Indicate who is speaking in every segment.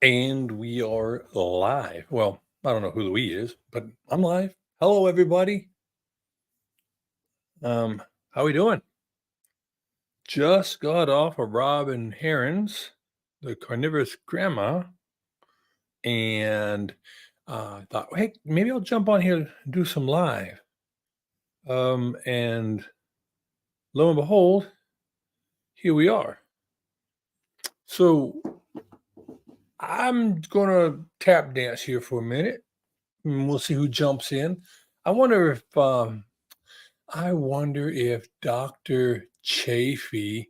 Speaker 1: And we are live. Well, I don't know who the we is, but I'm live. Hello, everybody. How we doing? Just got off of Robin Herons, the carnivorous grandma, and I thought, hey, maybe I'll jump on here and do some live. And lo and behold, here we are. So I'm gonna tap dance here for a minute, and we'll see who jumps in. I wonder if Dr. Chafee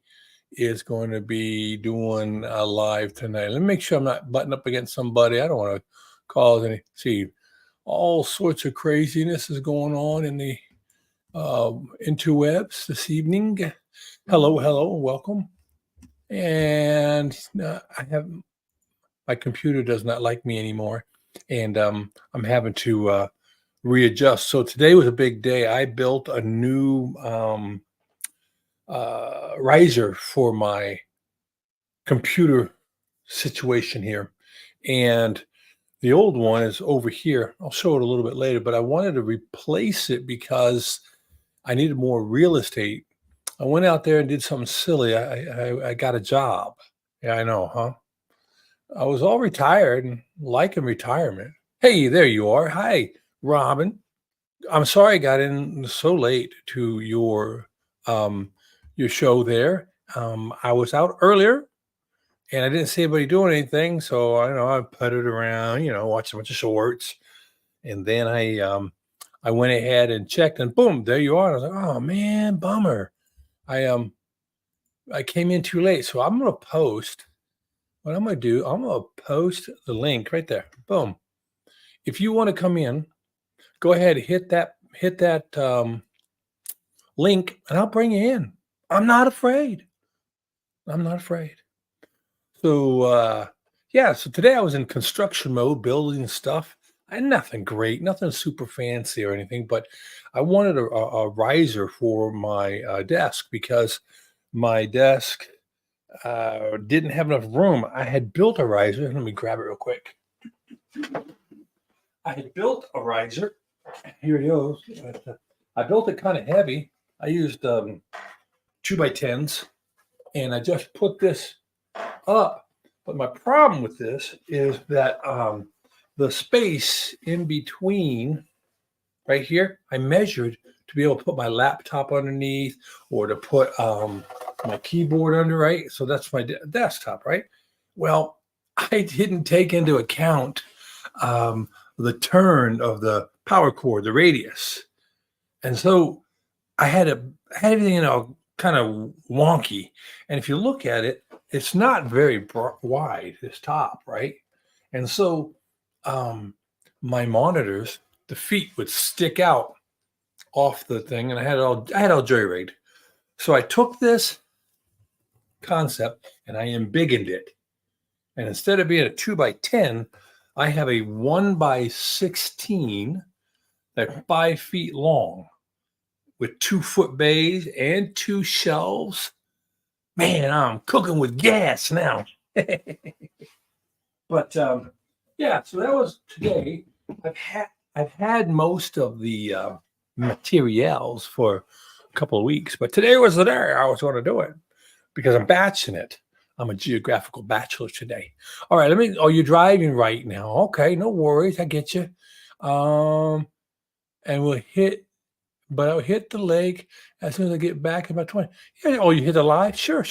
Speaker 1: is going to be doing a live tonight. Let me make sure I'm not butting up against somebody. I don't want to cause any. See, all sorts of craziness is going on in the interwebs this evening. Hello, welcome. And I have my computer does not like me anymore, and I'm having to readjust. So today was a big day. I built a new riser for my computer situation here. And the old one is over here. I'll show it a little bit later, but I wanted to replace it because I needed more real estate. I went out there and did something silly. I got a job. Yeah, I know, huh? I was all retired and liking retirement. Hey, there you are. Hi, Robin. I'm sorry I got in so late to your show there. I was out earlier and I didn't see anybody doing anything, so I puttered around, watched a bunch of shorts, and then I went ahead and checked, and boom, there you are. And I was like, oh man, bummer. I came in too late, so I'm gonna post. What I'm gonna do, I'm gonna post the link right there. Boom. If you want to come in, go ahead, hit that link, and I'll bring you in. I'm not afraid. I'm not afraid. So yeah, so today I was in construction mode, building stuff. And nothing great, nothing super fancy or anything, but I wanted a riser for my desk because my desk didn't have enough room. I had built a riser. Let me grab it real quick. I had built a riser. Here it goes. I built it kind of heavy. I used 2x10s, and I just put this up. But my problem with this is that the space in between right here, I measured to be able to put my laptop underneath or to put my keyboard under, right? So that's my desktop, right? Well, I didn't take into account the turn of the power cord, the radius. And so I had everything, kind of wonky. And if you look at it, it's not very wide, this top, right? And so my monitors, the feet would stick out off the thing, and I had it all jury-rigged. So I took this concept and I embiggened it. And instead of being a 2x10, I have a 1x16 that's 5 feet long with 2-foot bays and 2 shelves. Man, I'm cooking with gas now. But yeah, so that was today. I've had most of the materials for a couple of weeks, but today was the day I was going to do it because I'm batching it. I'm a geographical bachelor today. All right, you're driving right now. Okay, no worries. I get you. And I'll hit the lake as soon as I get back in about 20. Yeah, oh, you hit the live? Sure.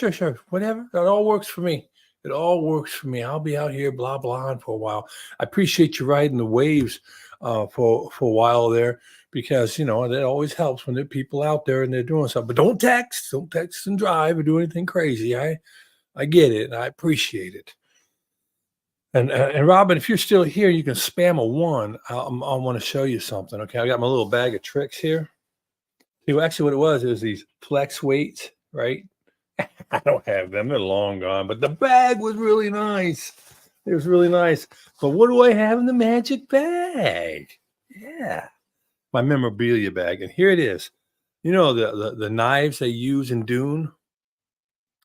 Speaker 1: Whatever. That all works for me. It all works for me. I'll be out here blah for a while. I appreciate you riding the waves for a while there because that always helps when there are people out there and they're doing something. But don't text and drive or do anything crazy. I get it and I appreciate it. And Robin, if you're still here, you can spam a 1. I want to show you something. Okay, I got my little bag of tricks here. See, actually, what it was these flex weights, right? I don't have them; they're long gone. But the bag was really nice. It was really nice. But what do I have in the magic bag? Yeah, my memorabilia bag, and here it is. The knives they use in Dune.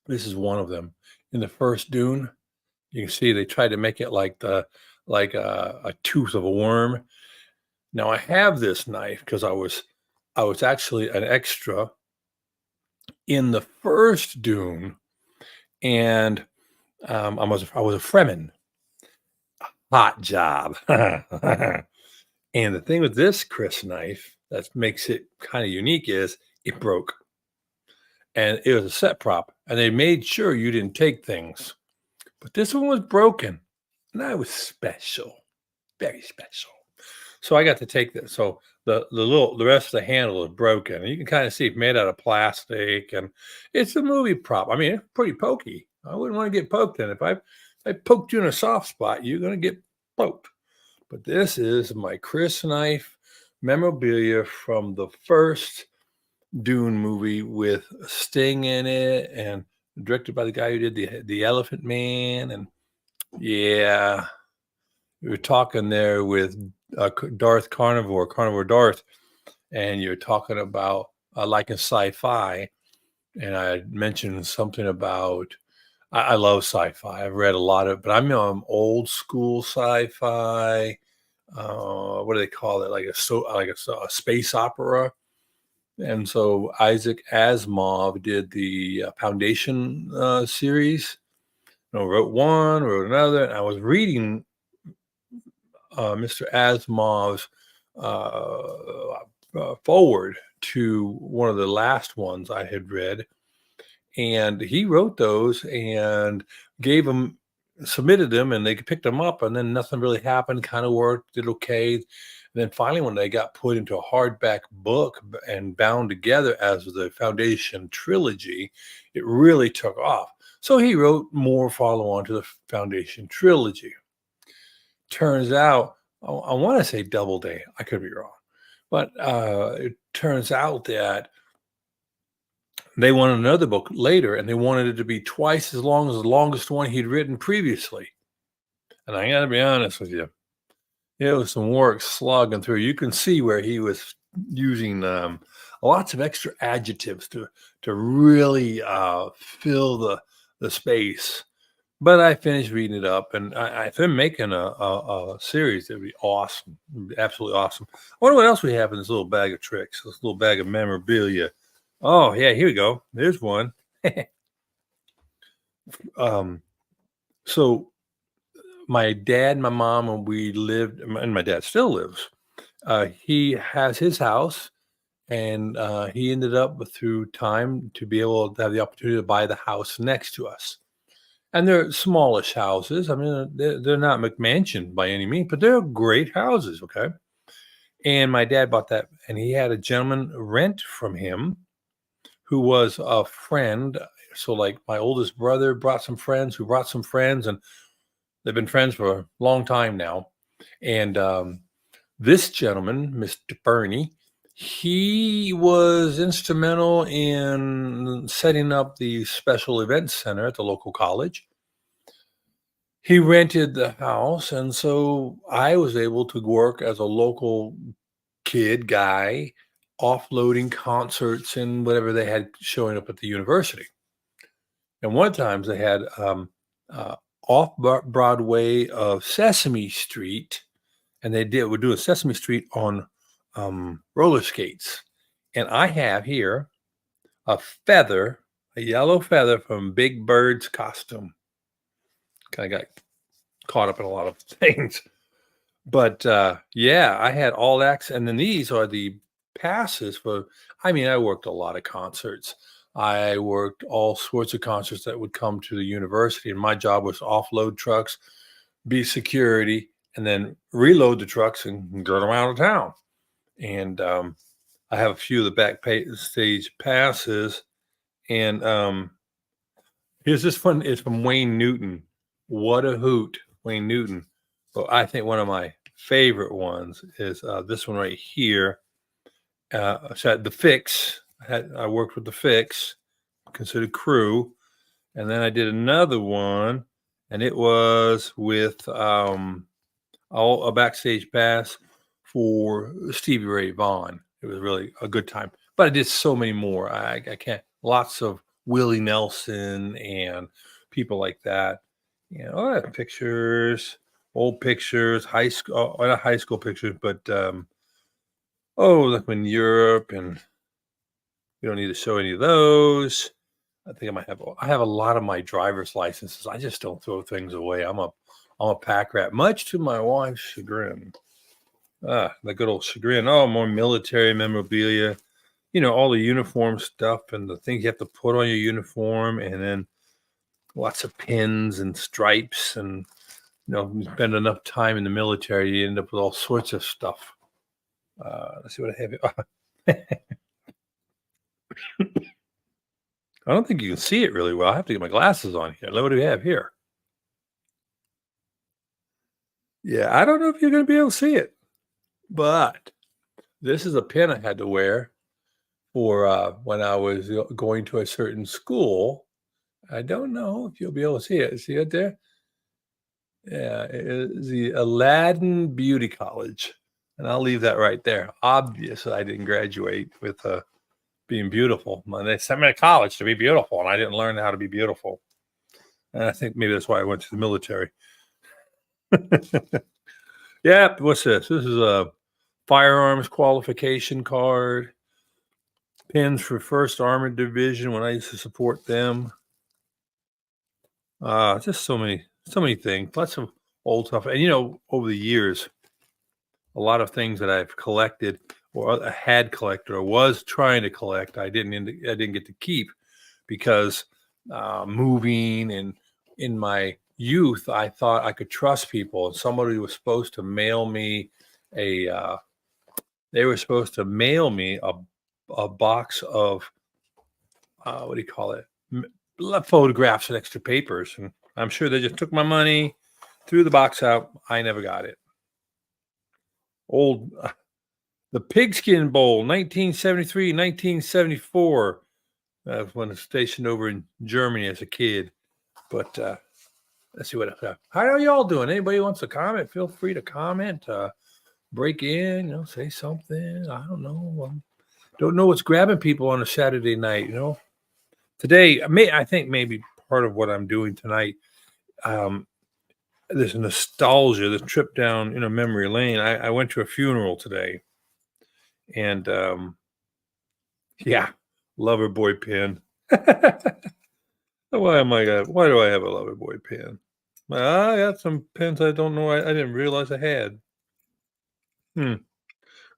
Speaker 1: This is one of them in the first Dune. You can see they tried to make it like a tooth of a worm. Now I have this knife because I was actually an extra in the first Dune, and I was a Fremen. Hot job. And the thing with this Chris knife that makes it kind of unique is it broke, and it was a set prop, and they made sure you didn't take things. But this one was broken, and I was special, very special. So I got to take this. So the rest of the handle is broken. And you can kind of see it's made out of plastic, and it's a movie prop. I mean, it's pretty pokey. I wouldn't want to get poked in. If I poked you in a soft spot, you're gonna get poked. But this is my Chris knife memorabilia from the first Dune movie with Sting in it, and directed by the guy who did the Elephant Man. And yeah, we were talking there with Darth Carnivore Darth, and you're talking about liking sci-fi, and I mentioned something about I love sci-fi. I've read a lot of, but I'm old school sci-fi. What do they call it? Like a space opera. And so Isaac Asimov did the Foundation series. Wrote one, wrote another. And I was reading Mr. Asimov's forward to one of the last ones I had read, and he wrote those and gave them, submitted them, and they picked them up, and then nothing really happened. Kind of worked, did okay. And then finally, when they got put into a hardback book and bound together as the Foundation trilogy, it really took off. So he wrote more follow on to the Foundation trilogy. Turns out, I want to say Doubleday. I could be wrong, but it turns out that they wanted another book later, and they wanted it to be twice as long as the longest one he'd written previously. And I got to be honest with you, it was some work slogging through. You can see where he was using lots of extra adjectives to really fill the space. But I finished reading it up, and if they're making a series, it'd be awesome. It'd be absolutely awesome. I wonder what else we have in this little bag of tricks, this little bag of memorabilia. Oh, yeah, here we go. There's one. So my dad, my mom, and we lived, and my dad still lives. He has his house, and he ended up through time to be able to have the opportunity to buy the house next to us. And they're smallish houses. I mean, they're not McMansion by any means, but they're great houses, okay? And my dad bought that, and he had a gentleman rent from him who was a friend. So, like, my oldest brother brought some friends who brought some friends, and they've been friends for a long time now. And this gentleman, Mr. Bernie, he was instrumental in setting up the special events center at the local college. He rented the house, and so I was able to work as a local guy, offloading concerts and whatever they had showing up at the university. And one times they had off Broadway of Sesame Street, and would do a Sesame Street on roller skates. And I have here a yellow feather from Big Bird's costume. Kind of got caught up in a lot of things. But yeah, I had all that. And then these are the passes for, I mean, I worked a lot of concerts. I worked all sorts of concerts that would come to the university. And my job was to offload trucks, be security, and then reload the trucks and get them out of town. And I have a few of the backstage passes. And here's this one. It's from Wayne Newton. What a hoot, Wayne Newton. But I think one of my favorite ones is this one right here. So the Fix. I worked with the Fix, considered crew. And then I did another one, and it was with a backstage pass for Stevie Ray Vaughan. It was really a good time. But I did so many more. I can't. Lots of Willie Nelson and people like that. Yeah, I have pictures, old pictures, high school, not high school pictures, but like when Europe, and we don't need to show any of those. I think I have a lot of my driver's licenses. I just don't throw things away. I'm a pack rat, much to my wife's chagrin. The good old chagrin. Oh, more military memorabilia. All the uniform stuff and the things you have to put on your uniform, and then lots of pins and stripes, and you spend enough time in the military, you end up with all sorts of stuff. Let's see what I have here. I don't think you can see it really well. I have to get my glasses on here. What do we have here? Yeah, I don't know if you're going to be able to see it, but this is a pin I had to wear for when I was going to a certain school. I don't know if you'll be able to see it. See it there? Yeah, it is the Aladdin Beauty College. And I'll leave that right there. Obviously, I didn't graduate with being beautiful. They sent me to college to be beautiful, and I didn't learn how to be beautiful. And I think maybe that's why I went to the military. Yeah, what's this? This is a firearms qualification card. Pins for 1st Armored Division when I used to support them. Just so many things. Lots of old stuff. And over the years, a lot of things that I've collected or had collected or was trying to collect, I didn't get to keep because moving, and in my youth, I thought I could trust people, and somebody was supposed to mail me a box of what do you call it? Photographs and extra papers, and I'm sure they just took my money, threw the box out. I never got it. The Pigskin Bowl, 1973, 1974. When I was stationed over in Germany as a kid. But let's see what else. How are y'all doing? Anybody wants to comment? Feel free to comment. Break in, say something. I don't know. Don't know what's grabbing people on a Saturday night. Today, I think maybe part of what I'm doing tonight. There's nostalgia, this trip down memory lane. I went to a funeral today, and yeah, lover boy pin. Why do I have a lover boy pin? I got some pins I don't know. I didn't realize I had.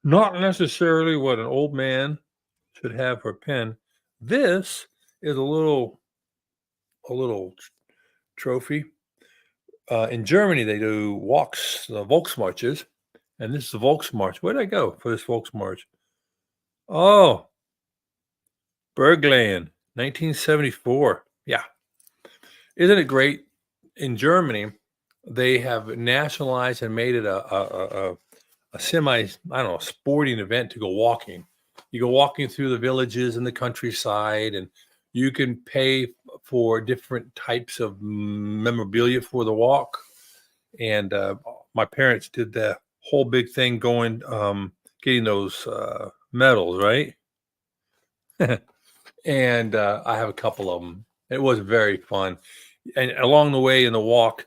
Speaker 1: Not necessarily what an old man should have for a pen. This is a little trophy. In Germany, they do walks, the Volksmarches, and this is the Volksmarch. Where did I go for this Volksmarch? Oh, Bergland, 1974. Yeah. Isn't it great? In Germany, they have nationalized and made it a sporting event to go walking. You go walking through the villages and the countryside, and you can pay for different types of memorabilia for the walk. And my parents did the whole big thing going, getting those medals, right? And I have a couple of them. It was very fun. And along the way in the walk,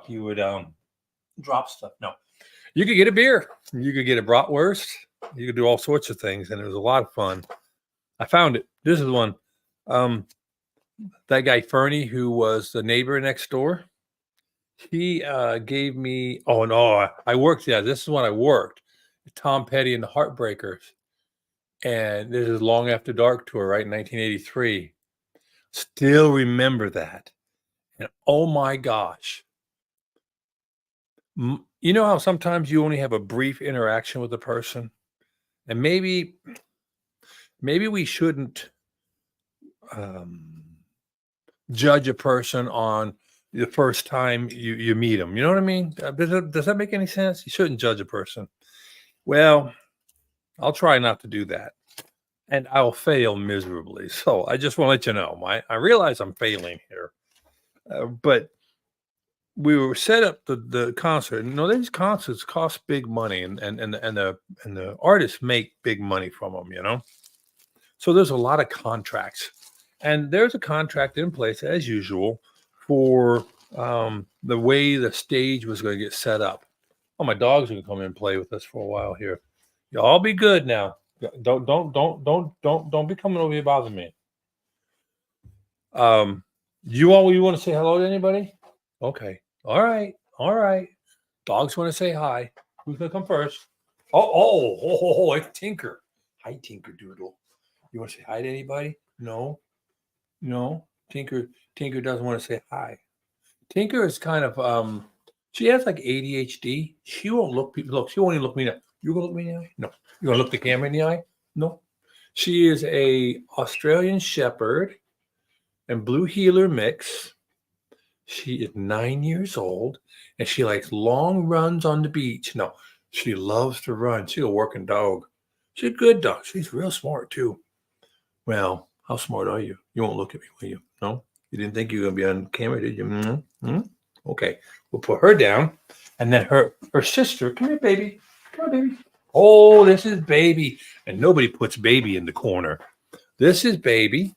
Speaker 1: you would drop stuff. No, you could get a beer. You could get a bratwurst. You could do all sorts of things, and it was a lot of fun. I found it. This is one. That guy Fernie, who was the neighbor next door, he gave me. Oh no, I worked. Yeah, this is when I worked. Tom Petty and the Heartbreakers, and this is Long After Dark tour, right in 1983. Still remember that, and oh my gosh. You know how sometimes you only have a brief interaction with a person, and maybe we shouldn't judge a person on the first time you meet them. You know what I mean? Does that make any sense? You shouldn't judge a person. Well, I'll try not to do that, and I'll fail miserably. So I just want to let you know, I realize I'm failing here, but we were set up the concert. These concerts cost big money, and the artists make big money from them. So there's a lot of contracts, and there's a contract in place as usual for the way the stage was going to get set up. Oh, my dogs are going to come in and play with us for a while here. Y'all be good now. Don't be coming over here bothering me. You want to say hello to anybody? Okay. All right. Dogs want to say hi. Who's gonna come first? Oh, it's Tinker. Hi, Tinker Doodle. You want to say hi to anybody? No. Tinker doesn't want to say hi. Tinker is kind of she has like ADHD. She won't look people. Look, she won't even look me in the eye. You gonna look me in the eye? No. You gonna look the camera in the eye? No. She is a Australian Shepherd and Blue Heeler mix. She is 9 years old and she likes long runs on the beach. No, she loves to run. She's a working dog. She's a good dog. She's real smart too. Well, how smart are you? You won't look at me, will you? No? You didn't think you were going to be on camera, did you? Mm-hmm. Okay, we'll put her down. And then her sister, come here, baby. Come on, baby. Oh, this is baby. And nobody puts baby in the corner. This is baby.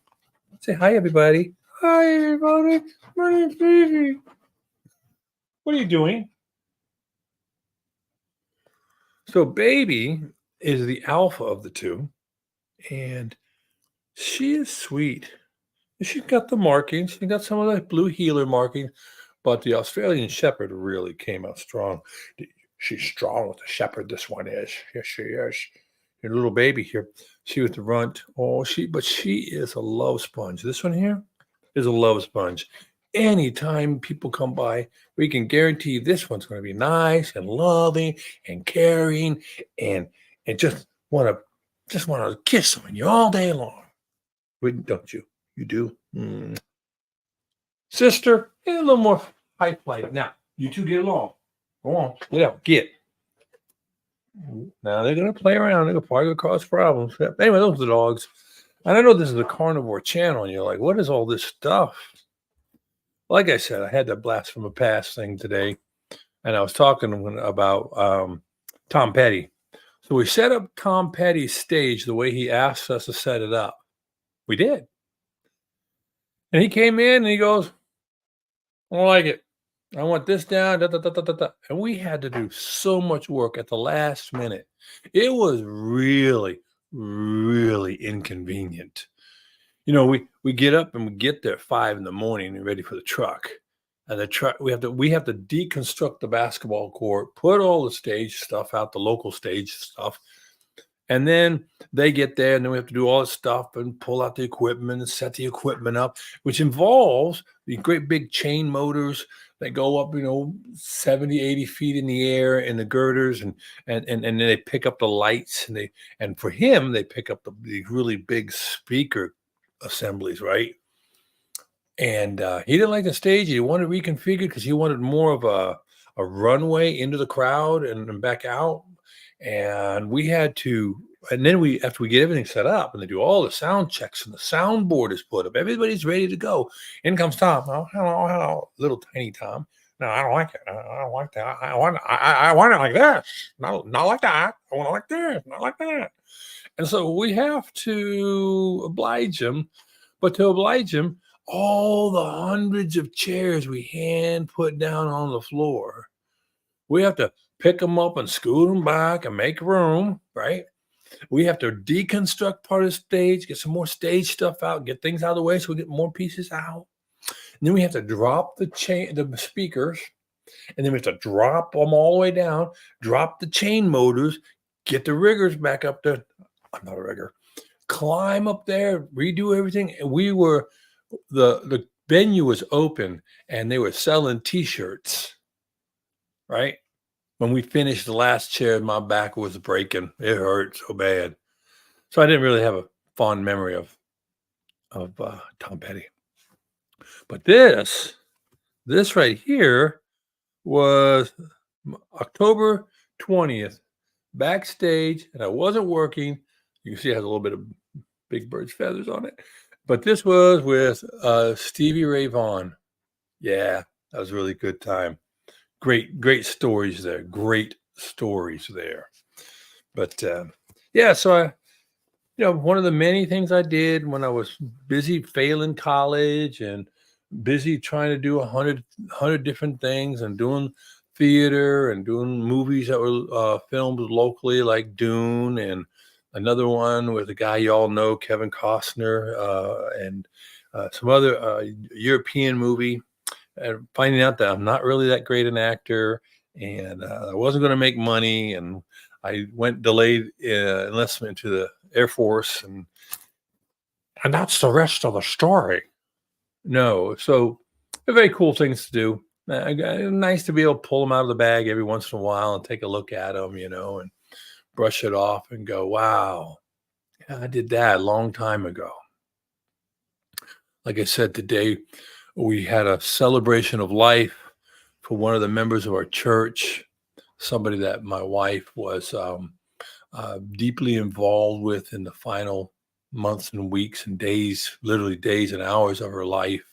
Speaker 1: Say hi, everybody. Hi, everybody. My name's Baby. What are you doing? So Baby is the alpha of the two, and she is sweet. She's got the markings. She got some of the Blue Heeler markings, but the Australian Shepherd really came out strong. She's strong with the Shepherd. This one is. Yes, she is. Your little baby here. She with the runt. Oh, she is a love sponge. This one here is a love sponge. Anytime people come by, we can guarantee this one's going to be nice and loving and caring and just want to kiss on you all day long. Don't you? You do. Sister, get a little more high flight. Now, you two get along. Go on, get out, get. Now they're gonna play around. They're probably gonna cause problems. Anyway, those are the dogs. And I know this is a carnivore channel, and you're like, what is all this stuff? Like I said, I had that blast from the past thing today, and I was talking about Tom Petty. So we set up Tom Petty's stage the way he asked us to set it up. We did. And he came in and he goes, I don't like it. I want this down. Da, da, da, da, da, da. And we had to do so much work at the last minute. It was really, really inconvenient. You know, we get up and we get there at 5 a.m. and ready for the truck. And the truck, we have to deconstruct the basketball court, put all the stage stuff out, the local stage stuff. And then they get there, and then we have to do all this stuff and pull out the equipment and set the equipment up, which involves the great big chain motors that go up, 70, 80 feet in the air, and the girders, and then they pick up the lights, and for him, they pick up the really big speaker assemblies, right? And he didn't like the stage. He wanted reconfigured because he wanted more of a runway into the crowd and back out. And we had to, and then after we get everything set up and they do all the sound checks and the soundboard is put up, everybody's ready to go. In comes Tom. Oh, hello, little tiny Tom. No, I don't like it. I don't like that. I want it like this. Not like that. I want it like this. Not like that. And so we have to oblige him. But to oblige him, all the hundreds of chairs we hand put down on the floor, we have to pick them up and scoot them back and make room, right? We have to deconstruct part of the stage, get some more stage stuff out, get things out of the way so we get more pieces out. And then we have to drop the speakers, and then we have to drop them all the way down, drop the chain motors, get the riggers back up there. I'm not a rigger. Climb up there, redo everything. And the venue was open and they were selling T-shirts, right? When we finished the last chair, my back was breaking. It hurt so bad. So I didn't really have a fond memory of Tom Petty. But this right here was October 20th, backstage, and I wasn't working. You can see it has a little bit of Big Bird's feathers on it. But this was with Stevie Ray Vaughan. Yeah, that was a really good time. Great stories there. Great stories there. But yeah, so one of the many things I did when I was busy failing college and busy trying to do 100 different things and doing theater and doing movies that were filmed locally, like Dune, and another one with a guy y'all know, Kevin Costner, and some other European movie. And finding out that I'm not really that great an actor, and I wasn't going to make money, and I went delayed enlistment to the Air Force, and that's the rest of the story. No, so they're very cool things to do. Nice to be able to pull them out of the bag every once in a while and take a look at them, and brush it off and go, wow, yeah, I did that a long time ago. Like I said, today we had a celebration of life for one of the members of our church, somebody that my wife was deeply involved with in the final months and weeks and days, literally days and hours of her life.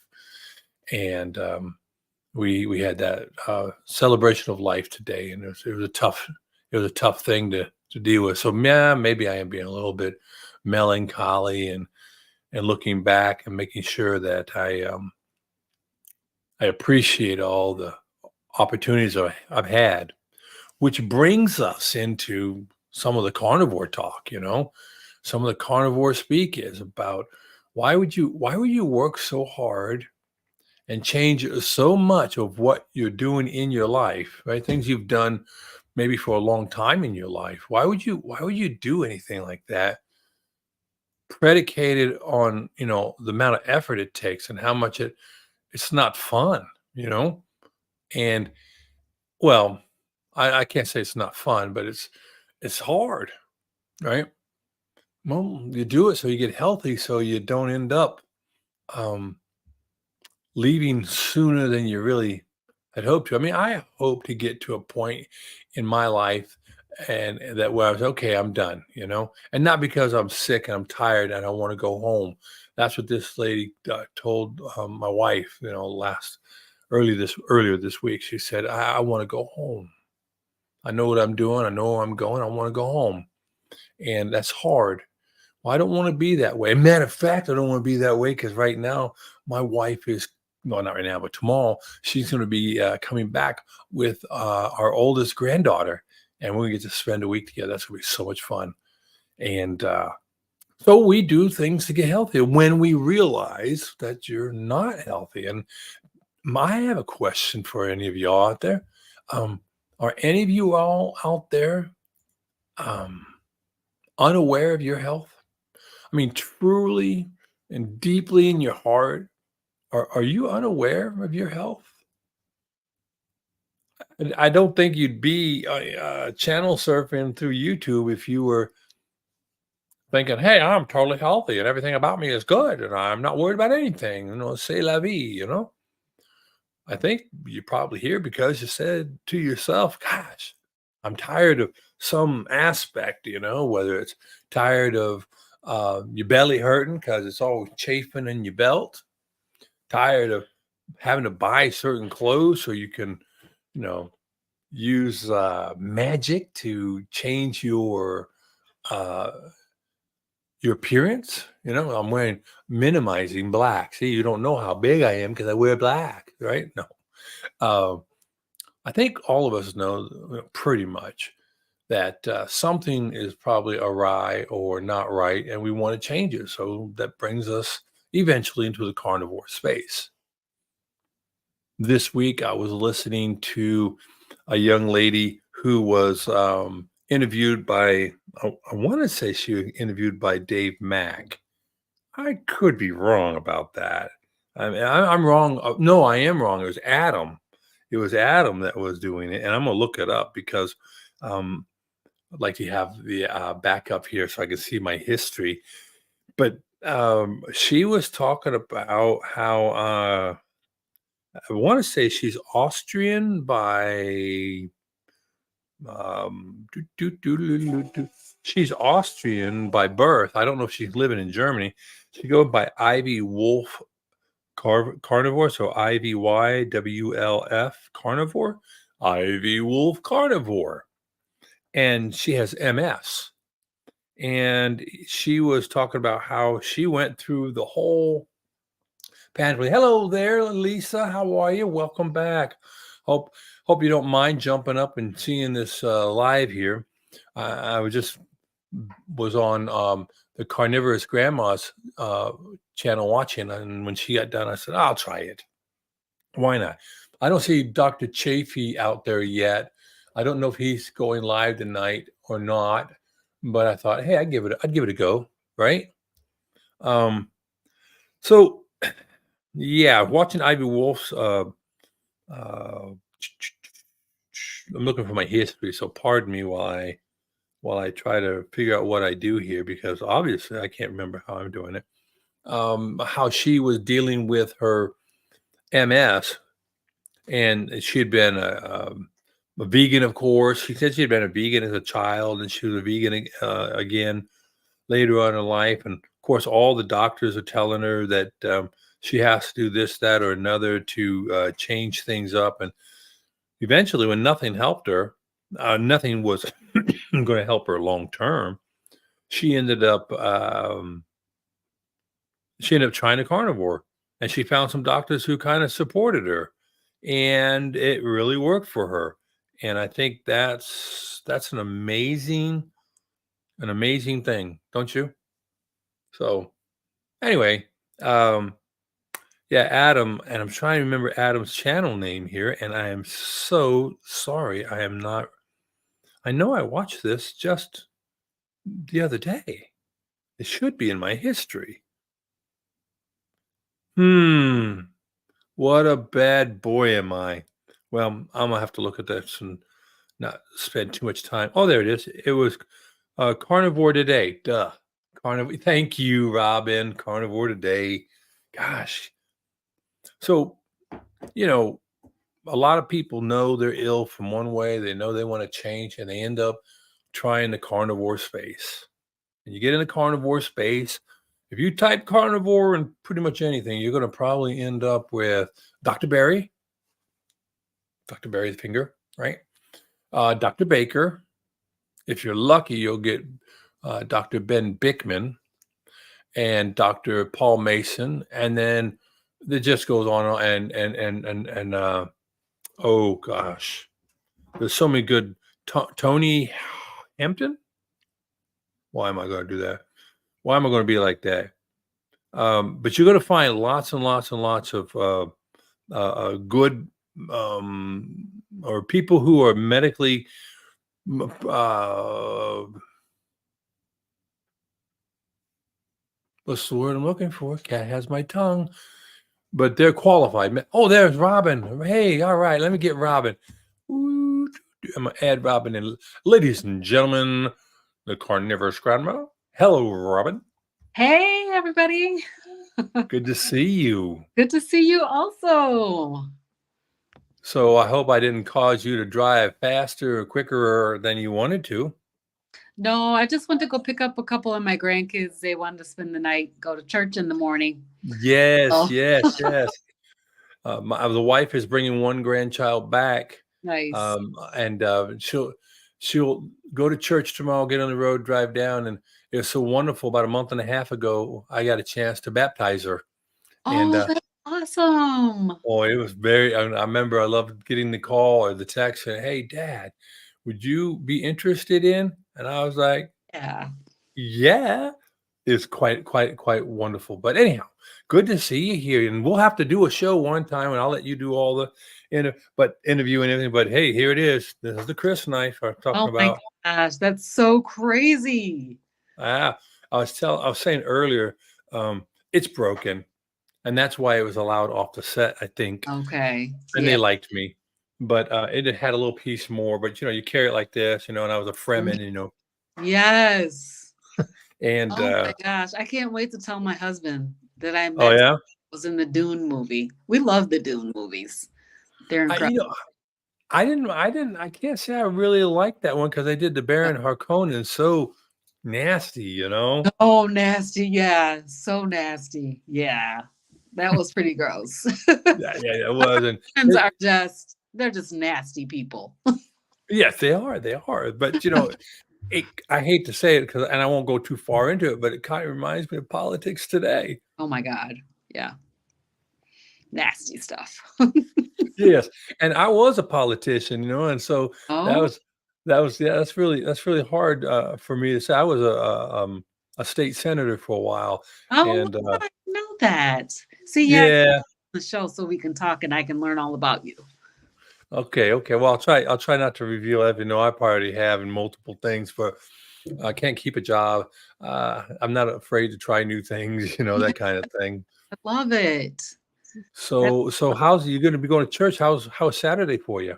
Speaker 1: And we had that celebration of life today, and it was a tough thing to deal with. So yeah, maybe I am being a little bit melancholy and looking back and making sure that I appreciate all the opportunities I've had, which brings us into some of the carnivore talk. Some of the carnivore speak is about why would you work so hard and change so much of what you're doing in your life, right? Things you've done maybe for a long time in your life. Why would you do anything like that predicated on, the amount of effort it takes and how much it's not fun, And well, I can't say it's not fun, but it's hard, right? Well, you do it so you get healthy, so you don't end up um, leaving sooner than you really had hoped to. I mean, I hope to get to a point in my life and that where I was okay, I'm done, and not because I'm sick and I'm tired and I want to go home. That's what this lady told my wife, earlier this week. She said, I want to go home. I know what I'm doing. I know where I'm going. I want to go home. And that's hard. Well, I don't want to be that way. Matter of fact, I don't want to be that way because right now my wife is, well, not right now, but tomorrow she's going to be coming back with our oldest granddaughter, and we're going to get to spend a week together. That's going to be so much fun. And so we do things to get healthy when we realize that you're not healthy. And I have a question for any of y'all out there. Are any of you all out there unaware of your health? I mean, truly and deeply in your heart, are you unaware of your health? And I don't think you'd be channel surfing through YouTube if you were thinking, "Hey, I'm totally healthy and everything about me is good and I'm not worried about anything." C'est la vie. I think you're probably here because you said to yourself, "Gosh, I'm tired of some aspect." Whether it's tired of your belly hurting because it's always chafing in your belt, tired of having to buy certain clothes so you can, you know, use magic to change uh, your appearance. I'm wearing minimizing black. See, you don't know how big I am because I wear black, right? No. Uh, I think all of us know pretty much that something is probably awry or not right, and we want to change it. So that brings us eventually into the carnivore space. This week, I was listening to a young lady who was interviewed by, I want to say she was interviewed by Dave Mack. I could be wrong about that. I mean, I'm wrong. No, I am wrong. It was Adam. It was Adam that was doing it. And I'm going to look it up because um, I'd like to have the backup here so I can see my history. But she was talking about how I want to say she's Austrian by she's Austrian by birth. I don't know if she's living in Germany. She goes by Ivy Wolf Carnivore, so IVYWLF Carnivore, Ivy Wolf Carnivore, and she has MS. And she was talking about how she went through the whole Pantry. Hello there, Lisa. How are you? Welcome back. Hope you don't mind jumping up and seeing this live here. I was on the Carnivorous Grandma's channel watching, and when she got done, I said, I'll try it. Why not? I don't see Dr. Chafee out there yet. I don't know if he's going live tonight or not, but I thought, hey, I'd give it a go, right? So yeah, watching Ivy Wolf's I'm looking for my history, so pardon me while I try to figure out what I do here, because obviously I can't remember how I'm doing it. How she was dealing with her MS, and she had been a vegan, of course. She said she had been a vegan as a child, and she was a vegan again later on in life. And of course, all the doctors are telling her that she has to do this, that, or another to change things up. And eventually, when nothing helped her, nothing was going to help her long term. She ended up trying to carnivore, and she found some doctors who kind of supported her, and it really worked for her. And I think that's an amazing thing, don't you? So anyway, yeah, Adam, and I'm trying to remember Adam's channel name here, and I am so sorry. I know I watched this just the other day. It should be in my history. What a bad boy am I. Well, I'm gonna have to look at this and not spend too much time. Oh, there it is. It was Carnivore Today. Duh. Carnivore. Thank you, Robin. Carnivore Today. Gosh. So, a lot of people know they're ill from one way. They know they want to change, and they end up trying the carnivore space. And you get in the carnivore space. If you type carnivore and pretty much anything, you're going to probably end up with Dr. Barry, Dr. Barry's finger, right? Dr. Baker. If you're lucky, you'll get Dr. Ben Bickman and Dr. Paul Mason, and then it just goes on and oh gosh, there's so many good. Tony Hampton. Why am I going to do that? Why am I going to be like that? But you're going to find lots and lots and lots of good or people who are medically what's the word I'm looking for? Cat has my tongue. But they're qualified. Oh, there's Robin. Hey, all right, let me get Robin. I'm going to add Robin in. Ladies and gentlemen, the Carnivorous Grandma. Hello, Robin.
Speaker 2: Hey, everybody.
Speaker 1: Good to see you.
Speaker 2: Good to see you also.
Speaker 1: So I hope I didn't cause you to drive faster or quicker than you wanted to.
Speaker 2: No, I just went to go pick up a couple of my grandkids. They wanted to spend the night, go to church in the morning.
Speaker 1: Yes,
Speaker 2: Oh.
Speaker 1: yes. The wife is bringing one grandchild back.
Speaker 2: Nice.
Speaker 1: And she'll go to church tomorrow, get on the road, drive down. And it was so wonderful. About a month and a half ago, I got a chance to baptize her.
Speaker 2: Oh, that's awesome.
Speaker 1: Oh, it was I remember I loved getting the call or the text saying, hey, Dad, would you be interested in? And I was like, yeah. It's quite wonderful. But anyhow, good to see you here. And we'll have to do a show one time, and I'll let you do all the interview and everything. But hey, here it is. This is the Chris knife I'm talking about.
Speaker 2: Oh my gosh, that's so crazy.
Speaker 1: I was saying earlier, it's broken, and that's why it was allowed off the set, I think.
Speaker 2: Okay.
Speaker 1: And they liked me, but it had a little piece more. But you carry it like this, and I was a Fremen,
Speaker 2: Yes.
Speaker 1: And
Speaker 2: oh my gosh, I can't wait to tell my husband that I met.
Speaker 1: Oh yeah,
Speaker 2: was in the Dune movie. We love the Dune movies. They're incredible.
Speaker 1: I can't say I really liked that one because I did the Baron Harkonnen so nasty,
Speaker 2: Oh, nasty. Yeah. So nasty. Yeah. That was pretty gross.
Speaker 1: Yeah, it was. And
Speaker 2: they're just nasty people.
Speaker 1: Yes, they are. They are. But I hate to say it and I won't go too far into it, but it kind of reminds me of politics today.
Speaker 2: Oh my God. Yeah. nasty stuff.
Speaker 1: Yes, and I was a politician, and so that
Speaker 2: Oh,
Speaker 1: was yeah, that's really hard for me to say. I was a state senator for a while,
Speaker 2: oh,
Speaker 1: and
Speaker 2: I know that. See, yeah,
Speaker 1: yeah,
Speaker 2: the show so we can talk and I can learn all about you.
Speaker 1: okay, okay. Well, I'll try not to reveal everything. No, I already have in multiple things, but I can't keep a job. I'm not afraid to try new things,
Speaker 2: Yeah,
Speaker 1: that kind of thing.
Speaker 2: I love it. That's
Speaker 1: So how's you going to be going to church? How's Saturday for you?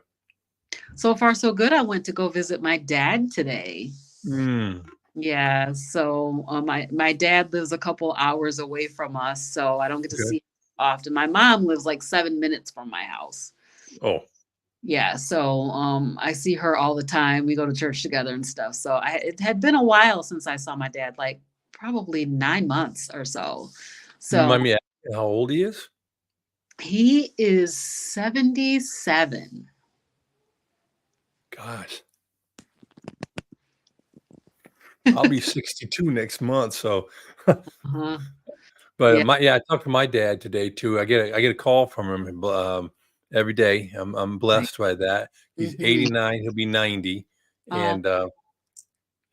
Speaker 2: so far so good. I went to go visit my dad today.
Speaker 1: Mm,
Speaker 2: Yeah, so my dad lives a couple hours away from us, so I don't get to
Speaker 1: okay.
Speaker 2: see him often. My mom lives like 7 minutes from my house.
Speaker 1: Oh,
Speaker 2: Yeah, so I see her all the time. We go to church together and stuff. So it had been a while since I saw my dad, like probably 9 months or so.
Speaker 1: you
Speaker 2: So
Speaker 1: mind me asking how old he is?
Speaker 2: he is 77.
Speaker 1: Gosh, I'll be 62 next month. So,
Speaker 2: Uh-huh.
Speaker 1: but
Speaker 2: Yeah.
Speaker 1: yeah, I talked to my dad today too. I get a call from him every day. I'm
Speaker 2: Right.
Speaker 1: blessed by that. He's
Speaker 2: Hmm.
Speaker 1: 89. He'll be 90,
Speaker 2: Oh,
Speaker 1: and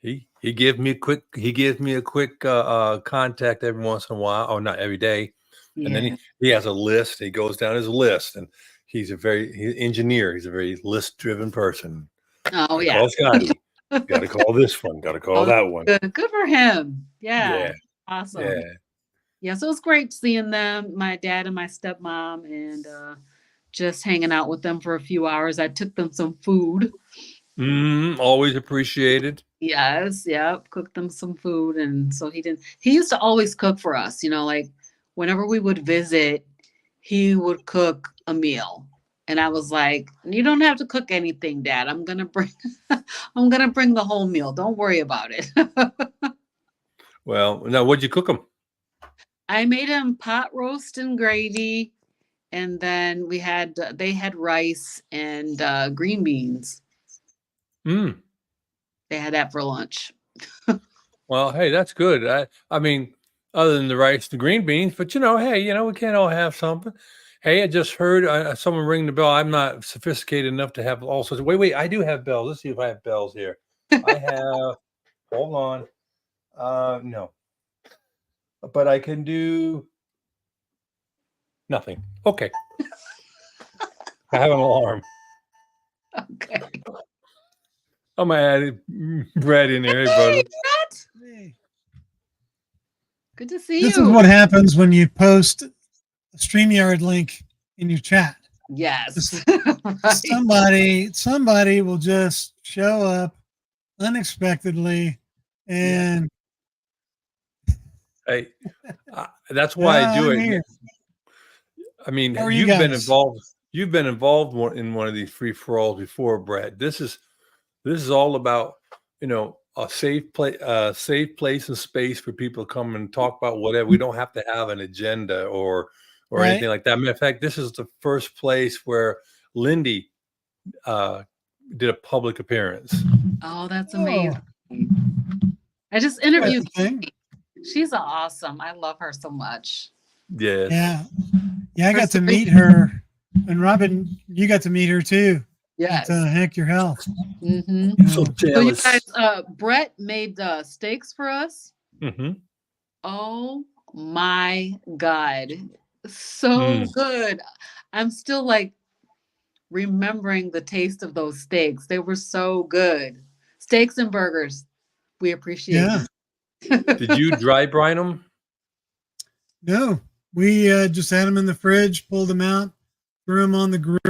Speaker 1: he gives me a quick contact every once in a while. Oh, not every day. And then he
Speaker 2: yeah.
Speaker 1: he has a list. He goes down his list, and he's an engineer. He's a very list-driven person.
Speaker 2: Oh,
Speaker 1: Gotta
Speaker 2: yeah.
Speaker 1: call Scotty. Gotta call this one. Gotta call
Speaker 2: Oh,
Speaker 1: that one.
Speaker 2: good. Good for him. Yeah.
Speaker 1: Yeah,
Speaker 2: Awesome.
Speaker 1: yeah.
Speaker 2: Yeah, so it's great seeing them, my dad and my stepmom, and just hanging out with them for a few hours. I took them some food.
Speaker 1: Always appreciated.
Speaker 2: Yes, yep, cooked them some food. And so he used to always cook for us, like whenever we would visit, he would cook a meal. And I was like, you don't have to cook anything, Dad. I'm gonna bring I'm gonna bring the whole meal. Don't worry about it.
Speaker 1: Well, now what'd you cook them?
Speaker 2: I made him pot roast and gravy, and then they had rice and green beans.
Speaker 1: Mm.
Speaker 2: They had that for lunch.
Speaker 1: Well, hey, that's good. I mean, other than the rice, the green beans, but hey, we can't all have something. Hey, I just heard someone ring the bell. I'm not sophisticated enough to have all sorts of. Wait, I do have bells. Let's see if I have bells here. I have. Hold on. No, but I can do nothing. Okay, I have an alarm.
Speaker 2: Okay.
Speaker 1: I'm gonna add Brad in there. Hey,
Speaker 2: Hey,
Speaker 1: brother.
Speaker 2: Brett.
Speaker 3: Hey,
Speaker 2: Good to see
Speaker 3: this is
Speaker 2: you.
Speaker 3: what happens when you post a StreamYard link in your chat.
Speaker 2: Yes.
Speaker 3: Right. Somebody will just show up unexpectedly and
Speaker 1: Hey, that's why I do
Speaker 3: I'm
Speaker 1: it.
Speaker 3: here.
Speaker 1: I mean,
Speaker 3: How are you
Speaker 1: you've been
Speaker 3: guys?
Speaker 1: involved. You've been involved in one of these free for alls before, Brad. This is all about a safe place and space for people to come and talk about whatever. We don't have to have an agenda or anything
Speaker 3: Right?
Speaker 1: like that. Matter of fact, this is the first place where Lindy did a public appearance.
Speaker 2: Oh, that's
Speaker 3: Oh,
Speaker 2: amazing. I just
Speaker 3: quite
Speaker 2: interviewed
Speaker 3: the thing.
Speaker 2: Kate. She's awesome. I love her so much.
Speaker 1: Yes.
Speaker 3: Yeah. Yeah, I
Speaker 2: Her
Speaker 3: got to
Speaker 2: story-
Speaker 3: meet her. And Robin, you got to meet her too.
Speaker 2: Yes.
Speaker 3: At Heck Your Health.
Speaker 2: Hmm.
Speaker 3: You
Speaker 1: So
Speaker 3: know,
Speaker 2: So you
Speaker 1: jealous.
Speaker 2: guys, Brett made steaks for us.
Speaker 1: Hmm.
Speaker 2: Oh my God. So
Speaker 1: Mm.
Speaker 2: good. I'm still like remembering the taste of those steaks. They were so good. Steaks and burgers. We appreciate
Speaker 3: yeah.
Speaker 2: you.
Speaker 1: Did you dry brine them?
Speaker 3: No, we just had them in the fridge, pulled them out, threw them on the grill.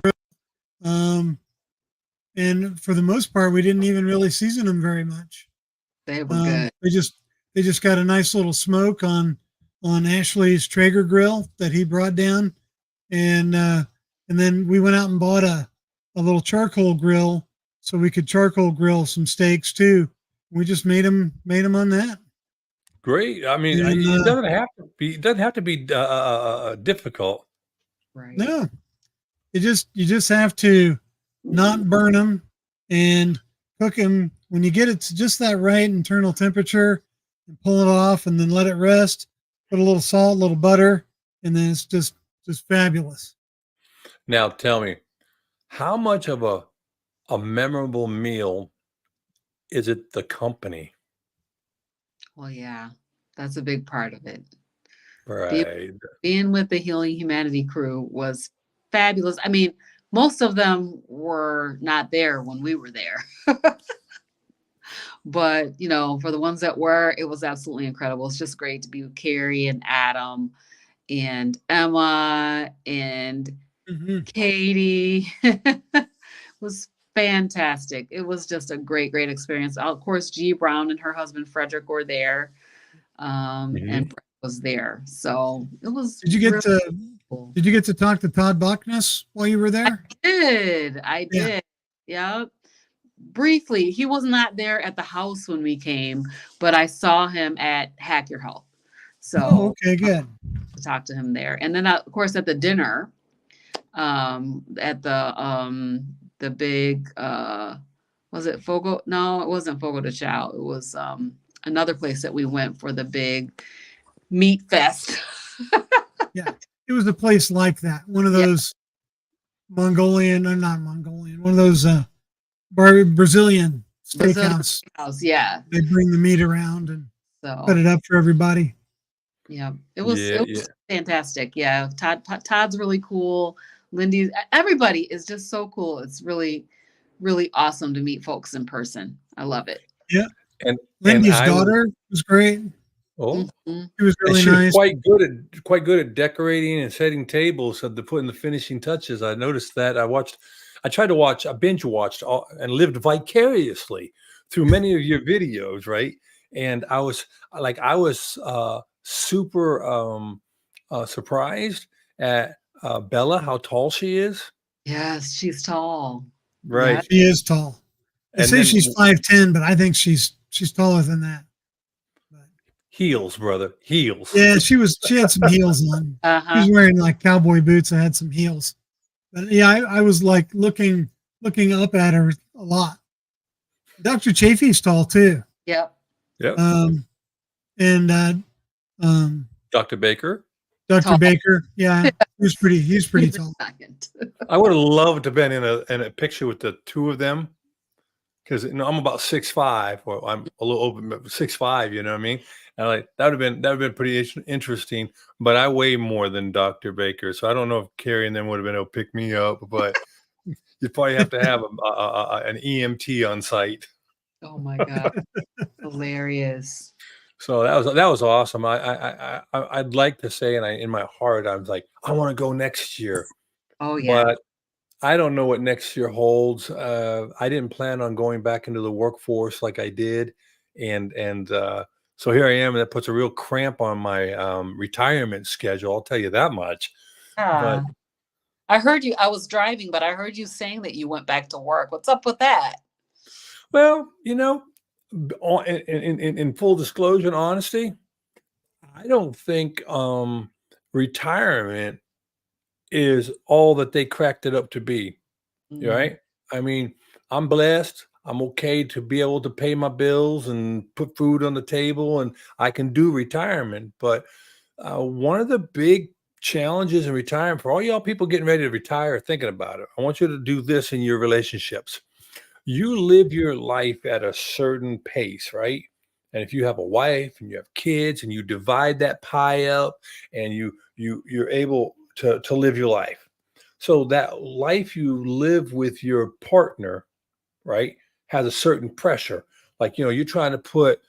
Speaker 3: And for the most part, we didn't even really season them very much.
Speaker 2: They were good.
Speaker 3: They just got a nice little smoke on Ashley's Traeger grill that he brought down, and then we went out and bought a little charcoal grill so we could charcoal grill some steaks too. We just made them on that.
Speaker 1: Great. I mean,
Speaker 3: And
Speaker 1: it doesn't have to be. It doesn't have to be difficult.
Speaker 2: Right.
Speaker 3: no, you just have to not burn them and cook them when you get it to just that right internal temperature and pull it off and then let it rest. Put a little salt, a little butter, and then it's just Just fabulous.
Speaker 1: Now tell me, how much of a memorable meal is it the company?
Speaker 2: Well, yeah, that's a big part of it. Being,
Speaker 1: Right.
Speaker 2: being with the Healing Humanity crew was fabulous. I mean, most of them were not there when we were there. But, for the ones that were, it was absolutely incredible. It's just great to be with Carrie and Adam and Emma and
Speaker 3: Hmm.
Speaker 2: Katie. It was fantastic. It was just a great, great experience. Of course, G Brown and her husband Frederick were there,
Speaker 1: Mhm.
Speaker 2: and Brett was there. So it was
Speaker 3: Did you get
Speaker 2: really
Speaker 3: to
Speaker 2: cool.
Speaker 3: Did you get to talk to Todd Buckness while you were there?
Speaker 2: I
Speaker 3: Yeah.
Speaker 2: did. Yep. Briefly, he was not there at the house when we came, but I saw him at Hack Your Health.
Speaker 3: Oh,
Speaker 2: So
Speaker 3: okay, good.
Speaker 2: to talk to him there. And then of course at the dinner, at the big was it Fogo? No, it wasn't Fogo de Chao. It was another place that we went for the big meat fest.
Speaker 3: Yeah, it was a place like that. One of
Speaker 2: Yeah.
Speaker 3: those Mongolian, or not Mongolian, one of those Brazilian
Speaker 2: Brazilian
Speaker 3: steakhouse.
Speaker 2: house, yeah.
Speaker 3: They bring the meat around and cut
Speaker 2: So
Speaker 3: it up for everybody.
Speaker 2: yeah, it was
Speaker 1: Yeah,
Speaker 2: it
Speaker 1: yeah.
Speaker 2: was fantastic. Yeah, Todd's really cool. Lindy, everybody is just so cool. It's really, really awesome to meet folks in person. I love it.
Speaker 3: Yeah,
Speaker 1: And
Speaker 3: Lindy's
Speaker 1: I was
Speaker 3: daughter was great.
Speaker 1: oh,
Speaker 2: Mhm.
Speaker 3: She was
Speaker 1: and
Speaker 3: really
Speaker 1: she was
Speaker 3: nice.
Speaker 1: quite good at decorating and setting tables and to put in the finishing touches. I noticed that. I binge watched all and lived vicariously through many of your videos, right? And I was super surprised at Bella, how tall she is.
Speaker 2: Yes, she's tall. Yeah.
Speaker 1: Right.
Speaker 3: She is tall. They
Speaker 1: And
Speaker 3: say
Speaker 1: then
Speaker 3: she's 5'10", but I think she's taller than that. But
Speaker 1: heels, brother, heels.
Speaker 3: yeah, she had some heels on. She
Speaker 2: Uh-huh.
Speaker 3: was wearing like cowboy boots that had some heels. But yeah, I was like looking up at her a lot. Dr. Chafee's tall too.
Speaker 2: Yep.
Speaker 1: Yep.
Speaker 3: Um, and um,
Speaker 1: Dr. Baker.
Speaker 3: Dr.
Speaker 2: Tall.
Speaker 3: Baker, yeah, he's pretty tall.
Speaker 2: Second.
Speaker 1: I would have loved to have been in a picture with the two of them because I'm about 6'5", or I'm a little over 6'5", you know what I mean? And like that would have been pretty interesting. But I weigh more than Dr. Baker, so I don't know if Carrie and them would have been able to pick me up. But you'd probably have to have an EMT on site.
Speaker 2: Oh my God. Hilarious.
Speaker 1: So that was awesome. I'd like to say, and in my heart, I was like, I want to go next year,
Speaker 2: Oh yeah.
Speaker 1: but I don't know what next year holds. I didn't plan on going back into the workforce like I did, and so here I am, and that puts a real cramp on my retirement schedule. I'll tell you that much. But
Speaker 2: Ah. I heard you. I was driving, but I heard you saying that you went back to work. What's up with that?
Speaker 1: well, in full disclosure and honesty, I don't think retirement is all that they cracked it up to be.
Speaker 2: Mm,
Speaker 1: Right? I mean, I'm blessed. I'm okay to be able to pay my bills and put food on the table, and I can do retirement. But one of the big challenges in retirement for all y'all people getting ready to retire, thinking about it, I want you to do this in your relationships. You live your life at a certain pace, right? And if you have a wife and you have kids and you divide that pie up and you're able to live your life. So that life you live with your partner, right, has a certain pressure. Like, you're trying to put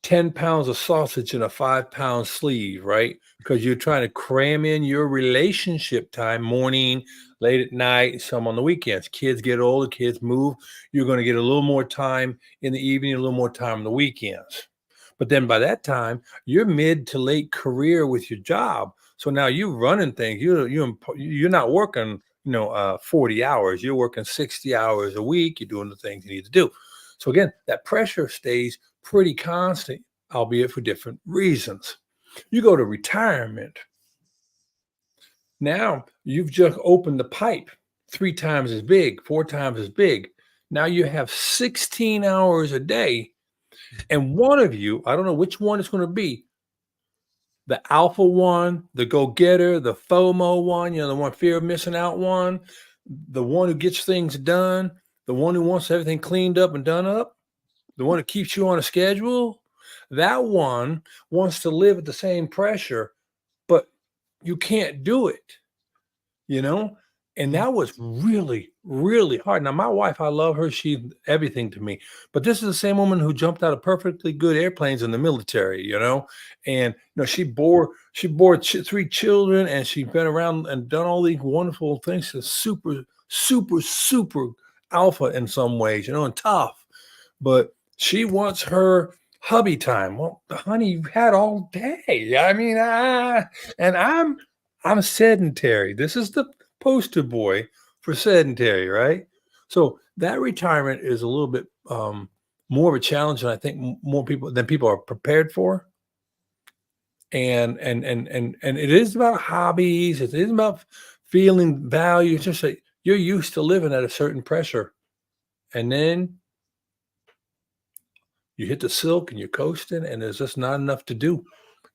Speaker 1: 10 pounds of sausage in a 5-pound sleeve, right? Because you're trying to cram in your relationship time, morning, late at night, some on the weekends. Kids get older, kids move. You're going to get a little more time in the evening, a little more time on the weekends. But then by that time, you're mid to late career with your job. So now you're running things. You're not working, 40 hours. You're working 60 hours a week. You're doing the things you need to do. So again, that pressure stays pretty constant, albeit for different reasons. You go to retirement. Now you've just opened the pipe 3 times as big, 4 times as big. Now you have 16 hours a day. And one of you, I don't know which one it's going to be, the alpha one, the go-getter, the FOMO one, the one fear of missing out one, the one who gets things done, the one who wants everything cleaned up and done up, the one that keeps you on a schedule. That one wants to live at the same pressure, but you can't do it, you know? And that was really, really hard. Now, my wife, I love her. She's everything to me. But this is the same woman who jumped out of perfectly good airplanes in the military, And she bore 3 children, and she's been around and done all these wonderful things. She's super, super, super alpha in some ways, and tough. But she wants her hubby time. Well, honey, you've had all day. I mean, and I'm sedentary. This is the poster boy for sedentary, right? So that retirement is a little bit more of a challenge than I think more people are prepared for. And it is about hobbies. It is about feeling value. It's just like you're used to living at a certain pressure, and then you hit the silk and you're coasting, and there's just not enough to do.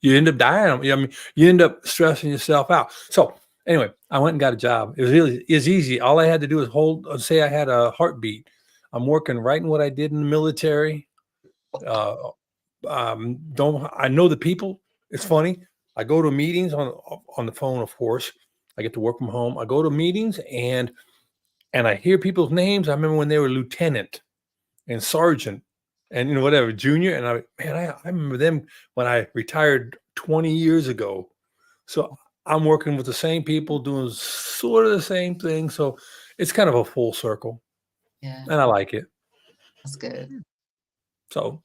Speaker 1: You end up dying. I mean, you end up stressing yourself out. So anyway, I went and got a job. It was easy. All I had to do was say I had a heartbeat. I'm working right in what I did in the military. I know the people. It's funny. I go to meetings on the phone, of course. I get to work from home. I go to meetings and I hear people's names. I remember when they were lieutenant and sergeant and whatever, junior. And I remember them when I retired 20 years ago. So I'm working with the same people doing sort of the same thing. So it's kind of a full circle.
Speaker 2: Yeah,
Speaker 1: And I like it.
Speaker 2: that's good.
Speaker 1: So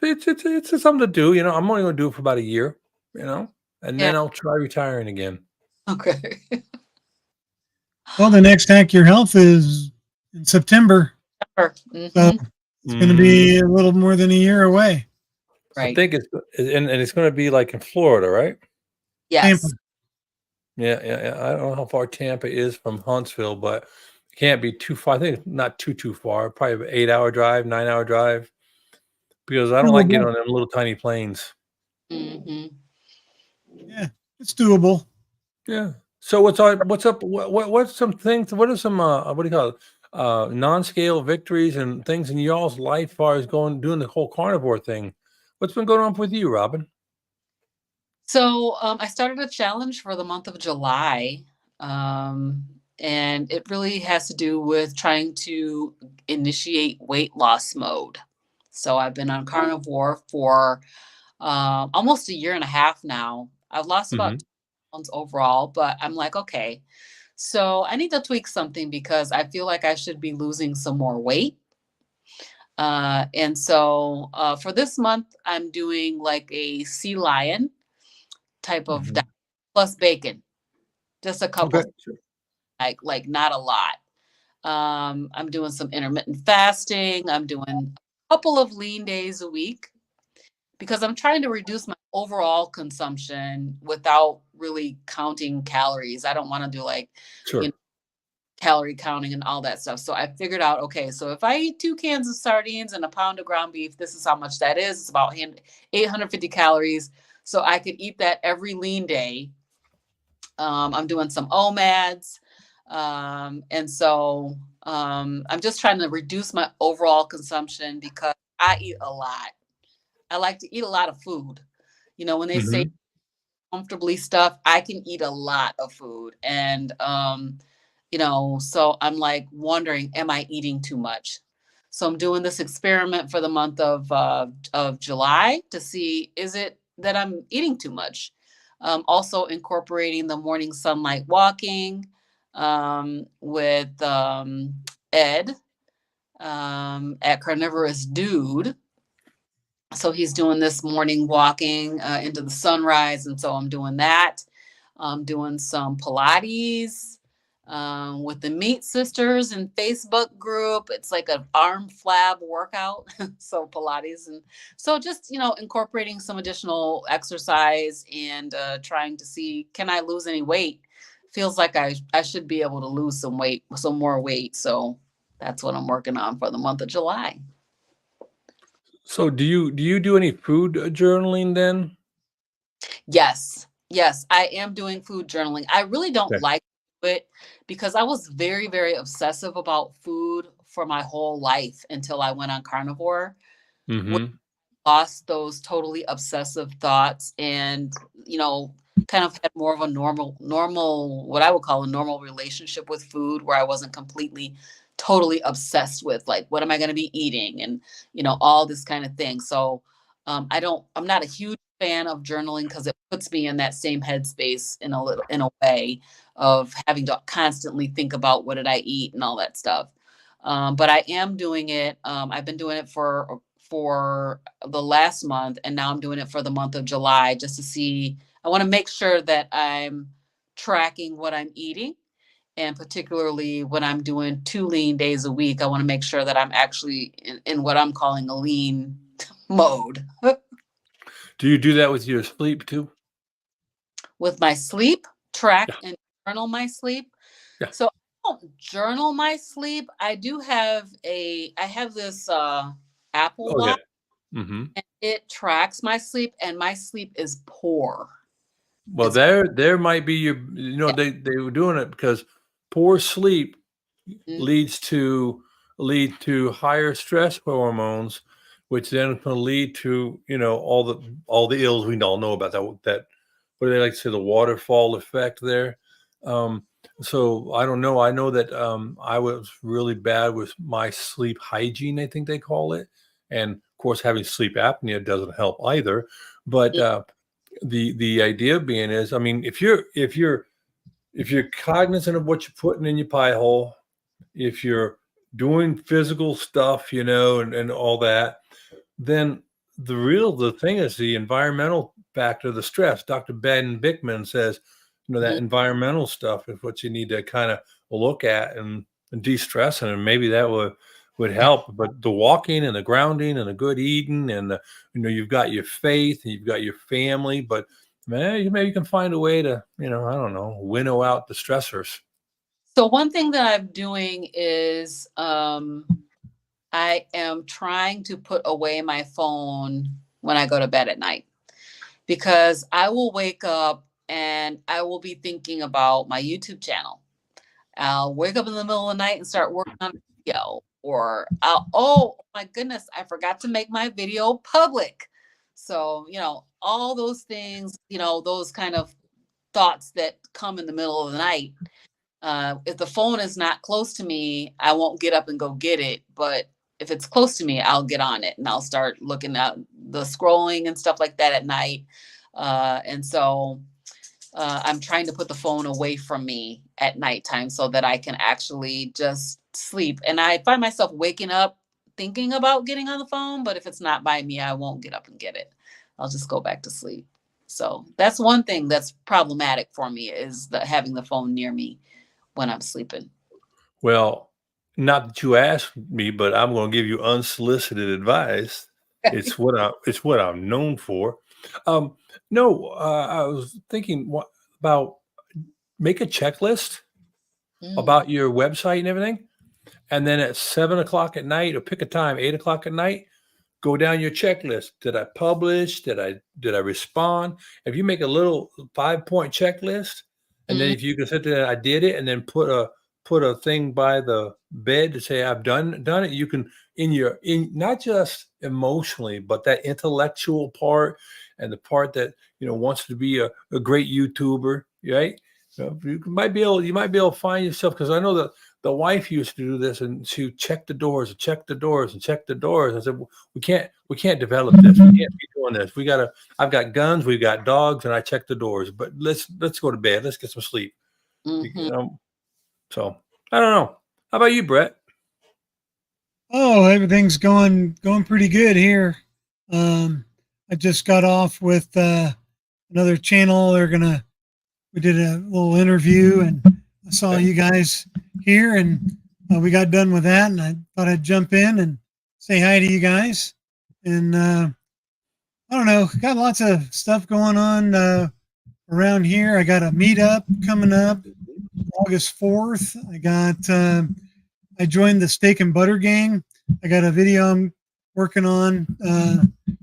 Speaker 1: it's something to do. I'm only going to do it for about a year, and then I'll try retiring again.
Speaker 2: Okay.
Speaker 3: Well, the next Hack Your Health is in September.
Speaker 2: Mm-hmm.
Speaker 3: So it's going to be a little more than a year away.
Speaker 2: Right.
Speaker 1: I think and it's going to be like in Florida, right?
Speaker 2: Yes.
Speaker 3: Tampa.
Speaker 1: Yeah. I don't know how far Tampa is from Huntsville, but it can't be too far. I think it's not too far. Probably an 8-hour drive, 9-hour drive. Because I don't like getting on them little tiny planes.
Speaker 2: Mm-hmm.
Speaker 3: Yeah, it's doable.
Speaker 1: Yeah. So what's up? What's some things? What are some what do you call it? Non-scale victories and things in y'all's life as far as doing the whole carnivore thing? What's been going on with you, Robin?
Speaker 2: So I started a challenge for the month of July. And it really has to do with trying to initiate weight loss mode. So I've been on carnivore for almost a year and a half now. I've lost about 2 pounds overall, but I'm like, okay, so I need to tweak something because I feel like I should be losing some more weight. And so for this month, I'm doing like a sea lion type of diet plus bacon, just a couple,
Speaker 1: Okay. Sure.
Speaker 2: like not a lot. I'm doing some intermittent fasting. I'm doing a couple of lean days a week because I'm trying to reduce my overall consumption without really counting calories. I don't want to do like,
Speaker 1: Sure.
Speaker 2: Calorie counting and all that stuff. So I figured out, okay, so if I eat 2 cans of sardines and a pound of ground beef, this is how much that is. It's about 850 calories. So I could eat that every lean day. I'm doing some OMADs. And so I'm just trying to reduce my overall consumption because I eat a lot. I like to eat a lot of food. When they say comfortably stuff, I can eat a lot of food. And, so I'm like wondering, am I eating too much? So I'm doing this experiment for the month of July to see, is it that I'm eating too much? Also incorporating the morning sunlight walking with Ed at Carnivorous Dude. So he's doing this morning walking into the sunrise. And so I'm doing that. I'm doing some Pilates with the Meat Sisters and Facebook group. It's like an arm flab workout. So Pilates. And so just, incorporating some additional exercise and trying to see, can I lose any weight? Feels like I should be able to lose some more weight. So that's what I'm working on for the month of July.
Speaker 1: So do you do any food journaling then?
Speaker 2: Yes. Yes. I am doing food journaling. I really don't
Speaker 1: Okay.
Speaker 2: like it because I was very, very obsessive about food for my whole life until I went on carnivore.
Speaker 1: Mm-hmm.
Speaker 2: Lost those totally obsessive thoughts and, kind of had more of a normal, what I would call a normal relationship with food where I wasn't completely totally obsessed with like what am I going to be eating and all this kind of thing. So I'm not a huge fan of journaling because it puts me in that same headspace in a way of having to constantly think about what did I eat and all that stuff. But I am doing it. I've been doing it for the last month, and now I'm doing it for the month of July just to see. I want to make sure that I'm tracking what I'm eating, and particularly when I'm doing 2 lean days a week, I want to make sure that I'm actually in what I'm calling a lean mode.
Speaker 1: Do you do that with your sleep too?
Speaker 2: With my sleep, track
Speaker 1: Yeah.
Speaker 2: and journal my sleep.
Speaker 1: Yeah.
Speaker 2: So I don't journal my sleep. I have this Apple
Speaker 1: Oh yeah.
Speaker 2: Watch,
Speaker 1: Mm-hmm.
Speaker 2: and it tracks my sleep, and my sleep is poor.
Speaker 1: Well,
Speaker 2: It's
Speaker 1: there might be they were doing it because poor sleep
Speaker 2: mm,
Speaker 1: leads to higher stress hormones, which then can lead to all the ills we all know about that what do they like to say, the waterfall effect there. Um, so I don't know. I know that I was really bad with my sleep hygiene, I think they call it, and of course having sleep apnea doesn't help either. But
Speaker 2: mm,
Speaker 1: the idea being is, I mean, if you're cognizant of what you're putting in your pie hole, if you're doing physical stuff, and all that, then the thing is the environmental factor, the stress. Dr. Ben Bickman says, that
Speaker 2: mm.
Speaker 1: environmental stuff is what you need to kind of look at and de-stressing, and maybe that would help. But the walking and the grounding and the good eating and you've got your faith and you've got your family, but man, maybe you can find a way to, I don't know, winnow out the stressors.
Speaker 2: So one thing that I'm doing is I am trying to put away my phone when I go to bed at night because I will wake up and I will be thinking about my YouTube channel. I'll wake up in the middle of the night and start working on a video, or oh my goodness, I forgot to make my video public. So, all those things, those kind of thoughts that come in the middle of the night. If the phone is not close to me, I won't get up and go get it. But if it's close to me, I'll get on it and I'll start looking at the scrolling and stuff like that at night. And so I'm trying to put the phone away from me at nighttime so that I can actually just sleep. And I find myself waking up thinking about getting on the phone, but if it's not by me, I won't get up and get it. I'll just go back to sleep. So that's one thing that's problematic for me is having the phone near me when I'm sleeping.
Speaker 1: Well, not that you asked me, but I'm going to give you unsolicited advice. It's what I'm known for. Um, no, I was thinking about make a checklist
Speaker 2: Mm,
Speaker 1: about your website and everything, and then at 7 o'clock at night, or pick a time, 8 o'clock at night, go down your checklist. Did I publish? Did I respond? If you make a little 5-point checklist, and then
Speaker 2: mm,
Speaker 1: if you can sit there, I did it, and then put a thing by the bed to say I've done it. You can in not just emotionally, but that intellectual part and the part that wants to be a great YouTuber, right? You might be able to find yourself, because I know that the wife used to do this, and she would check the doors and check the doors and check the doors. I said, "Well, we can't develop this. We can't be doing this. I've got guns, we've got dogs, and I check the doors. But let's go to bed. Let's get some sleep."
Speaker 2: mhm.
Speaker 1: So I don't know. How about you, Brett?
Speaker 3: Oh, everything's going pretty good here. I just got off with another channel. We did a little interview, and I saw
Speaker 1: Okay.
Speaker 3: you guys here, and we got done with that, and I thought I'd jump in and say hi to you guys. And I don't know, got lots of stuff going on around here. I got a meetup coming up August 4th. I joined the Steak and Butter Gang. I got a video I'm working on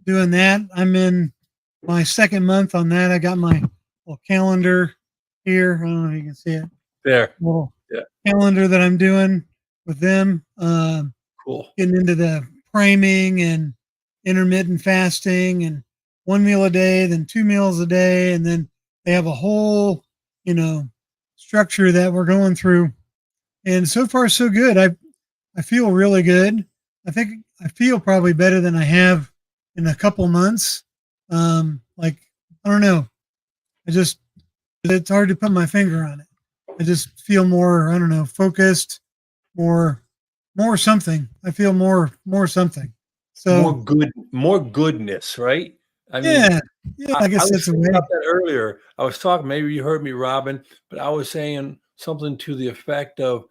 Speaker 3: doing that. I'm in my second month on that. I got my little calendar here. I don't know if you can see it.
Speaker 1: There.
Speaker 3: Little
Speaker 1: Yeah.
Speaker 3: calendar that I'm doing with them.
Speaker 1: Cool.
Speaker 3: Getting into the priming and intermittent fasting and 1 meal a day, then 2 meals a day. And then they have a whole, structure that we're going through. And so far, so good. I feel really good. I think I feel probably better than I have in a couple months. Like, I don't know. It's hard to put my finger on it. I just feel more, I don't know, focused, more something. I feel more something. So
Speaker 1: More goodness, right? I mean,
Speaker 3: yeah, I
Speaker 1: I
Speaker 3: guess
Speaker 1: was
Speaker 3: that's a
Speaker 1: thinking
Speaker 3: way.
Speaker 1: about that earlier. I was talking, maybe you heard me, Robin, but I was saying something to the effect of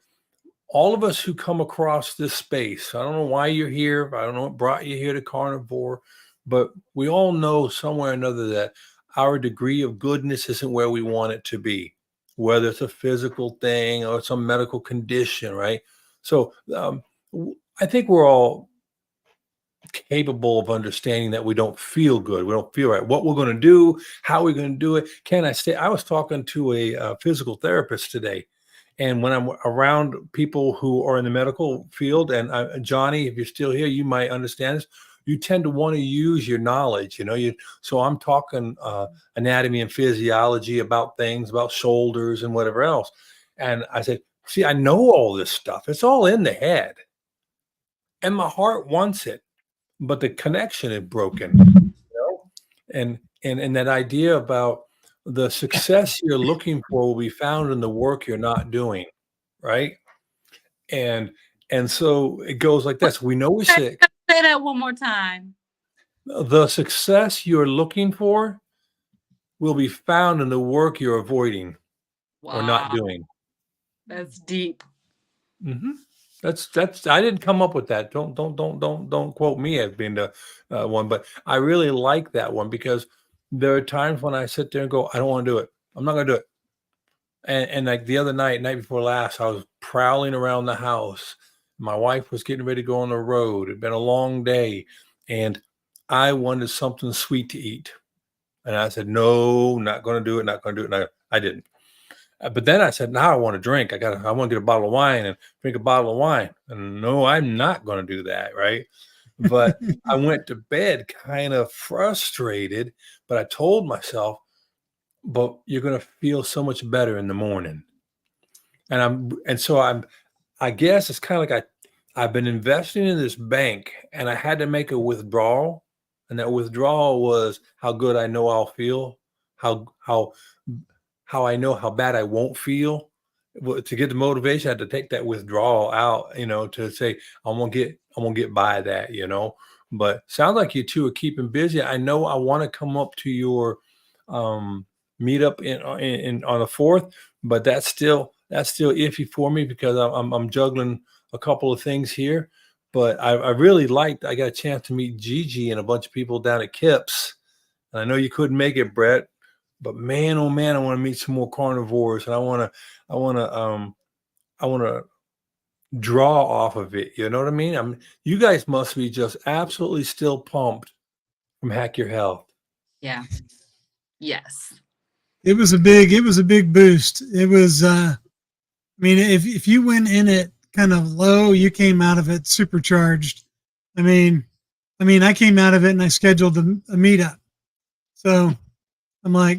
Speaker 1: all of us who come across this space. I don't know why you're here. I don't know what brought you here to Carnivore, but we all know somewhere or another that our degree of goodness isn't where we want it to be, whether it's a physical thing or some medical condition, right? So I think we're all capable of understanding that we don't feel good. We don't feel right. What we're going to do, how we're going to do it. Can I stay? I was talking to a physical therapist today. And when I'm around people who are in the medical field, and Johnny, if you're still here, you might understand this. You tend to want to use your knowledge, So I'm talking anatomy and physiology about things, about shoulders and whatever else. And I said, see, I know all this stuff. It's all in the head. And my heart wants it, but the connection is broken, and that idea about the success you're looking for will be found in the work you're not doing, right? And so it goes like this. We know we're sick.
Speaker 2: Say that one more time.
Speaker 1: The success you're looking for will be found in the work you're avoiding or not doing.
Speaker 2: That's deep.
Speaker 1: Mm-hmm. That's I didn't come up with that. Don't quote me as being the one, but I really like that one because there are times when I sit there and go, I don't want to do it. I'm not going to do it. And like the other night before last, I was prowling around the house. My wife was getting ready to go on the road. It'd been a long day, and I wanted something sweet to eat. And I said, no, not going to do it. Not going to do it. And I didn't. But then I said, now I want to drink. I want to get a bottle of wine and drink a bottle of wine. And no, I'm not going to do that. Right. But I went to bed kind of frustrated, but I told myself, but you're going to feel so much better in the morning. I guess it's kind of like I've been investing in this bank and I had to make a withdrawal. And that withdrawal was how good I know I'll feel, how I know how bad I won't feel. Well, to get the motivation, I had to take that withdrawal out, to say I'm gonna get by that, But sounds like you two are keeping busy. I know I want to come up to your meetup in on the 4th, but that's still iffy for me because I'm juggling a couple of things here. But I really liked. I got a chance to meet Gigi and a bunch of people down at Kips. And I know you couldn't make it, Brett. But man, oh man, I want to meet some more carnivores, and I want to draw off of it. You know what I mean? You guys must be just absolutely still pumped from Hack Your Health.
Speaker 2: Yeah. Yes.
Speaker 3: It was a big boost. It was, if you went in it kind of low, you came out of it supercharged. I came out of it and I scheduled a meetup. So I'm like,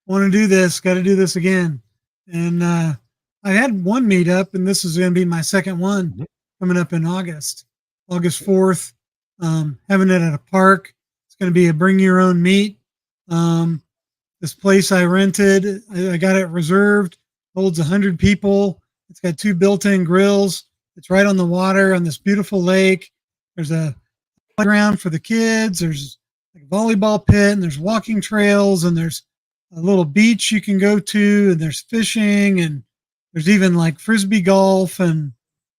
Speaker 3: want to do this, got to do this again. And I had one meetup, and this is going to be my second one coming up in August 4th, having it at a park. It's going to be a bring your own meat. This place I rented, I got it reserved, holds 100 people. It's got 2 built-in grills. It's right on the water on this beautiful lake. There's a playground for the kids. There's like a volleyball pit, and there's walking trails, and there's a little beach you can go to, and there's fishing, and there's even like frisbee golf and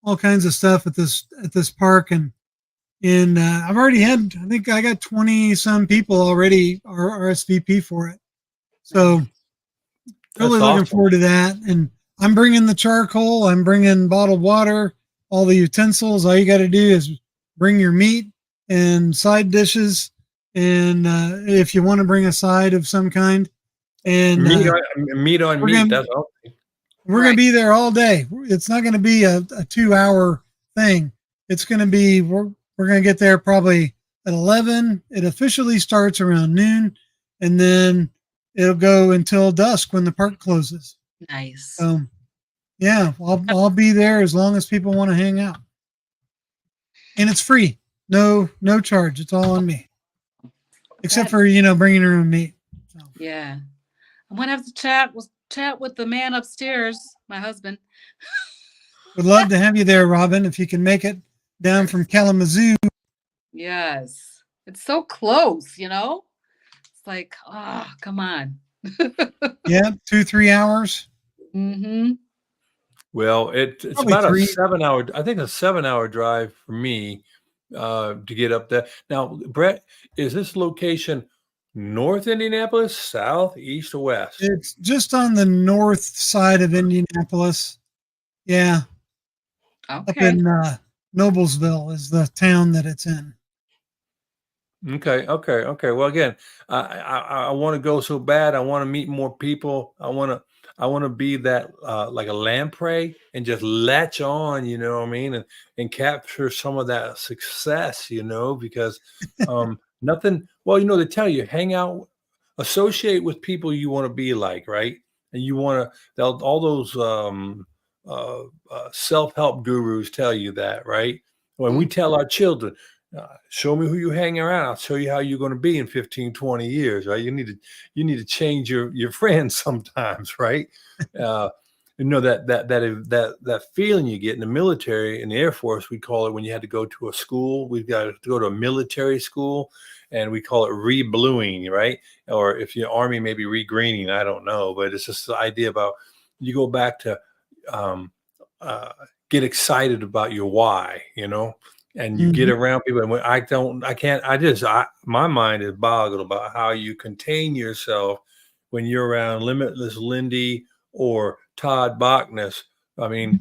Speaker 3: all kinds of stuff at this park. And I've already had, I think I got 20 some people already RSVP for it. So really looking forward to that. And I'm bringing the charcoal. I'm bringing bottled water, all the utensils. All you got to do is bring your meat and side dishes. and if you want to bring a side of some kind, and
Speaker 1: Meat on
Speaker 3: we're
Speaker 1: meat.
Speaker 3: gonna
Speaker 1: That's all.
Speaker 3: we're gonna be there all day. It's not gonna be a 2 hour thing. It's gonna be we're gonna get there probably at 11. It officially starts around noon, and then it'll go until dusk when the park closes.
Speaker 2: Nice.
Speaker 3: Yeah, I'll be there as long as people want to hang out, and it's free. No charge. It's all on me, except for bringing your own meat. So.
Speaker 2: Yeah. I'm gonna have to chat with the man upstairs, my husband.
Speaker 3: Would love to have you there, Robin, if you can make it down from Kalamazoo.
Speaker 2: Yes. It's so close, It's like, oh, come on.
Speaker 3: Yeah, 2-3 hours.
Speaker 2: Mm-hmm.
Speaker 1: Well, it's
Speaker 3: Probably
Speaker 1: about
Speaker 3: 3.
Speaker 1: a 7 hour. I think a 7 hour drive for me to get up there. Now, Brett, is this location North Indianapolis, South, East, or West?
Speaker 3: It's just on the north side of Indianapolis. Yeah, up
Speaker 2: Okay.
Speaker 3: in Noblesville is the town that it's in.
Speaker 1: Okay. Well, again, I want to go so bad. I want to meet more people. I want to be that like a lamprey and just latch on, you know what I mean, and capture some of that success, because nothing. Well, they tell you hang out, associate with people you want to be like, right? And you want to. All those self-help gurus tell you that, right? When we tell our children, show me who you hang around, I'll show you how you're going to be in 15, 20 years, right? You need to change your friends sometimes, right? That feeling you get in the military, in the Air Force, we call it when you had to go to a school. We've got to go to a military school, and we call it re-bluing, right? Or if you're Army, maybe re-greening. I don't know, but it's just the idea about you go back to get excited about your why, and you get around people. And when my mind is boggled about how you contain yourself when you're around Limitless Lindy or Todd Bachnes. I mean,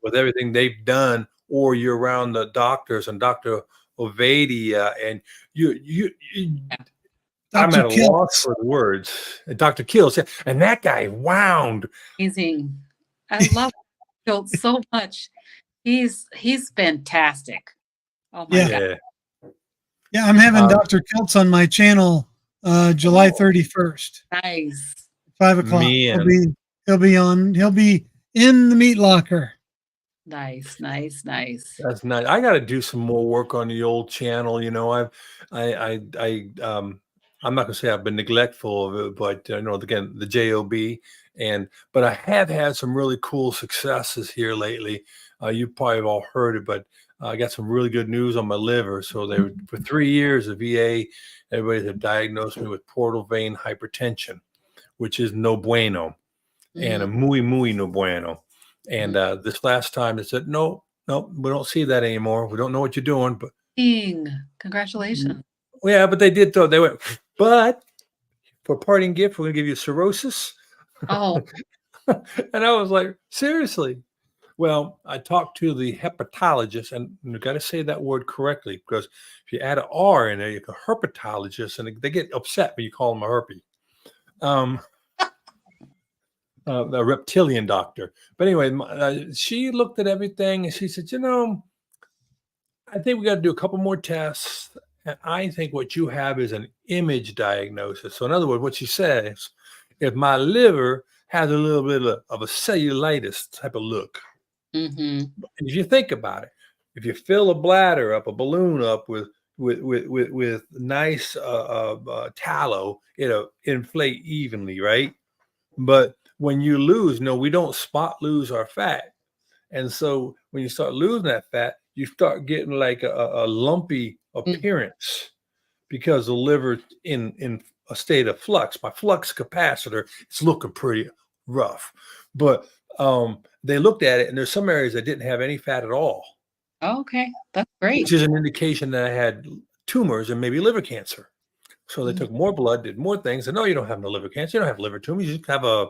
Speaker 1: with everything they've done, or you're around the doctors and Dr. Ovadia, and you I'm at a loss for the words. Dr. Kills, and that guy wound.
Speaker 2: Amazing. I love Phil so much. He's fantastic. Oh my God.
Speaker 3: Yeah, I'm having Dr. Kiltz on my channel July 31st.
Speaker 2: Nice.
Speaker 3: 5:00.
Speaker 1: Man.
Speaker 3: He'll be in the meat locker.
Speaker 2: Nice.
Speaker 1: That's nice. I got to do some more work on the old channel. I'm not gonna say I've been neglectful of it, but again, the JOB, but I have had some really cool successes here lately. You probably have all heard it, but I got some really good news on my liver. So for 3 years, the VA, everybody had diagnosed me with portal vein hypertension, which is no bueno, and a muy no bueno. And this last time they said, no, we don't see that anymore. We don't know what you're doing, but
Speaker 2: congratulations.
Speaker 1: Yeah, but they did though. They went, but for parting gift, we're gonna give you cirrhosis.
Speaker 2: Oh.
Speaker 1: And I was like, seriously? Well, I talked to the hepatologist, and you got to say that word correctly, because if you add an R in there, you can herpetologist, and they get upset when you call them a herpy. A reptilian doctor. But anyway, she looked at everything and she said, I think we got to do a couple more tests. And I think what you have is an image diagnosis. So in other words, what she says, if my liver has a little bit of a cellulitis type of look, if you think about it, if you fill a bladder up, a balloon up with nice tallow, it'll inflate evenly, right? But when you lose, we don't lose our fat. And so when you start losing that fat, you start getting like a lumpy appearance because the liver in a state of flux. My flux capacitor, it's looking pretty rough. But they looked at it, and there's some areas that didn't have any fat at all.
Speaker 2: Okay, that's great.
Speaker 1: Which is an indication that I had tumors and maybe liver cancer. So they took more blood, did more things, and no, you don't have no liver cancer. You don't have liver tumors. You just have a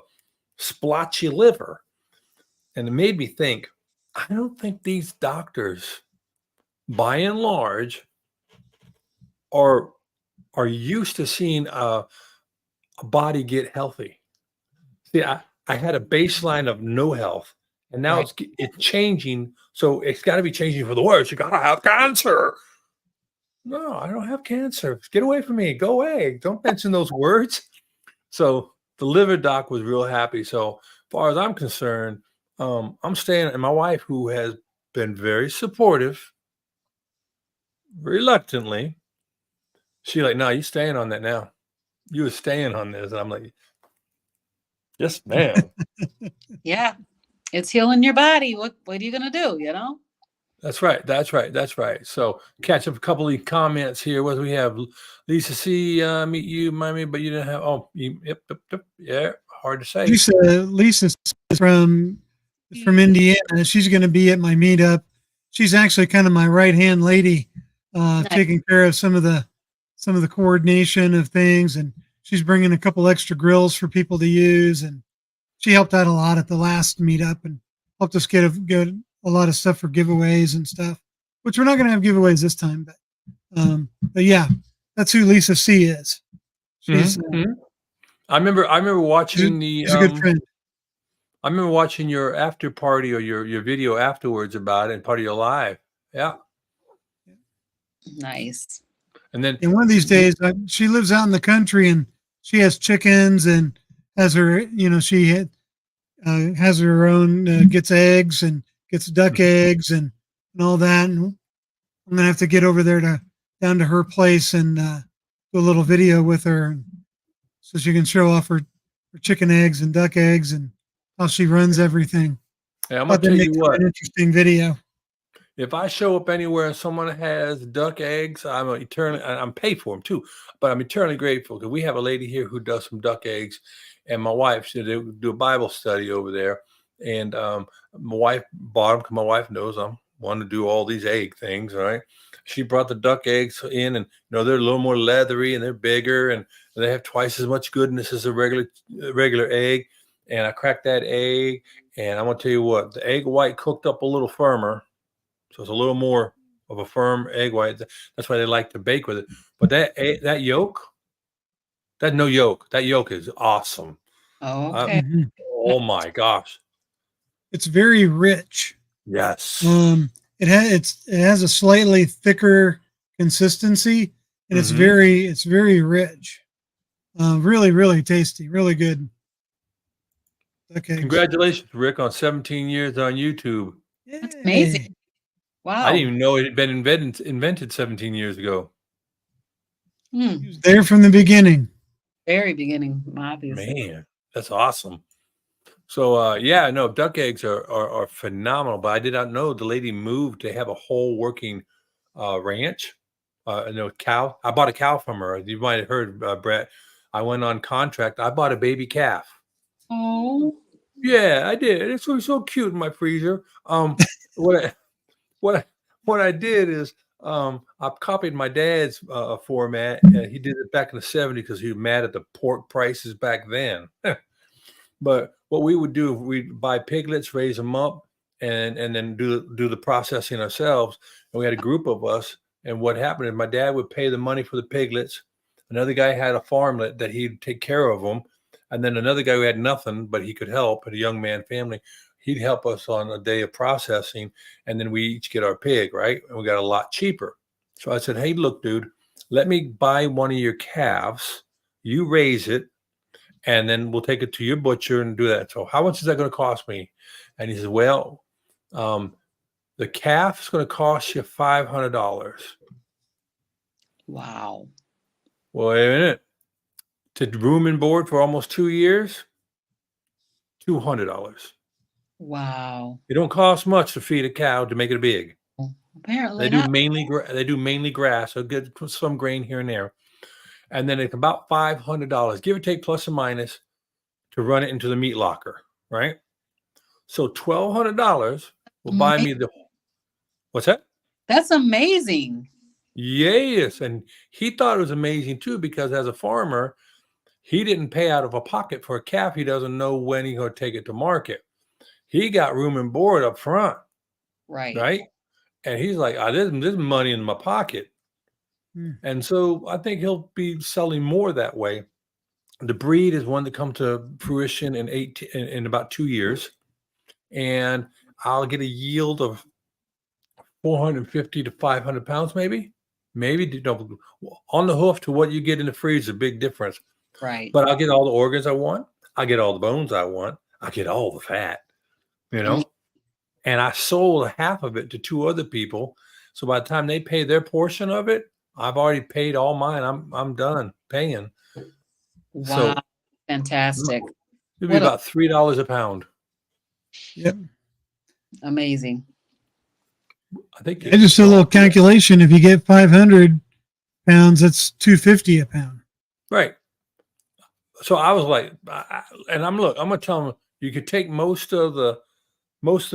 Speaker 1: splotchy liver. And it made me think, I don't think these doctors, by and large, are are used to seeing a body get healthy. See, I had a baseline of no health, and now
Speaker 2: Right.
Speaker 1: it's changing. So it's got to be changing for the worse. You got to have cancer. No, I don't have cancer. Get away from me. Go away. Don't mention those words. So the liver doc was real happy. So as far as I'm concerned, I'm staying. And my wife, who has been very supportive, reluctantly, she like, no, you staying on that now. You were staying on this. And I'm like, yes, ma'am.
Speaker 2: Yeah. It's healing your body. What are you gonna do? You know?
Speaker 1: That's right. That's right. That's right. So catch up a couple of comments here. What do we have? Lisa C, meet you, mommy, but you didn't have. Oh, yep. Yeah, hard to say.
Speaker 3: Lisa's from Indiana. She's going to be at my meetup. She's actually kind of my right hand lady,
Speaker 2: Nice.
Speaker 3: taking care of some of the coordination of things, and she's bringing a couple extra grills for people to use. And she helped out a lot at the last meetup and helped us get a lot of stuff for giveaways and stuff, which we're not going to have giveaways this time. But yeah, that's who Lisa C is. She's
Speaker 1: I remember watching
Speaker 3: she's a good friend.
Speaker 1: I remember watching your after party or your video afterwards about it and part of your live. Yeah.
Speaker 2: Nice.
Speaker 1: And then
Speaker 3: And one of these days, she lives out in the country and she has chickens and has her, she has her own, gets eggs and gets duck eggs and all that. And I'm gonna have to get over there down to her place and do a little video with her, so she can show off her chicken eggs and duck eggs and how she runs everything.
Speaker 1: I'm gonna tell you what.
Speaker 3: An interesting video.
Speaker 1: If I show up anywhere and someone has duck eggs, I'm paid for them too, but I'm eternally grateful because we have a lady here who does some duck eggs, and my wife, she do a Bible study over there, and my wife bought them because my wife knows I'm wanting to do all these egg things, right? She brought the duck eggs in, and they're a little more leathery and they're bigger and they have twice as much goodness as a regular egg. And I cracked that egg, and I'm gonna tell you what, the egg white cooked up a little firmer. So it's a little more of a firm egg white. That's why they like to bake with it. But that yolk, that no yolk, that yolk is awesome.
Speaker 2: Oh, okay.
Speaker 1: Oh my gosh.
Speaker 3: It's very rich.
Speaker 1: Yes.
Speaker 3: It has a slightly thicker consistency, and it's very rich. Really, really tasty. Really good. Okay.
Speaker 1: Congratulations, Rick, on 17 years on YouTube.
Speaker 2: That's amazing. Wow.
Speaker 1: I didn't even know it had been invented 17 years ago.
Speaker 3: He was there from the beginning.
Speaker 2: Very beginning, obviously.
Speaker 1: Man, that's awesome. So no, duck eggs are phenomenal. But I did not know the lady moved to have a whole working ranch. Cow. I bought a cow from her. You might have heard, Brett. I went on contract. I bought a baby calf.
Speaker 2: Oh.
Speaker 1: Yeah, I did. It's so cute in my freezer. What I did is I copied my dad's format, and he did it back in the 70s because he was mad at the pork prices back then. But what we would do, we'd buy piglets, raise them up, and then do the processing ourselves. And we had a group of us. And what happened is my dad would pay the money for the piglets. Another guy had a farmlet that he'd take care of them. And then another guy who had nothing, but he could help, a young man family, he'd help us on a day of processing. And then we each get our pig, right? And we got a lot cheaper. So I said, hey, look, dude, let me buy one of your calves. You raise it, and then we'll take it to your butcher and do that. So how much is that going to cost me? And he says, well, the calf is going to cost you $500.
Speaker 2: Wow.
Speaker 1: Well, wait a minute. To room and board for almost 2 years, $200.
Speaker 2: Wow.
Speaker 1: It don't cost much to feed a cow to make it big.
Speaker 2: Apparently
Speaker 1: They do mainly grass, so get some grain here and there. And then it's about $500, give or take, plus or minus, to run it into the meat locker, right? So $1,200 will buy me the. What's that?
Speaker 2: That's amazing.
Speaker 1: Yes, and he thought it was amazing too because as a farmer, he didn't pay out of a pocket for a calf. He doesn't know when he's going to take it to market. He got room and board up front,
Speaker 2: Right.
Speaker 1: right? And he's like, there's money in my pocket.
Speaker 3: Hmm.
Speaker 1: And so I think he'll be selling more that way. The breed is one that come to fruition in about 2 years, and I'll get a yield of 450 to 500 pounds, maybe on the hoof to what you get in the freezer, big difference.
Speaker 2: Right.
Speaker 1: But I'll get all the organs I want. I get all the bones I want. I get all the fat, you
Speaker 2: Mm.
Speaker 1: know. And I sold half of it to two other people. So by the time they pay their portion of it, I've already paid all mine. I'm done paying.
Speaker 2: Wow.
Speaker 1: So
Speaker 2: Fantastic.
Speaker 1: it'd be
Speaker 2: What a
Speaker 1: about $3 a pound.
Speaker 3: Yep.
Speaker 2: amazing.
Speaker 1: I think
Speaker 3: I just did a little calculation. If you get 500 pounds, that's 250 a pound.
Speaker 1: right. So I was like, and I'm gonna tell them you could take most of the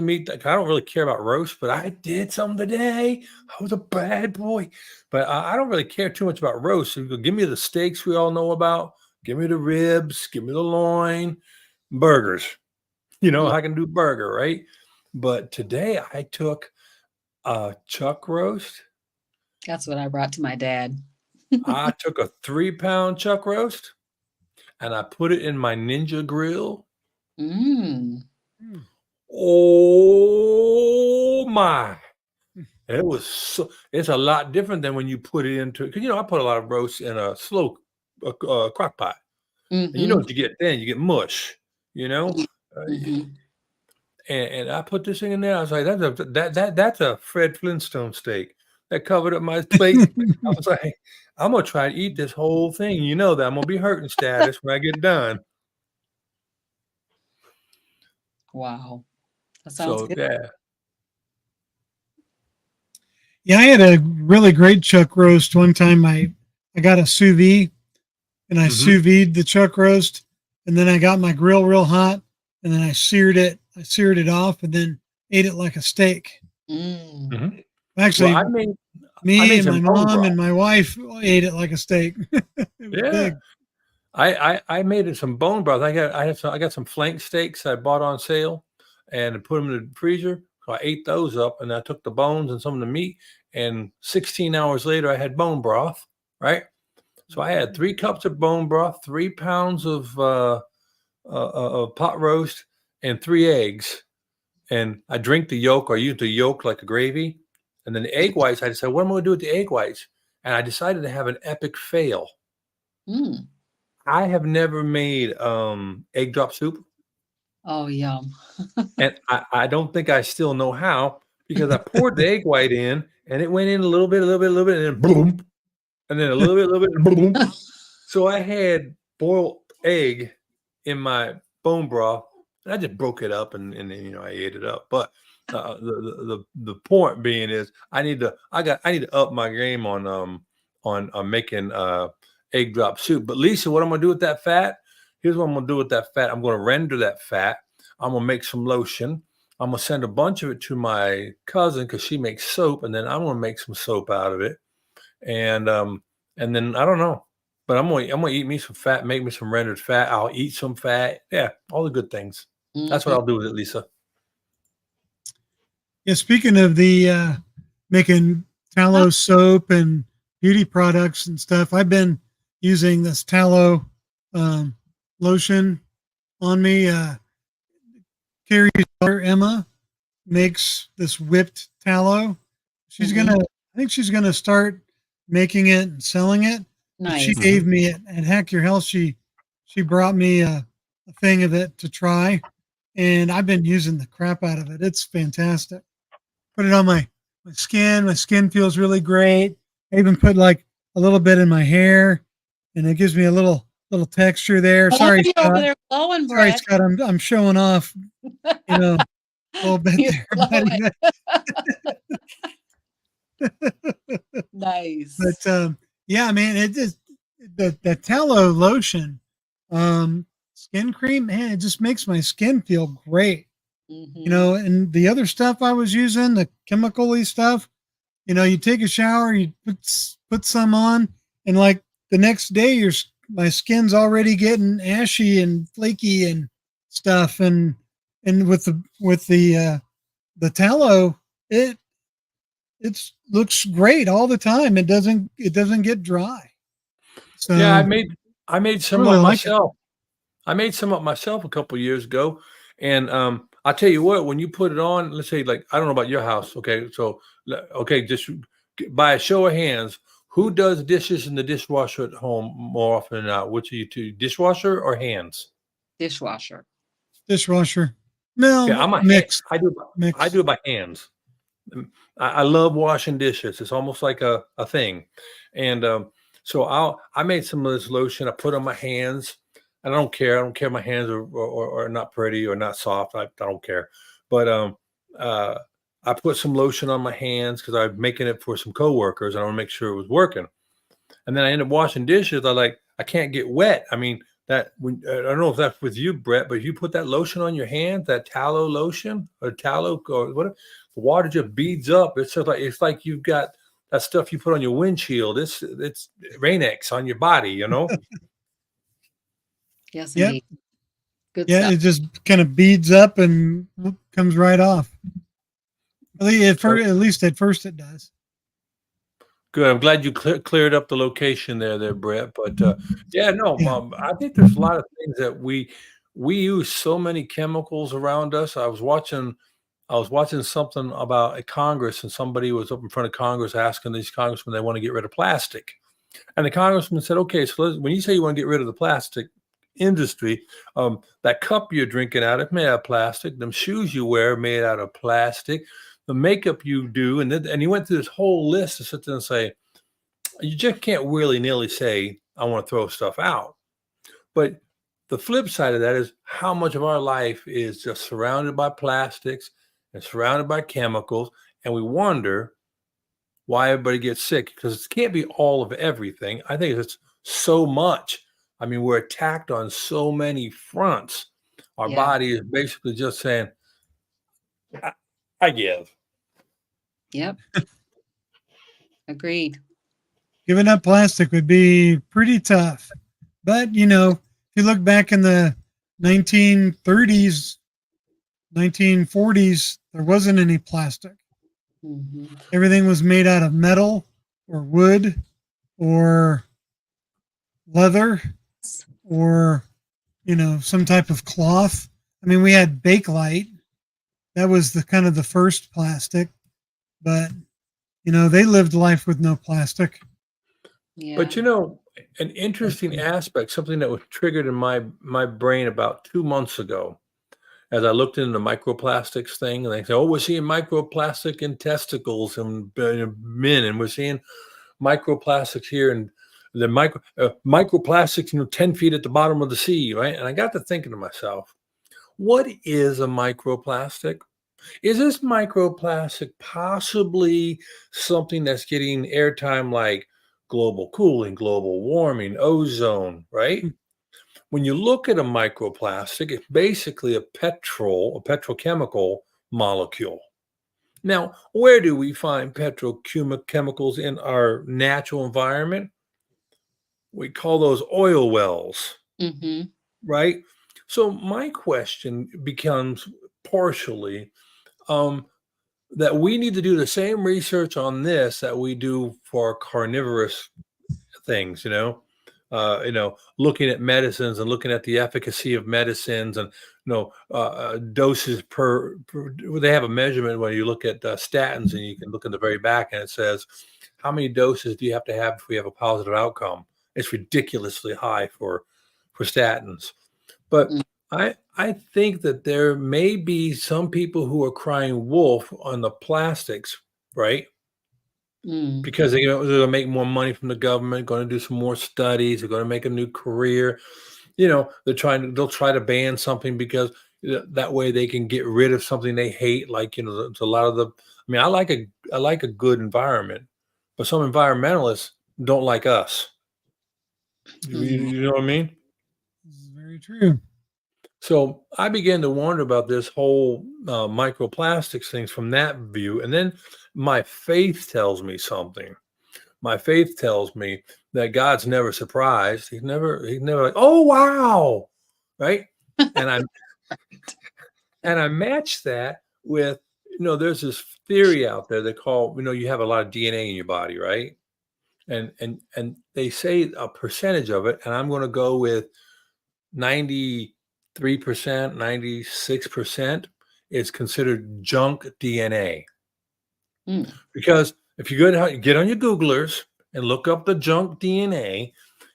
Speaker 1: meat. I don't really care about roast, but I did some today. I was a bad boy, but I don't really care too much about roast. So you go, give me the steaks we all know about. Give me the ribs. Give me the loin. Burgers.
Speaker 2: Mm.
Speaker 1: I can do burger, right? But today I took a chuck roast.
Speaker 2: That's what I brought to my dad.
Speaker 1: I took a 3-pound chuck roast and I put it in my Ninja grill.
Speaker 2: Mm.
Speaker 1: Oh my. It's a lot different than when you put it into, because I put a lot of roast in a slow crock pot. And you know
Speaker 2: Mm-hmm.
Speaker 1: what you get then? You get mush, you know?
Speaker 2: Mm-hmm.
Speaker 1: And I put this thing in there. I was like, that's a Fred Flintstone steak that covered up my plate. I was like, I'm gonna try to eat this whole thing. You know that I'm gonna be hurting status when I get done.
Speaker 2: Wow. That sounds
Speaker 1: So
Speaker 2: good.
Speaker 1: yeah.
Speaker 3: Yeah, I had a really great chuck roast one time. I got a sous vide and I
Speaker 1: Mm-hmm.
Speaker 3: sous vide the chuck roast, and then I got my grill real hot, and then I seared it. I seared it off, and then ate it like a steak.
Speaker 2: Mm.
Speaker 1: Mm-hmm. Well,
Speaker 3: Actually,
Speaker 1: I
Speaker 3: me
Speaker 1: made
Speaker 3: and my
Speaker 1: some bone
Speaker 3: mom
Speaker 1: broth.
Speaker 3: and my wife ate it like a steak. It was
Speaker 1: Yeah.
Speaker 3: big.
Speaker 1: I made it some bone broth. I got some flank steaks I bought on sale and put them in the freezer. So I ate those up and I took the bones and some of the meat. And 16 hours later, I had bone broth. Right. So I had 3 cups of bone broth, 3 pounds of pot roast, and 3 eggs. And I drink the yolk or use the yolk like a gravy. And then the egg whites, I decided, what am I going to do with the egg whites? And I decided to have an epic fail.
Speaker 2: Mm.
Speaker 1: I have never made egg drop soup,
Speaker 2: Oh, yum.
Speaker 1: and I don't think I still know how because I poured the egg white in and it went in a little bit, and then boom, and then a little bit, and boom. So I had boiled egg in my bone broth, and I just broke it up and then I ate it up. But the point being is I need to up my game on making egg drop soup. But Lisa, what I'm gonna do with that fat? Here's what I'm gonna do with that fat. I'm gonna render that fat. I'm gonna make some lotion. I'm gonna send a bunch of it to my cousin because she makes soap, and then I'm gonna make some soap out of it. And then I don't know, but I'm gonna eat me some fat, make me some rendered fat. I'll eat some fat. Yeah, all the good things. That's what
Speaker 2: Mhm.
Speaker 1: I'll do with it, Lisa.
Speaker 3: Yeah, speaking of the making tallow soap and beauty products and stuff, I've been using this tallow um, lotion on me. Carrie's daughter Emma makes this whipped tallow. She's
Speaker 2: Mhm.
Speaker 3: gonna, I think she's gonna start making it and selling it. But she
Speaker 2: Nice.
Speaker 3: gave me it at Hack Your Health. She brought me a thing of it to try, and I've been using the crap out of it. It's fantastic. Put it on my skin. My skin feels really great. I even put like a little bit in my hair, and it gives me a little texture there.
Speaker 2: Oh,
Speaker 3: Sorry,
Speaker 2: you over
Speaker 3: Scott.
Speaker 2: there glowing,
Speaker 3: Sorry,
Speaker 2: Brett.
Speaker 3: Scott. I'm showing off, a little bit
Speaker 2: You're
Speaker 3: there, buddy.
Speaker 2: glowing. Nice.
Speaker 3: But yeah, man, it just the tallow lotion, skin cream, man, it just makes my skin feel great.
Speaker 2: Mhm.
Speaker 3: And the other stuff I was using, the chemical-y stuff, you take a shower, you put some on, and like the next day, my skin's already getting ashy and flaky and stuff, and with the tallow, it it looks great all the time. It doesn't get dry. So
Speaker 1: Yeah, I made
Speaker 3: I
Speaker 1: some
Speaker 3: really
Speaker 1: up
Speaker 3: like it.
Speaker 1: myself. I made some up myself a couple years ago, and I tell you what, when you put it on, let's say like I don't know about your house, okay? So okay, just by a show of hands, who does dishes in the dishwasher at home more often than not? Which of you two, dishwasher or hands?
Speaker 2: Dishwasher.
Speaker 3: Dishwasher.
Speaker 1: Yeah,
Speaker 3: No,
Speaker 1: I'm a hand.
Speaker 3: mix.
Speaker 1: I
Speaker 3: Mix.
Speaker 1: do it by hands. I love washing dishes. It's almost like a thing. And so I made some of this lotion. I put on my hands. And I don't care. I don't care if my hands are not pretty or not soft. I don't care. But uh, I put some lotion on my hands because I'm making it for some coworkers and I want to make sure it was working. And then I end up washing dishes. I can't get wet. I mean, I don't know if that's with you, Brett, but if you put that lotion on your hand, that tallow lotion or tallow or whatever, the water just beads up. It's like you've got that stuff you put on your windshield. It's Rain-X on your body, you know?
Speaker 2: Yes,
Speaker 3: Yep.
Speaker 2: indeed. Good
Speaker 3: Yeah,
Speaker 2: stuff.
Speaker 3: it just kind of beads up and comes right off. At least at first it does.
Speaker 1: Good. I'm glad you cleared up the location there, Brett. But yeah, no,
Speaker 3: Yeah.
Speaker 1: I think there's a lot of things that we use so many chemicals around us. I was watching something about a Congress, and somebody was up in front of Congress asking these congressmen they want to get rid of plastic, and the congressman said, "Okay, so when you say you want to get rid of the plastic industry, that cup you're drinking out of made out of plastic. Them shoes you wear are made out of plastic. The makeup you do, and he went through this whole list to sit there and say." You just can't willy nilly say, I want to throw stuff out. But the flip side of that is how much of our life is just surrounded by plastics and surrounded by chemicals. And we wonder why everybody gets sick because it can't be all of everything. I think it's so much. I mean, we're attacked on so many fronts. Our
Speaker 2: Yeah.
Speaker 1: body is basically just saying, I, I give.
Speaker 2: Yep. Agreed.
Speaker 3: Giving up plastic would be pretty tough. But, if you look back in the 1930s, 1940s, there wasn't any plastic.
Speaker 2: Hmm.
Speaker 3: Everything was made out of metal or wood or leather or, some type of cloth. I mean, we had Bakelite. That was the kind of the first plastic, but they lived life with no plastic.
Speaker 2: Yeah.
Speaker 1: But an interesting aspect, something that was triggered in my brain about 2 months ago, as I looked into the microplastics thing, and they say, "Oh, we're seeing microplastic in testicles and men, and we're seeing microplastics here, and the microplastics, 10 feet at the bottom of the sea, right?" And I got to thinking to myself, what is a microplastic? Is this microplastic possibly something that's getting airtime like global cooling, global warming, ozone, right? When you look at a microplastic, it's basically a petrochemical molecule. Now, where do we find petrochemicals in our natural environment? We call those oil wells,
Speaker 2: Hmm.
Speaker 1: right? So my question becomes partially, um, that we need to do the same research on this that we do for carnivorous things, looking at medicines and looking at the efficacy of medicines and, doses they have a measurement when you look at statins and you can look in the very back and it says, how many doses do you have to have if we have a positive outcome? It's ridiculously high for statins. But I think that there may be some people who are crying wolf on the plastics, right?
Speaker 2: Mm.
Speaker 1: Because they're going to make more money from the government, going to do some more studies, they're going to make a new career. They'll try to ban something because that way they can get rid of something they hate. Like, it's a lot of I mean, I like a good environment, but some environmentalists don't like us. You know what I mean?
Speaker 3: This is very true.
Speaker 1: So I began to wonder about this whole microplastics things from that view. And then my faith tells me something. My faith tells me that God's never surprised. He's never like, oh wow. Right. And I match that with, there's this theory out there they call, you have a lot of DNA in your body, right? And they say a percentage of it, and I'm going to go with 93%, 96% is considered junk DNA.
Speaker 2: Mm.
Speaker 1: Because if you get on your Googlers and look up the junk DNA,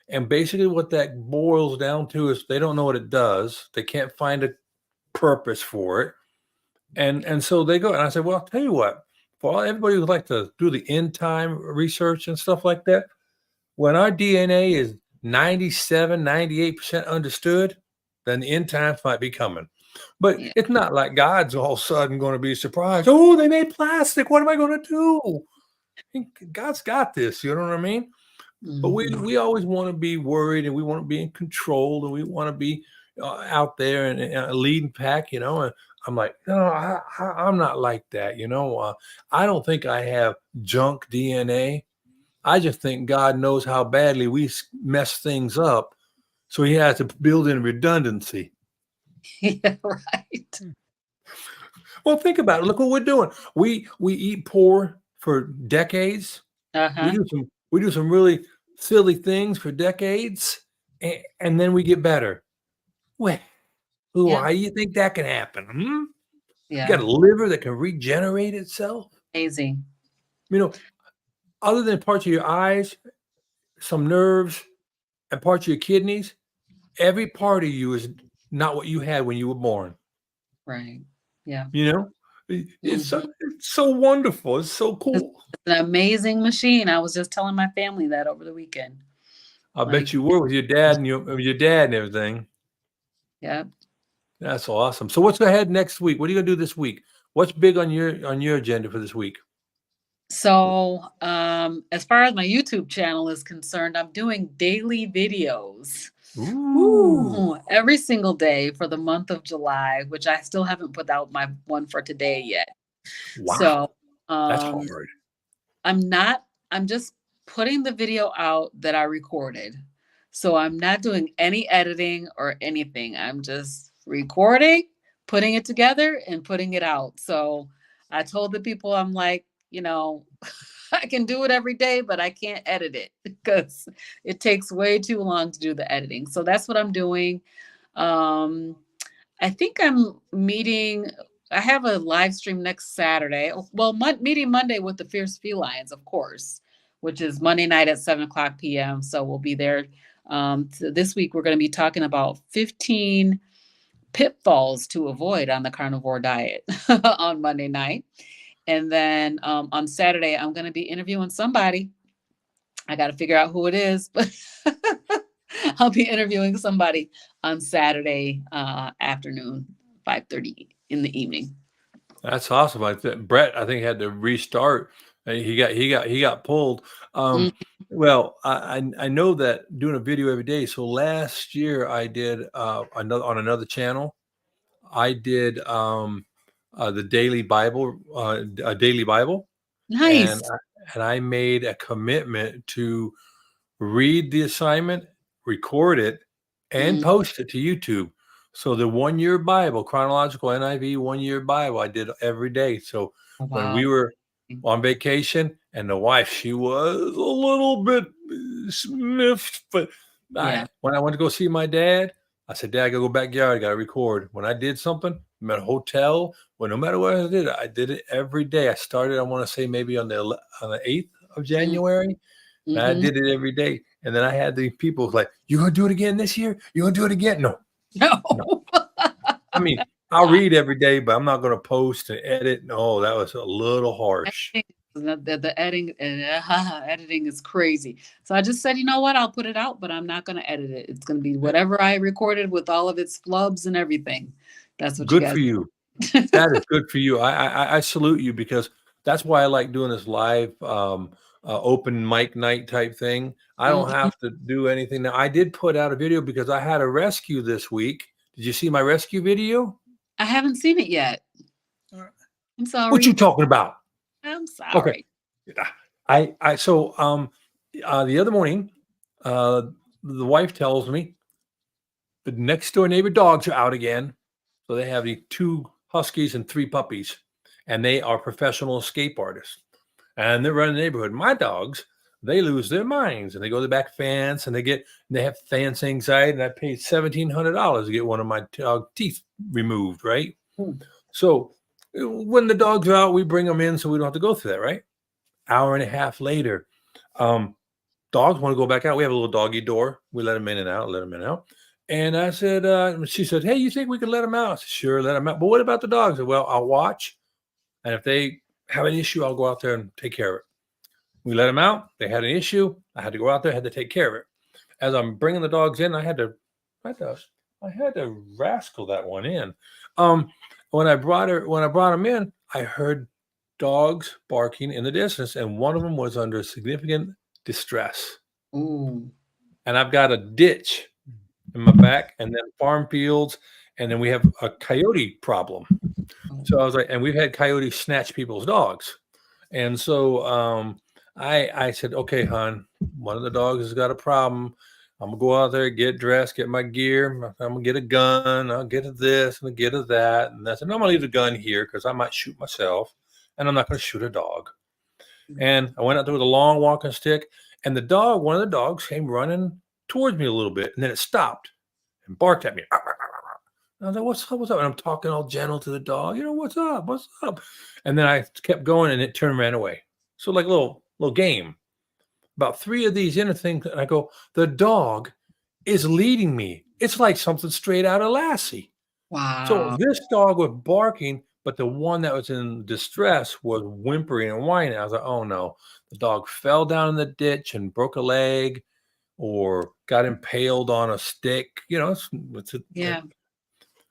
Speaker 1: and basically what that boils down to is they don't know what it does. They can't find a purpose for it. And so they go, and I said, well, I'll tell you what, for everybody who'd like to do the end time research and stuff like that, when our DNA is 97, 98% understood, then the end times might be coming. But
Speaker 2: Yeah.
Speaker 1: it's not like God's all of a sudden going to be surprised. Oh, they made plastic. What am I going to do? God's got this. You know what I mean? But
Speaker 2: Mhm.
Speaker 1: we always want to be worried, and we want to be in control, and we want to be out there and leading pack, And I'm like, no, I'm not like that. I don't think I have junk DNA. I just think God knows how badly we mess things up, so He has to build in redundancy.
Speaker 2: Yeah, right.
Speaker 1: Well, think about it. Look what we're doing. We eat poor for decades. We
Speaker 2: Uh-huh.
Speaker 1: do some really silly things for decades, and then we get better. Well,
Speaker 2: Yeah.
Speaker 1: why do you think that can happen? You
Speaker 2: Yeah.
Speaker 1: got a liver that can regenerate itself.
Speaker 2: Amazing.
Speaker 1: Other than parts of your eyes, some nerves, and parts of your kidneys, every part of you is not what you had when you were born.
Speaker 2: Right. Yeah.
Speaker 1: It's
Speaker 2: Mhm.
Speaker 1: so wonderful. It's so
Speaker 2: It's
Speaker 1: cool.
Speaker 2: an amazing machine. I was just telling my family that over the weekend.
Speaker 1: I
Speaker 2: Like,
Speaker 1: bet you were with your dad and everything.
Speaker 2: yeah.
Speaker 1: That's awesome. So what's ahead next week? What are you gonna do this week? What's big on your agenda for this week?
Speaker 2: So, as far as my YouTube channel is concerned, I'm doing daily videos.
Speaker 1: Ooh,
Speaker 2: Ooh, every single day for the month of July, which I still haven't put out my one for today yet.
Speaker 1: wow,
Speaker 2: So,
Speaker 1: that's
Speaker 2: um,
Speaker 1: hard.
Speaker 2: I'm just putting the video out that I recorded. So I'm not doing any editing or anything. I'm just recording, putting it together and putting it out. So I told the people, I'm like, I can do it every day, but I can't edit it because it takes way too long to do the editing. So that's what I'm doing. Um, I think I have a live stream next Saturday. Well, meeting Monday with the Fierce Felines, of course, which is Monday night at 7 o'clock p.m. So we'll be there. This week, we're going to be talking about 15 pitfalls to avoid on the carnivore diet on Monday night. And then on Saturday, I'm going to be interviewing somebody. I got to figure out who it is, but I'll be interviewing somebody on Saturday afternoon, 5:30 in the evening.
Speaker 1: That's awesome. Brett, I think, had to restart. He got pulled.
Speaker 2: Mm,
Speaker 1: Well, I know that doing a video every day. So last year I did another channel. I did the daily Bible, a daily Bible, and
Speaker 2: nice.
Speaker 1: I made a commitment to read the assignment, record it, and
Speaker 2: Mm,
Speaker 1: post it to YouTube. So the 1 year Bible, chronological NIV 1 year Bible, I did every day. So when
Speaker 2: wow.
Speaker 1: we were on vacation, and the wife, she was a little bit sniffed, but
Speaker 2: Yeah.
Speaker 1: when I went to go see my dad, I said, Dad, I gotta go backyard, I gotta record. When I did something, I'm at a hotel, well, no matter what I did it every day. I started, I want to say maybe on the 8th of January. And I
Speaker 2: Mm-hmm.
Speaker 1: did it every day. And then I had these people like, you gonna do it again this year? You gonna do it again? No, no.
Speaker 2: No.
Speaker 1: I mean, I'll read every day, but I'm not gonna post and edit. No, that was a little
Speaker 2: I
Speaker 1: harsh.
Speaker 2: think the editing editing is crazy. So I just said, you know what? I'll put it out, but I'm not going to edit it. It's going to be whatever I recorded with all of its flubs and everything. That's what you
Speaker 1: Good
Speaker 2: guys.
Speaker 1: for you. That is good for you. I salute you, because that's why I like doing this live open mic night type thing. I don't
Speaker 2: Mhm.
Speaker 1: have to do anything. Now, I did put out a video because I had a rescue this week. Did you see my rescue video?
Speaker 2: I haven't seen it yet. I'm
Speaker 1: What you
Speaker 2: sorry.
Speaker 1: talking about?
Speaker 2: I'm
Speaker 1: Okay.
Speaker 2: sorry.
Speaker 1: The other morning, uh, the wife tells me the next door neighbor dogs are out again. So they have the 2 huskies and 3 puppies. and they are professional escape artists, and they're running the neighborhood. My dogs, they lose their minds, and they go to the back fence, and they have fence anxiety. And I paid $1,700 to get one of my dog teeth removed. Right. So when the dogs are out, we bring them in so we don't have to go through that. Right. Hour and a half later, dogs want to go back out. We have a little doggy door. We let them in and out, And I said, she said, hey, you think we could let them out? I said, sure, let them out. But what about the dogs? I said, well, I'll watch. And if they have an issue, I'll go out there and take care of it. We let them out. They had an issue. I had to go out there, had to take care of it. As I'm bringing the dogs in, I had to rascal that one in. When I brought them in, I heard dogs barking in the distance, and one of them was under significant distress.
Speaker 2: Ooh.
Speaker 1: And I've got a ditch in my back, and then farm fields, and then we have a coyote problem. So I was like, and we've had coyotes snatch people's dogs. And so I said, okay, hon, one of the dogs has got a problem. I'm gonna go out there, get dressed, get my gear. I'm gonna get a gun. I'll get a this and get a that. And I said, no, I'm gonna leave the gun here because I might shoot myself, and I'm not gonna shoot a dog. And I went out there with a long walking stick, and one of the dogs came running towards me a little bit, and then it stopped and barked at me. I was like, what's up? And I'm talking all gentle to the dog, what's up? And then I kept going, and it turned and ran away. So like a little game. About 3 of these inner things, and I go, the dog is leading me. It's like something straight out of Lassie.
Speaker 2: Wow.
Speaker 1: So this dog was barking, but the one that was in distress was whimpering and whining. I was like, oh no, the dog fell down in the ditch and broke a leg or got impaled on a stick.
Speaker 2: Yeah.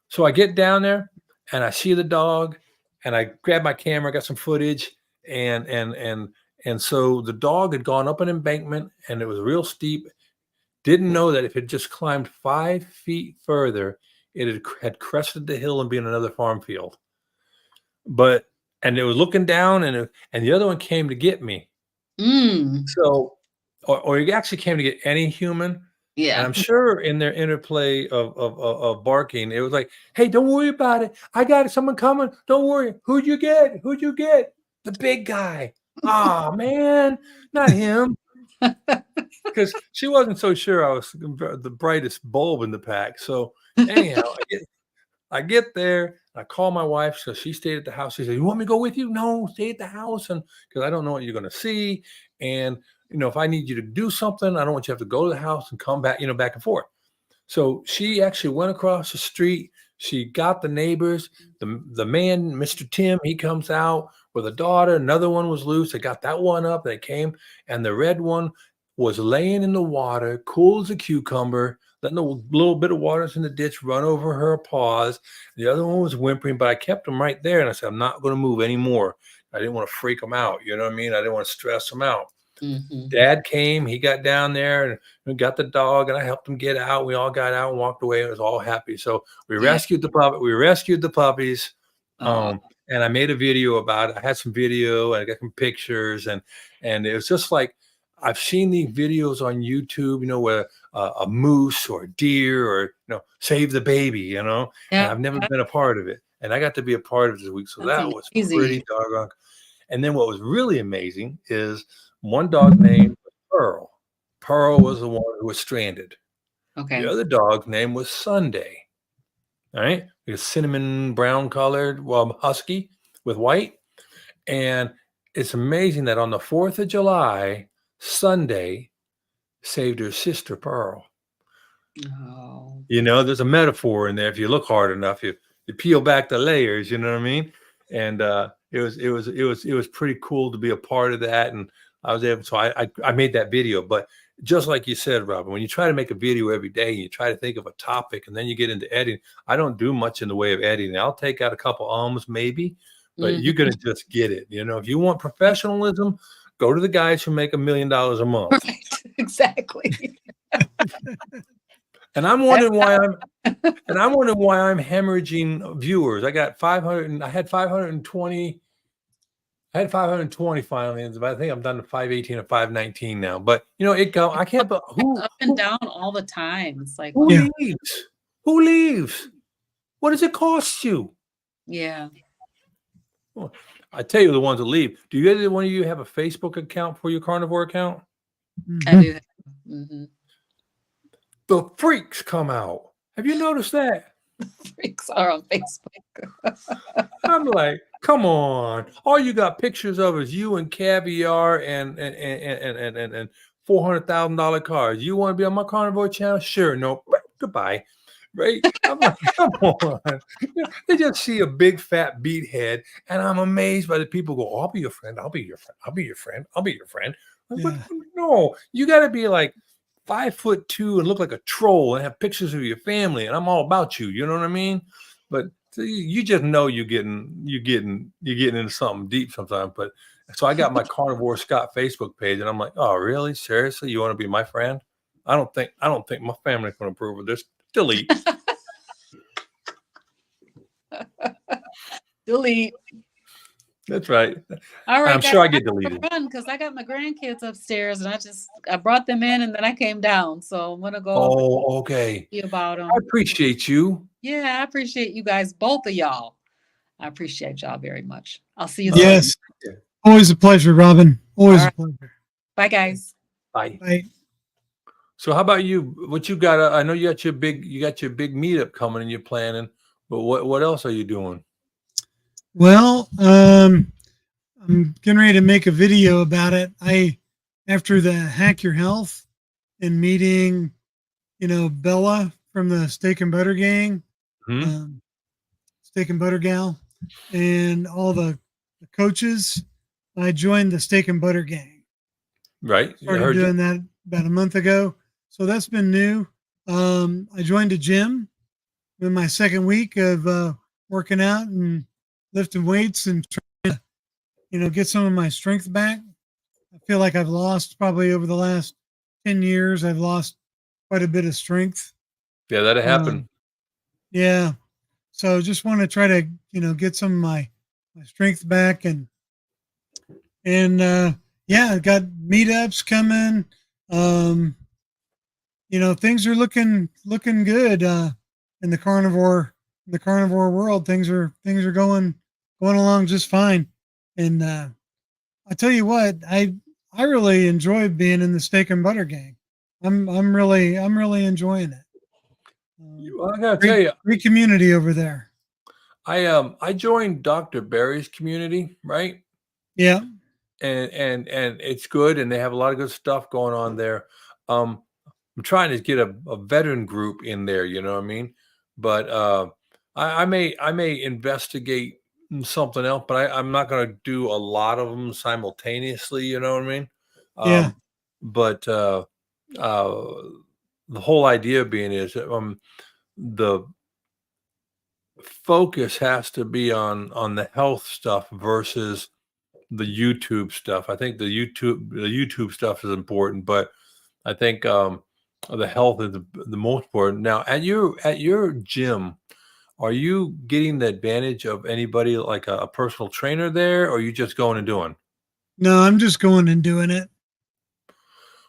Speaker 1: So I get down there and I see the dog, and I grab my camera, got some footage, and so the dog had gone up an embankment, and it was real steep. Didn't know that if it just climbed 5 feet further, it had crested the hill and be in another farm field. And it was looking down, and the other one came to get me. So, or it actually came to get any human.
Speaker 2: Yeah.
Speaker 1: And I'm sure in their interplay of barking, it was like, hey, don't worry about it. I got it. Someone coming. Don't worry. Who'd you get? The big guy. Oh, man, not him. Because she wasn't so sure I was the brightest bulb in the pack. So anyhow, I get there. I call my wife, so she stayed at the house. She said, you want me to go with you? No, stay at the house. And because I don't know what you're going to see. And, if I need you to do something, I don't want you to have to go to the house and come back, back and forth. So she actually went across the street. She got the neighbors. The man, Mr. Tim, he comes out with a daughter. Another one was loose. They got that one up. They came, and the red one was laying in the water, cool as a cucumber, letting a little bit of water in the ditch run over her paws. The other one was whimpering, but I kept them right there. And I said, I'm not going to move anymore. I didn't want to freak them out. You know what I mean? I didn't want to stress them out.
Speaker 2: Mm-hmm.
Speaker 1: Dad came, he got down there and got the dog, and I helped him get out. We all got out and walked away. It was all happy. So we rescued the puppy. We rescued the puppies. And I made a video about it. I had some video, and I got some pictures, and it was just like, I've seen these videos on YouTube, where a moose or a deer or, save the baby, and I've never been a part of it. And I got to be a part of it this week. So that was pretty doggone. And then what was really amazing is one dog named Pearl. Pearl was the one who was stranded.
Speaker 2: Okay.
Speaker 1: The other dog's name was Sunday. All right. He was cinnamon brown colored, husky with white. And it's amazing that on the 4th of July, Sunday saved her sister Pearl.
Speaker 2: Oh.
Speaker 1: There's a metaphor in there. If you look hard enough, you peel back the layers, you know what I mean? And it was pretty cool to be a part of that. And I was able, so I made that video. But just like you said, Robin, when you try to make a video every day and you try to think of a topic and then you get into editing, I don't do much in the way of editing. I'll take out a couple ums maybe, but you're going to just get it. If you want professionalism, go to the guys who make $1 million a month.
Speaker 2: Right. Exactly.
Speaker 1: And I'm wondering why I'm hemorrhaging viewers. I got 500. I had 520. I had 520 finally, but I think I'm down to 518 or 519 now. But I can't. But who
Speaker 2: up and down all the time? It's like
Speaker 1: who leaves? Who leaves? What does it cost you?
Speaker 2: Yeah.
Speaker 1: Well, I tell you the ones that leave. Do you either one of you have a Facebook account for your carnivore account?
Speaker 2: I
Speaker 3: Mhm.
Speaker 2: do. Mm-hmm.
Speaker 1: The freaks come out. Have you noticed that?
Speaker 2: Freaks are on Facebook.
Speaker 1: I'm like, come on. All you got pictures of is you and caviar and $400,000 cars. You want to be on my carnivore channel? Sure. No. Goodbye. Right? I'm like, come on. They just see a big fat beat head, and I'm amazed by the people go, I'll be your friend. I'll be your friend. I'll be your friend. I'll be your friend. But
Speaker 3: Yeah.
Speaker 1: no, you got to be like 5'2" and look like a troll and have pictures of your family, and I'm all about you. You know what I mean? But so you just know you're getting into something deep sometimes. But so I got my Carnivore Scott Facebook page, and I'm like, oh really? Seriously? You want to be my friend? I don't think my family's going to approve of this. Delete.
Speaker 2: Delete.
Speaker 1: That's right.
Speaker 2: All right,
Speaker 1: I'm
Speaker 2: guys,
Speaker 1: sure I
Speaker 2: I
Speaker 1: get
Speaker 2: gotta
Speaker 1: deleted.
Speaker 2: run because I got my grandkids upstairs, and I brought them in, and then I came down. So I'm gonna go
Speaker 1: Oh, okay.
Speaker 2: see about them.
Speaker 1: I appreciate you.
Speaker 2: Yeah, I appreciate you guys, both of y'all. I appreciate y'all very much. I'll see you
Speaker 1: All
Speaker 2: soon.
Speaker 1: right.
Speaker 3: Yes. Always a pleasure, Robin. Always
Speaker 2: All
Speaker 3: a
Speaker 2: right.
Speaker 3: pleasure.
Speaker 2: Bye, guys.
Speaker 1: Bye.
Speaker 3: Bye.
Speaker 1: So how about you? What you got? I know you got your big meetup coming and you're planning, but what else are you doing?
Speaker 3: Well, I'm getting ready to make a video about it. After the Hack Your Health and meeting, Bella from the Steak and Butter Gang,
Speaker 1: Hmm?
Speaker 3: Steak and Butter Gal, and all the coaches, I joined the Steak and Butter Gang.
Speaker 1: Right. I
Speaker 3: Started
Speaker 1: heard you.
Speaker 3: doing that about a month ago. So that's been new. I joined a gym in my second week of working out and lifting weights and trying to, get some of my strength back. I feel like I've lost probably over the last 10 years. I've lost quite a bit of strength.
Speaker 1: Yeah, that'll happen.
Speaker 3: Yeah. So just want to try to, get some of my strength back and yeah, I got meetups coming. Um, things are looking good in the carnivore world. Things are going along just fine. And I tell you what, I really enjoy being in the Steak and Butter Gang. I'm really enjoying it.
Speaker 1: I gotta tell you,
Speaker 3: Great community over there.
Speaker 1: I joined Dr. Barry's community, right?
Speaker 3: Yeah.
Speaker 1: And it's good, and they have a lot of good stuff going on there. I'm trying to get a veteran group in there, you know what I mean? But I may investigate something else, but I'm not going to do a lot of them simultaneously, you know what I mean?
Speaker 3: Yeah.
Speaker 1: But the whole idea being is the focus has to be on the health stuff versus the YouTube stuff. I think the YouTube stuff is important, but I think the health is the most important. Now, at your gym, are you getting the advantage of anybody like a personal trainer there, or are you just going and doing?
Speaker 3: No, I'm just going and doing it.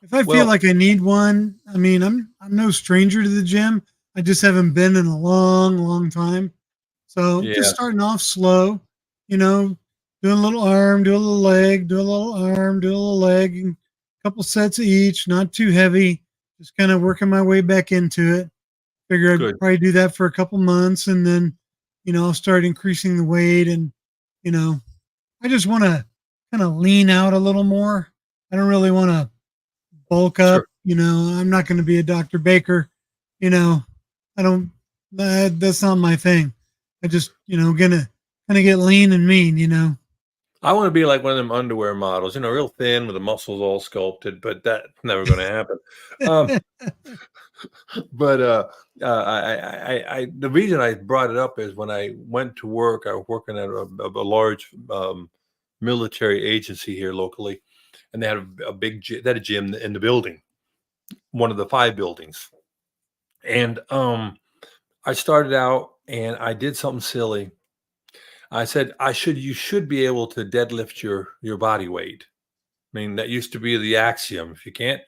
Speaker 3: If I feel
Speaker 1: Well,
Speaker 3: like I need one, I mean, I'm no stranger to the gym. I just haven't been in a long time. So just
Speaker 1: yeah,
Speaker 3: starting off slow, doing a little arm, do a little leg, do a little arm, do a little leg, and a couple sets of each, not too heavy. Just kind of working my way back into it. Figure I'd
Speaker 1: good.
Speaker 3: probably do that for a couple months, and then, I'll start increasing the weight, and you know, I just want to kind of lean out a little more. I don't really want to bulk
Speaker 1: Sure.
Speaker 3: up. I'm not going to be a Dr. Baker. I don't. That's not my thing. I just, gonna kind of get lean and mean.
Speaker 1: I want to be like one of them underwear models, real thin with the muscles all sculpted, but that's never going to happen. Um, but the reason I brought it up is when I went to work, I was working at a large military agency here locally, and they had they had a gym in the building, one of the 5 buildings. And I started out and I did something silly. I said, you should be able to deadlift your body weight. I mean, that used to be the axiom. If you can't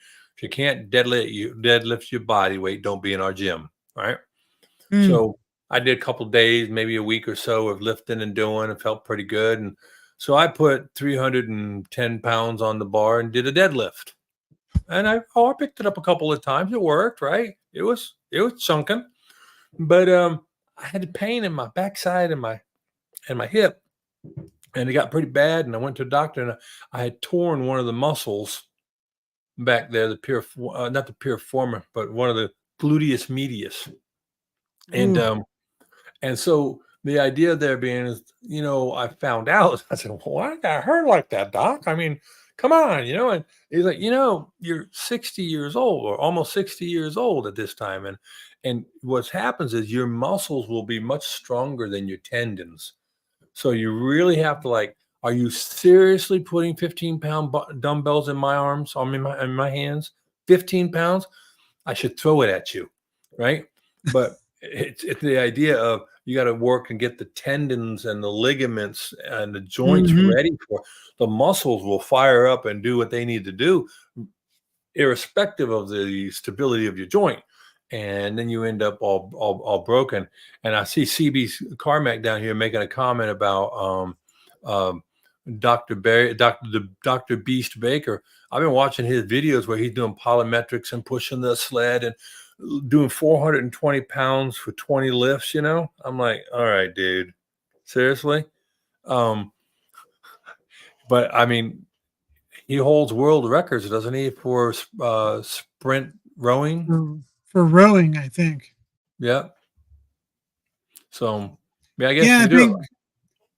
Speaker 1: deadlift your body weight, don't be in our gym. Right.
Speaker 3: Mm,
Speaker 1: So I did a couple days, maybe a week or so of lifting and doing, and felt pretty good. And so I put 310 pounds on the bar and did a deadlift. And I picked it up a couple of times. It worked, right? It was sunken, but I had pain in my backside and my hip, and it got pretty bad. And I went to a doctor, and I had torn one of the muscles back there, not the piriform, but one of the gluteus medius, and
Speaker 3: Ooh.
Speaker 1: and so the idea there being is, I found out. I said, "Well, why did I hurt like that, doc? I mean, come on, And he's like, you're 60 years old, or almost 60 years old at this time, and what happens is your muscles will be much stronger than your tendons. So you really have to are you seriously putting 15-pound dumbbells in my arms, in my hands? 15 pounds? I should throw it at you, right? But it's the idea of you got to work and get the tendons and the ligaments and the joints
Speaker 3: Mhm.
Speaker 1: ready for the muscles will fire up and do what they need to do, irrespective of the stability of your joint. And then you end up all broken. And I see CB Carmack down here making a comment about Dr. Beast Baker. I've been watching his videos where he's doing plyometrics and pushing the sled and doing 420 pounds for 20 lifts. I'm like, all right, dude, seriously. But I mean, he holds world records, doesn't he, for sprint rowing?
Speaker 3: For rowing, I think.
Speaker 1: Yeah. So, yeah, I guess
Speaker 3: Yeah,
Speaker 1: you
Speaker 3: I
Speaker 1: do
Speaker 3: think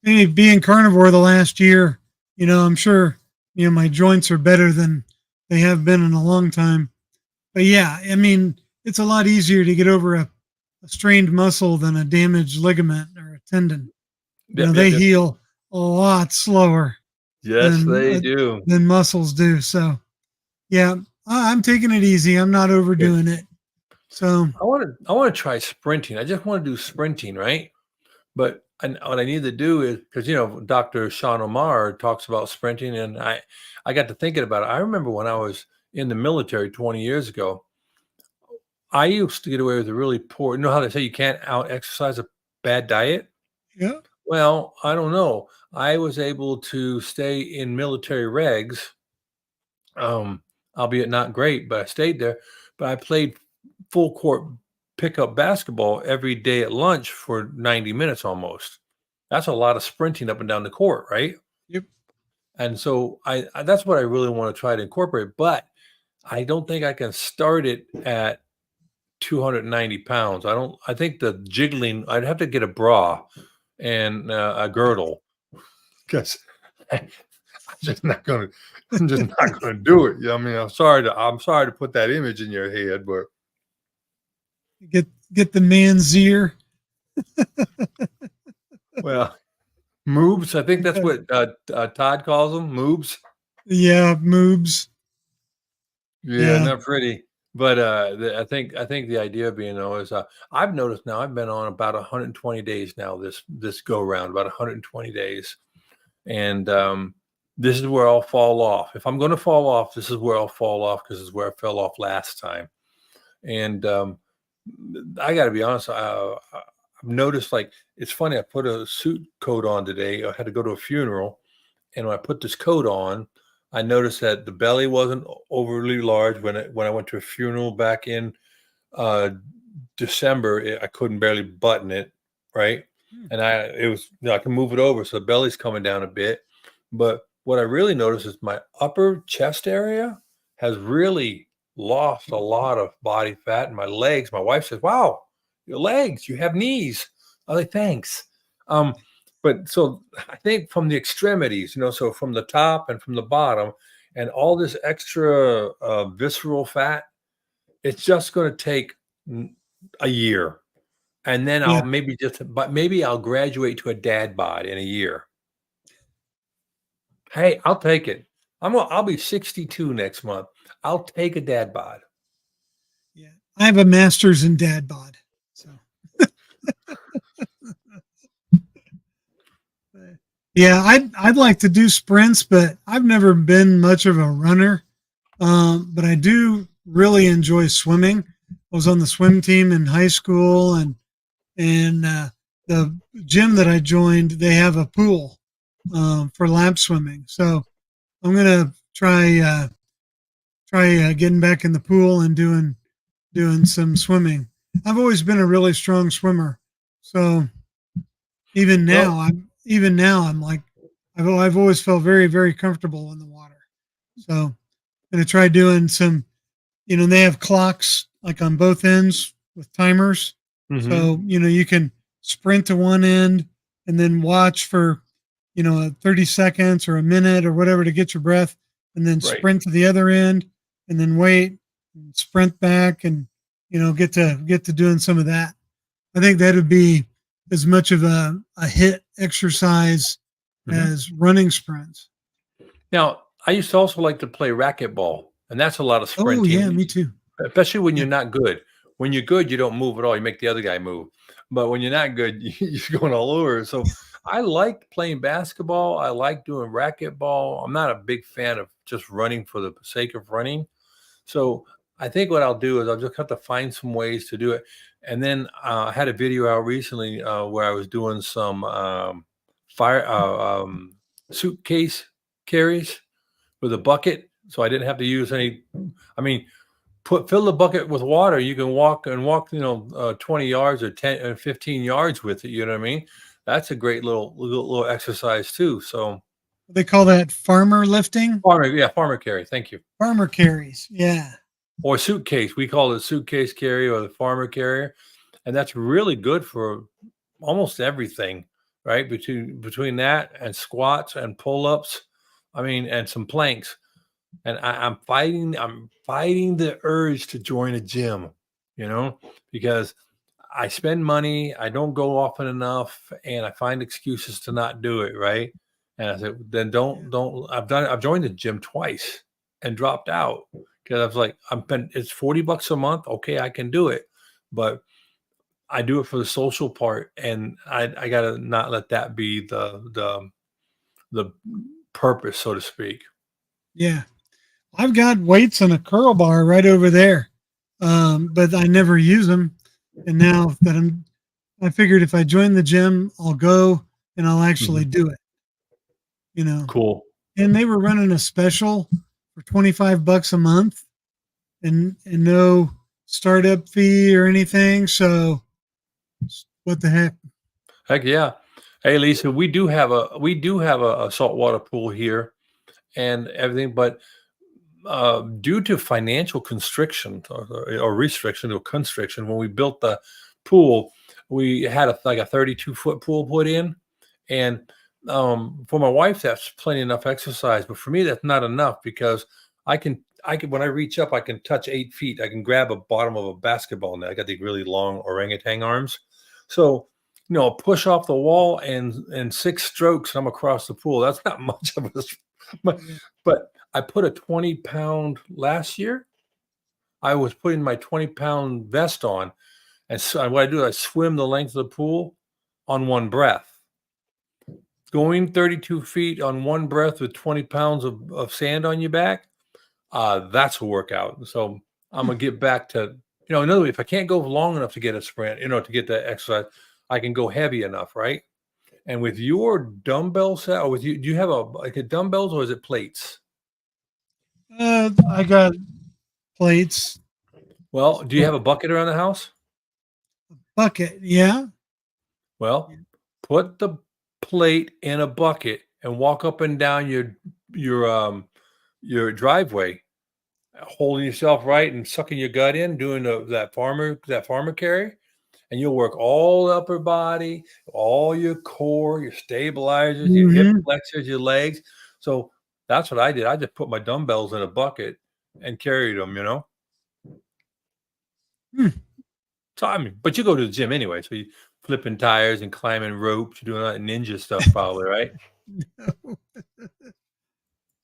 Speaker 3: maybe being carnivore the last year, I'm sure, my joints are better than they have been in a long time. But yeah, I mean, it's a lot easier to get over a strained muscle than a damaged ligament or a tendon.
Speaker 1: Yep,
Speaker 3: They
Speaker 1: yep, yep.
Speaker 3: heal a lot slower
Speaker 1: Yes, they do.
Speaker 3: than muscles do. So yeah, I'm taking it easy. I'm not
Speaker 1: Good.
Speaker 3: overdoing it. So
Speaker 1: I want to try sprinting. I just want to do sprinting, right? But what I need to do is because Dr. Sean Omar talks about sprinting, and I got to thinking about it. I remember when I was in the military 20 years ago, I used to get away with a really poor. You know how they say you can't out exercise a bad diet?
Speaker 3: yeah,
Speaker 1: Well, I don't know. I was able to stay in military regs, um, albeit not great, but I stayed there. But I played full court pickup basketball every day at lunch for 90 minutes almost. That's a lot of sprinting up and down the court, right?
Speaker 3: yep.
Speaker 1: And so I that's what I really want to try to incorporate, but I don't think I can start it at 290 pounds. I think the jiggling, I'd have to get a bra and a girdle because I'm just not gonna do it. I mean, I'm sorry to put that image in your head, but
Speaker 3: Get the man's ear.
Speaker 1: well, moobs. I think that's what Todd calls them, moobs.
Speaker 3: Yeah, moobs.
Speaker 1: Yeah,
Speaker 3: Yeah.
Speaker 1: not pretty. But I think the idea being though is I've noticed now I've been on about 120 days now this go round about 120 days, and this is where I'll fall off. If I'm going to fall off, this is where I'll fall off because this is where I fell off last time. And I got to be honest, I've noticed it's funny. I put a suit coat on today. I had to go to a funeral, and when I put this coat on, I noticed that the belly wasn't overly large. When I went to a funeral back in uh, December, I couldn't barely button it, right? And I can move it over, so the belly's coming down a bit. But what I really noticed is my upper chest area has really lost a lot of body fat, and my legs. My wife says, "Wow, your legs, you have knees." I was like, "Thanks." But so I think from the extremities, so from the top and from the bottom, and all this extra visceral fat, it's just going to take a year, and then
Speaker 3: Yeah.
Speaker 1: maybe I'll graduate to a dad bod in a year. Hey, I'll take it. I'll be 62 next month. I'll take a dad bod.
Speaker 3: Yeah. I have a master's in dad bod. So yeah, I'd like to do sprints, but I've never been much of a runner. But I do really enjoy swimming. I was on the swim team in high school, and and the gym that I joined, they have a pool for lap swimming. So I'm gonna try getting back in the pool and doing some swimming. I've always been a really strong swimmer, so
Speaker 1: Well,
Speaker 3: even now I'm like I've always felt very very comfortable in the water. So I'm gonna try doing some. They have clocks like on both ends with timers,
Speaker 1: mhm,
Speaker 3: so you can sprint to one end and then watch for 30 seconds or a minute or whatever to get your breath, and then
Speaker 1: right.
Speaker 3: sprint to the other end and then wait and sprint back and get to doing some of that. I think that would be as much of a hit exercise
Speaker 1: Mhm.
Speaker 3: as running sprints.
Speaker 1: Now, I used to also like to play racquetball, and that's a lot of
Speaker 3: Oh yeah,
Speaker 1: sprinting,
Speaker 3: me too.
Speaker 1: especially when
Speaker 3: Yeah.
Speaker 1: you're not good. When you're good, you don't move at all. You make the other guy move. But when you're not good, you're going all over. So I like playing basketball. I like doing racquetball. I'm not a big fan of just running for the sake of running. So I think what I'll do is I'll just have to find some ways to do it. And then I had a video out recently where I was doing some fire suitcase carries with a bucket, so I didn't have to use any. I mean, fill the bucket with water. You can walk, 20 yards or 10 or 15 yards with it. You know what I mean? That's a great little exercise too. So
Speaker 3: They call that farmer lifting,
Speaker 1: farmer carry. Thank you.
Speaker 3: farmer carries. Yeah.
Speaker 1: Or suitcase. We call it suitcase carry or the farmer carrier, and that's really good for almost everything, right? Between that and squats and pull ups, I mean, and some planks. And I'm fighting the urge to join a gym, because I spend money, I don't go often enough, and I find excuses to not do it, right? And I said, then
Speaker 3: Yeah.
Speaker 1: don't I've joined the gym twice and dropped out because I was like, it's $40 a month. Okay, I can do it. But I do it for the social part, and I gotta not let that be the purpose, so to speak.
Speaker 3: Yeah. I've got weights and a curl bar right over there, but I never use them. And now that I figured if I join the gym, I'll go and I'll actually
Speaker 1: Mhm.
Speaker 3: do it. You know,
Speaker 1: Cool.
Speaker 3: and they were running a special for $25 a month, and no startup fee or anything. So what the heck?
Speaker 1: Heck yeah. Hey, Lisa, we do have a saltwater pool here and everything, but due to financial constriction or restriction or constriction, when we built the pool, we had like a 32-foot pool put in, and for my wife, that's plenty enough exercise. But for me, that's not enough because I can when I reach up, I can touch 8 feet. I can grab a bottom of a basketball net. I got the really long orangutan arms, so push off the wall and 6 strokes, and I'm across the pool. That's not much of
Speaker 3: Yeah.
Speaker 1: but I put a 20-pound last year. I was putting my 20-pound vest on, and so what I do is I swim the length of the pool on one breath. Going 32 feet on one breath with 20 pounds of sand on your back, that's a workout. So I'm gonna get back to, in other words, if I can't go long enough to get a sprint, to get that exercise, I can go heavy enough, right? And with your dumbbell set, or with you, do you have like a dumbbells or is it plates?
Speaker 3: I got plates,
Speaker 1: Well, do you have a bucket around the house?
Speaker 3: bucket. Yeah.
Speaker 1: Well, put the plate in a bucket and walk up and down your driveway, holding yourself right and sucking your gut in, doing that farmer carry, and you'll work all the upper body, all your core, your stabilizers, your hip
Speaker 3: Hmm.
Speaker 1: flexors, your legs. So that's what I did. I just put my dumbbells in a bucket and carried them. So I mean, but you go to the gym anyway, so you flipping tires and climbing ropes, you're doing that ninja stuff probably, right?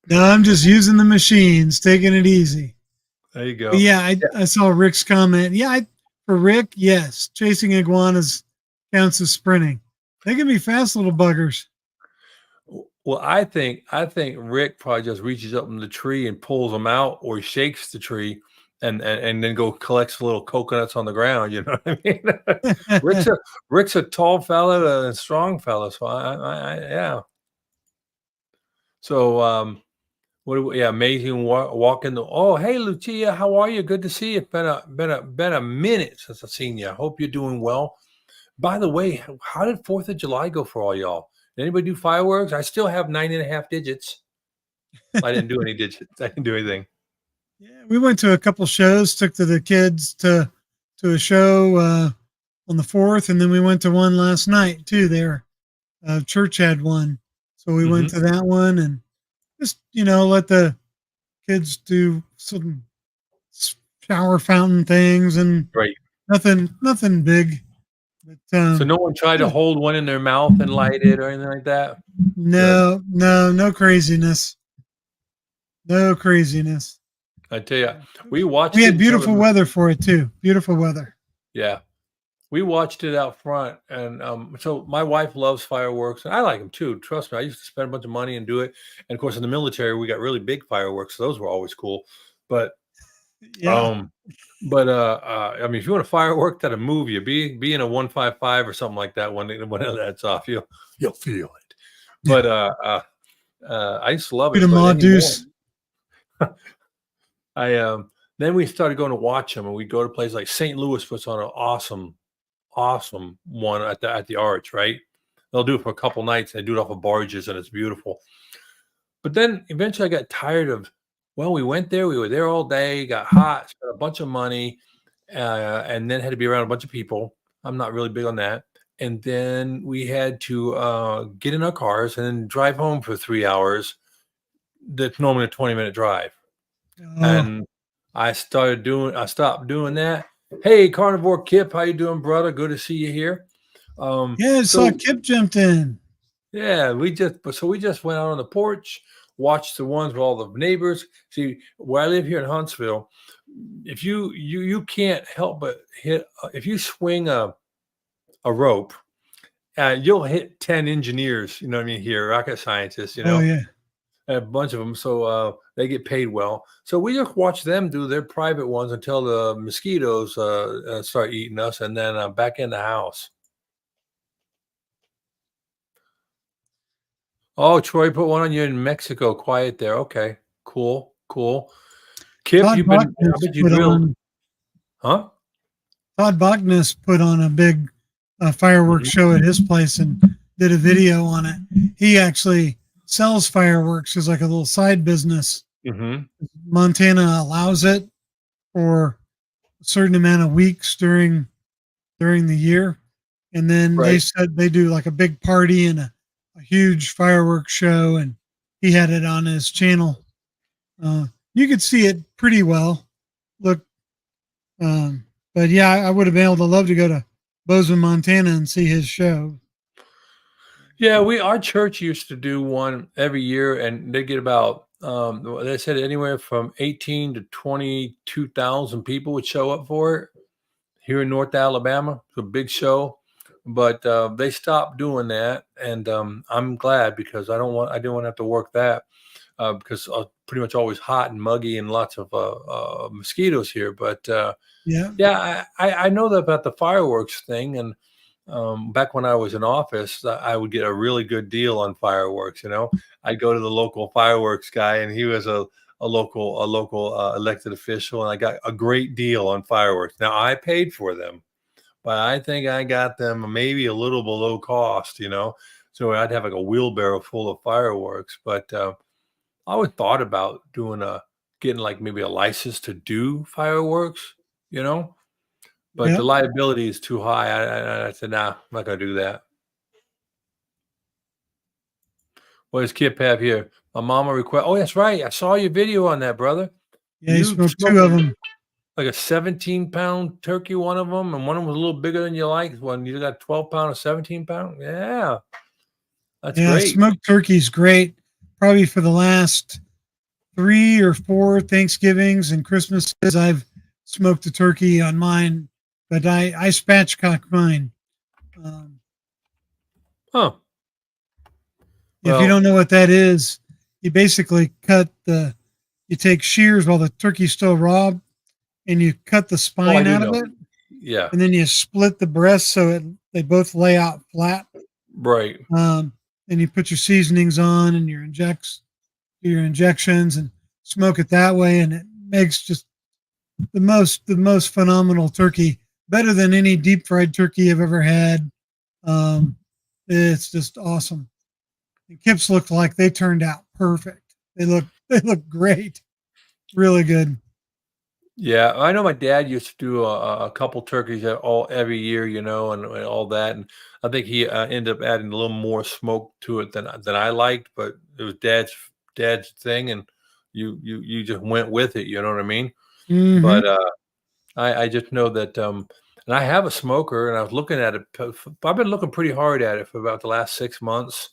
Speaker 3: No, I'm just using the machines, taking it easy.
Speaker 1: There you
Speaker 3: But
Speaker 1: go.
Speaker 3: yeah,
Speaker 1: Yeah.
Speaker 3: I saw Rick's comment. Yeah, for Rick, yes, chasing iguanas counts as sprinting. They can be fast little buggers.
Speaker 1: Well, I think Rick probably just reaches up in the tree and pulls them out, or he shakes the tree and then go collect little coconuts on the ground. You know what I mean? Rick's a Rick's a tall fella and strong fella, so yeah. So yeah, amazing walk in the. Oh, hey, Lucia, how are you? Good to see you. Been a minute since I've seen you. I hope you're doing well. By the way, how did 4th of July go for all y'all? Did anybody do fireworks? I still have 9.5 digits. I didn't do any digits. I didn't do anything.
Speaker 3: Yeah, we went to a couple shows. Took the kids to a show on the 4th, and then we went to one last night too. There, church had one, so we went to that one and just let the kids do some shower fountain things and
Speaker 1: Right.
Speaker 3: nothing big. But
Speaker 1: So no one tried to hold one in their mouth and light it or anything like that?
Speaker 3: no craziness. No craziness.
Speaker 1: I tell you, we watched
Speaker 3: We
Speaker 1: it
Speaker 3: had
Speaker 1: in
Speaker 3: beautiful
Speaker 1: front of
Speaker 3: weather for it too. Beautiful weather.
Speaker 1: Yeah. We watched it out front, and so my wife loves fireworks, and I like them too. Trust me, I used to spend a bunch of money and do it. And of course, in the military, we got really big fireworks, so those were always cool. But
Speaker 3: Yeah.
Speaker 1: I mean, if you want a firework that'll move you, be in a 155 or something like that when that's off, you'll feel it. But I used to love it.
Speaker 3: Good
Speaker 1: But
Speaker 3: Ma
Speaker 1: anymore,
Speaker 3: Deuce.
Speaker 1: then we started going to watch them, and we go to places like St. Louis puts on an awesome one at the Arch, right? They'll do it for a couple nights. They do it off of barges, and it's beautiful. But then eventually, I got tired of. Well, we went there. We were there all day. Got hot. Spent a bunch of money, and then had to be around a bunch of people. I'm not really big on that. And then we had to get in our cars and then drive home for 3 hours. That's normally a 20-minute drive.
Speaker 3: Oh,
Speaker 1: And I stopped doing that. Hey, Carnivore Kip, how you doing, brother? Good to see you here.
Speaker 3: yeah, I saw Kip jumped in.
Speaker 1: Yeah, we just went out on the porch, watched the ones with all the neighbors. See, where I live here in Huntsville, if you can't help but hit if you swing a rope, you'll hit 10 engineers. You know what I mean? Here, rocket scientists.
Speaker 3: Oh yeah.
Speaker 1: A bunch of them, so they get paid well. So we just watch them do their private ones until the mosquitoes start eating us, and then back in the house. Oh, Troy put one on you in Mexico. Quiet there. Okay, cool. Kip,
Speaker 3: Todd
Speaker 1: you've been.
Speaker 3: Bachner
Speaker 1: How about you drilled? Huh?
Speaker 3: Todd Bachner put on a big fireworks show at his place and did a video on it. He actually sells fireworks as like a little side business.
Speaker 1: Mm-hmm.
Speaker 3: Montana allows it for a certain amount of weeks during the year, and then they said they do like a big party and a huge fireworks show, and he had it on his channel. You could see it pretty well. Look, but yeah, I would have been able to love to go to Bozeman, Montana, and see his show.
Speaker 1: Yeah, our church used to do one every year, and they get about they said anywhere from 18 to 22,000 people would show up for it here in North Alabama. It's a big show, but they stopped doing that, and I'm glad because I didn't want to have to work that because pretty much always hot and muggy and lots of mosquitoes here. But yeah, I know that about the fireworks thing, and back when I was in office, I would get a really good deal on fireworks. I'd go to the local fireworks guy, and he was a local elected official, and I got a great deal on fireworks. Now I paid for them, but I think I got them maybe a little below cost. So I'd have like a wheelbarrow full of fireworks. But I always thought about getting like maybe a license to do fireworks. But the liability is too high. I said, nah, I'm not going to do that. What does Kip have here? My mama request. Oh, that's right. I saw your video on that, brother.
Speaker 3: Yeah, you smoked 2 of them.
Speaker 1: Like a 17-pound turkey, one of them, and one of them was a little bigger than you like. One you got 12-pound or 17-pound. Yeah, that's great.
Speaker 3: Smoked turkey's great. Probably for the last 3 or 4 Thanksgivings and Christmases, I've smoked a turkey on mine. But I spatchcock mine.
Speaker 1: Huh.
Speaker 3: If you don't know what that is, you basically you take shears while the turkey's still raw, and you cut the
Speaker 1: Oh, I
Speaker 3: spine
Speaker 1: do
Speaker 3: out of
Speaker 1: know.
Speaker 3: it,
Speaker 1: Yeah,
Speaker 3: and then you split the breast so they both lay out flat.
Speaker 1: right.
Speaker 3: And you put your seasonings on and do your injections and smoke it that way, and it makes just the most phenomenal turkey, better than any deep fried turkey I've ever had. Um, it's just awesome. The Kips look like they turned out perfect. They look great, really good.
Speaker 1: Yeah, I know my dad used to do a couple turkeys every year, and all that, and I think he ended up adding a little more smoke to it than I liked, but it was dad's thing, and you just went with it. You know what I mean?
Speaker 3: Hmm.
Speaker 1: But I just know that, and I have a smoker, and I was looking at it. I've been looking pretty hard at it for about the last 6 months.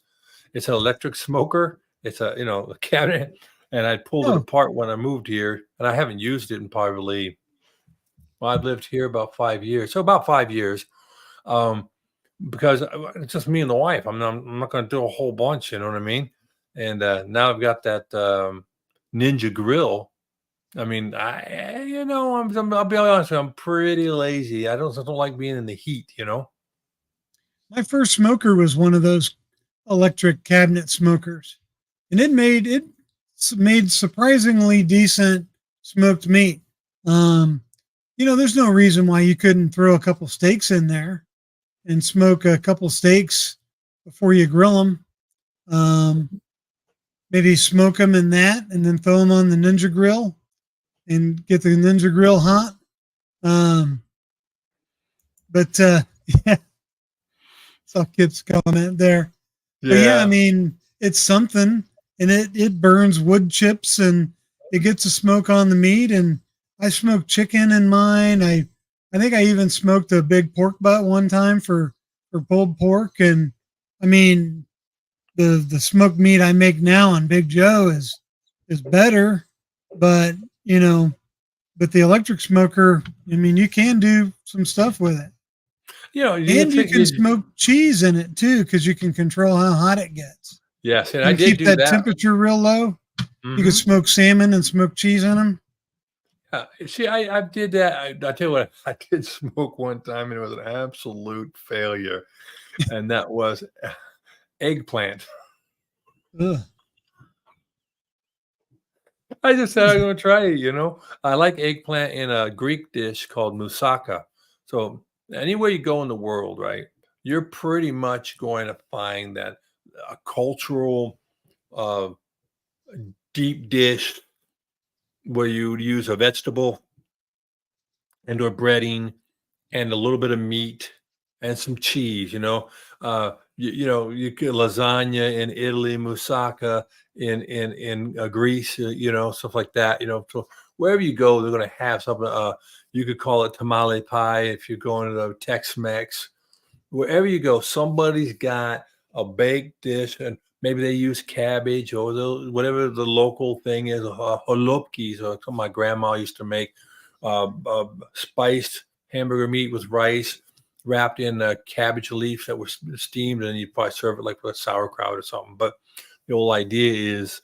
Speaker 1: It's an electric smoker. It's a cabinet, and I pulled it
Speaker 3: Oh,
Speaker 1: apart when I moved here, and I haven't used it in probably. Well, I've lived here about 5 years, so about 5 years. Um, because it's just me and the wife. I'm not going to do a whole bunch. You know what I mean? And now I've got that Ninja grill. I mean, I'll be honest with you, I'm pretty lazy. I don't like being in the heat.
Speaker 3: my first smoker was one of those electric cabinet smokers, and it made surprisingly decent smoked meat. Um, there's no reason why you couldn't throw a couple steaks in there and smoke a couple steaks before you grill them. Maybe smoke them in that and then throw them on the Ninja grill and get the Ninja grill hot. Um, but yeah, saw Kip's comment there. But yeah, I
Speaker 1: Yeah.
Speaker 3: mean, it's something, and it burns wood chips and it gets a smoke on the meat. And I smoked chicken in mine. I think I even smoked a big pork butt one time for pulled pork. And I mean, the smoked meat I make now on Big Joe is better, but you know, but the electric smoker, I mean, you can do some stuff with it.
Speaker 1: You
Speaker 3: And you
Speaker 1: think
Speaker 3: can smoke cheese in it too, because you can control how hot it gets.
Speaker 1: yes, and
Speaker 3: You
Speaker 1: I
Speaker 3: can
Speaker 1: did
Speaker 3: keep
Speaker 1: do
Speaker 3: that
Speaker 1: that.
Speaker 3: temperature real low. You can
Speaker 1: Hmm.
Speaker 3: smoke salmon and smoke cheese in them.
Speaker 1: See, I did that. I tell you what, I did smoke one time, and it was an absolute failure, and that was eggplant.
Speaker 3: Ugh.
Speaker 1: I just said I'm going to try it. I like eggplant in a Greek dish called moussaka. So anywhere you go in the world, right, you're pretty much going to find that a cultural uh, deep dish where you use a vegetable and or breading and a little bit of meat and some cheese. You get lasagna in Italy, moussaka in Greece, stuff like that. So wherever you go, they're going to have something. You could call it tamale pie if you're going to the Tex-Mex. Wherever you go, somebody's got a baked dish, and maybe they use cabbage or whatever the local thing is, holopkis, or something my grandma used to make, spiced hamburger meat with rice wrapped in cabbage leaves that were steamed, and you probably serve it like with sauerkraut or something. But the whole idea is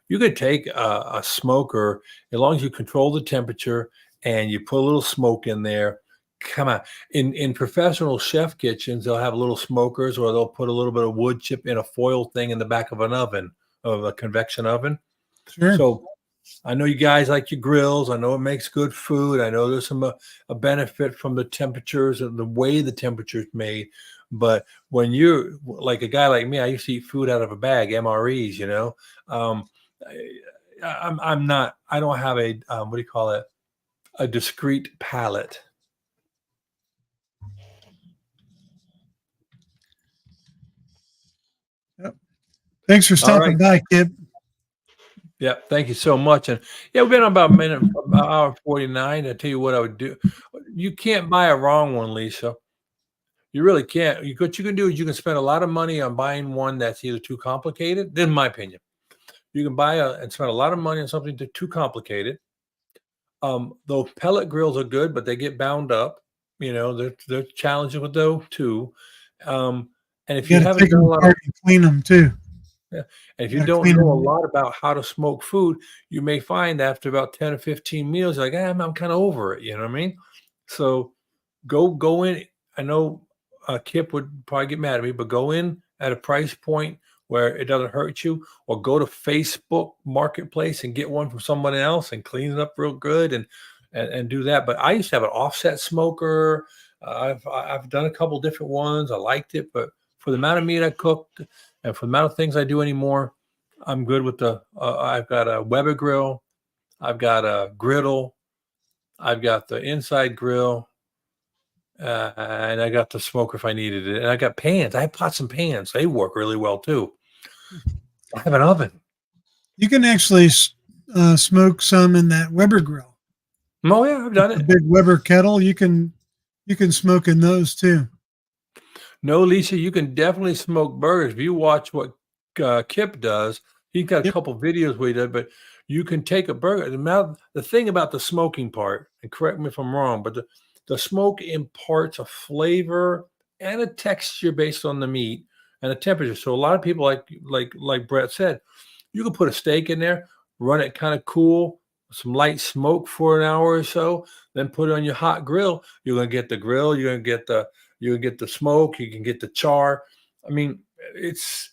Speaker 1: you could take a smoker as long as you control the temperature and you put a little smoke in there. Come on. In professional chef kitchens, they'll have little smokers, or they'll put a little bit of wood chip in a foil thing in the back of an oven, of a convection oven.
Speaker 3: Sure.
Speaker 1: So I know you guys like your grills. I know it makes good food. I know there's some a benefit from the temperatures and the way the temperature's made. But when you're like a guy like me, I used to eat food out of a bag, MREs. Um, I'm not. I don't have a what do you call it? A discrete palate.
Speaker 3: Yep. Thanks for
Speaker 1: All right.
Speaker 3: stopping by, Kip.
Speaker 1: Yeah, thank you so much. And yeah, we've been on about a minute, about hour 49. I tell you what I would do. You can't buy a wrong one, Lisa. You really can't. What you can do is you can spend a lot of money on buying one that's either too complicated. In my opinion, you can and spend a lot of money on something too complicated. Though pellet grills are good, but they get bound up. They're challenging with those too. Um, and
Speaker 3: You
Speaker 1: if you
Speaker 3: got to
Speaker 1: haven't
Speaker 3: take
Speaker 1: done
Speaker 3: them
Speaker 1: a lot of
Speaker 3: apart and clean them too.
Speaker 1: Yeah. And if you
Speaker 3: Yeah,
Speaker 1: don't
Speaker 3: cleaner.
Speaker 1: know a lot about how to smoke food, you may find after about 10 or 15 meals, like, I'm kind of over it. You know what I mean? So go in. I know Kip would probably get mad at me, but go in at a price point where it doesn't hurt you, or go to Facebook Marketplace and get one from someone else and clean it up real good and do that. But I used to have an offset smoker. I've done a couple different ones. I liked it, but for the amount of meat I cooked and for the amount of things I do anymore, I'm good with the. I've got a Weber grill. I've got a griddle. I've got the inside grill. And I got the smoker if I needed it. And I got pans. I have pots and pans. They work really well too. I have an oven.
Speaker 3: You can actually smoke some in that Weber grill.
Speaker 1: Oh yeah, I've done
Speaker 3: A
Speaker 1: it.
Speaker 3: big Weber kettle. You can smoke in those too.
Speaker 1: No, Lisa, you can definitely smoke burgers. If you watch what Kip does, he's got a
Speaker 3: Yep.
Speaker 1: couple videos where he did, but you can take a burger. The thing about the smoking part, and correct me if I'm wrong, but the smoke imparts a flavor and a texture based on the meat and the temperature. So a lot of people, like Brett said, you can put a steak in there, run it kind of cool, some light smoke for an hour or so, then put it on your hot grill. You're gonna get the grill. You're gonna get the smoke. You can get the char. I mean, it's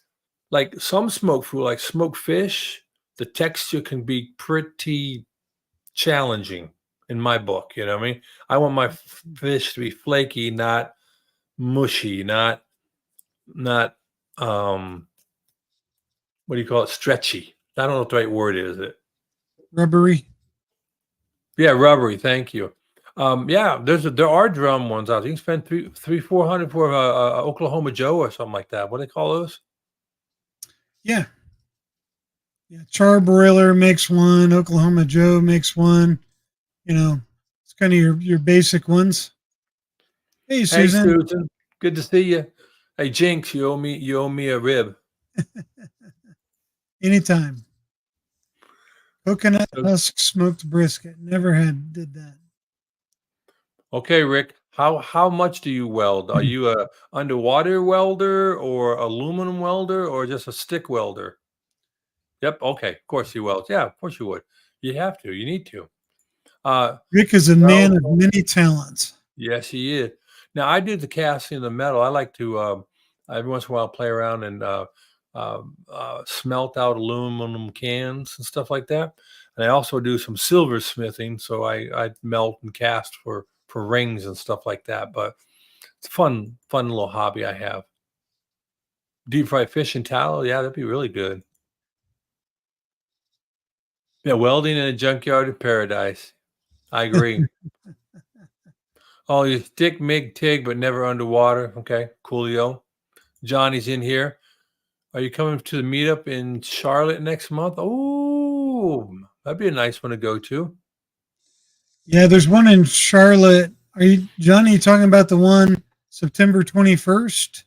Speaker 1: like some smoked food, like smoked fish. The texture can be pretty challenging in my book. You know what I mean? I want my fish to be flaky, not mushy, not what do you call it? Stretchy. I don't know what the right word is. It.
Speaker 3: Rubbery.
Speaker 1: Yeah, rubbery. Thank you. Yeah, there are drum ones out there. You can spend 400 for a Oklahoma Joe or something like that. What do they call those?
Speaker 3: Yeah. Yeah. Charbroiler makes one. Oklahoma Joe makes one. It's kind of your basic ones. Hey,
Speaker 1: Hey,
Speaker 3: Susan.
Speaker 1: Susan, good to see you. Hey, Jinx, you owe me a rib.
Speaker 3: Anytime. Coconut
Speaker 1: So-
Speaker 3: husk smoked brisket. Never did that.
Speaker 1: Okay, Rick, how much do you weld? Are you a underwater welder or aluminum welder or just a stick welder? Yep. Okay. Of course you weld. Yeah, of course you would. You have to. You need to.
Speaker 3: Rick is a
Speaker 1: Well,
Speaker 3: man of many talents.
Speaker 1: yes, he is. Now I do the casting of the metal. I like to every once in a while play around and smelt out aluminum cans and stuff like that. And I also do some silver smithing, so I melt and cast for rings and stuff like that. But it's a fun little hobby I have. Deep fried fish and tallow, yeah, that'd be really good. Yeah, welding in a junkyard of paradise. I agree. Oh, you stick MIG TIG, but never underwater. Okay, coolio. Johnny's in here. Are you coming to the meetup in Charlotte next month? Oh, that'd be a nice one to go to.
Speaker 3: Yeah, there's one in Charlotte. Are you, Johnny, you talking about the one September 21st?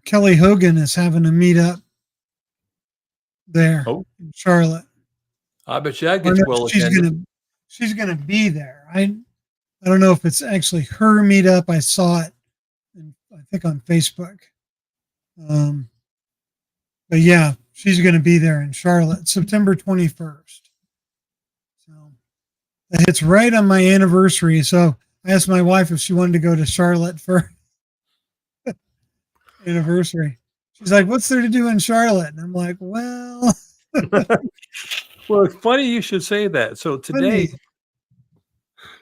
Speaker 3: Kelly Hogan is having a meetup there
Speaker 1: Oh,
Speaker 3: in Charlotte.
Speaker 1: I bet you that
Speaker 3: Or
Speaker 1: gets
Speaker 3: no,
Speaker 1: well
Speaker 3: she's
Speaker 1: attended.
Speaker 3: gonna be there. I don't know if it's actually her meetup. I saw it, I think on Facebook. Um, but yeah, she's gonna be there in Charlotte, September 21st. So that hits right on my anniversary. So I asked my wife if she wanted to go to Charlotte for anniversary. She's like, "What's there to do in Charlotte?" And I'm like, "Well,
Speaker 1: Well, it's funny you should say that. So today,
Speaker 3: funny.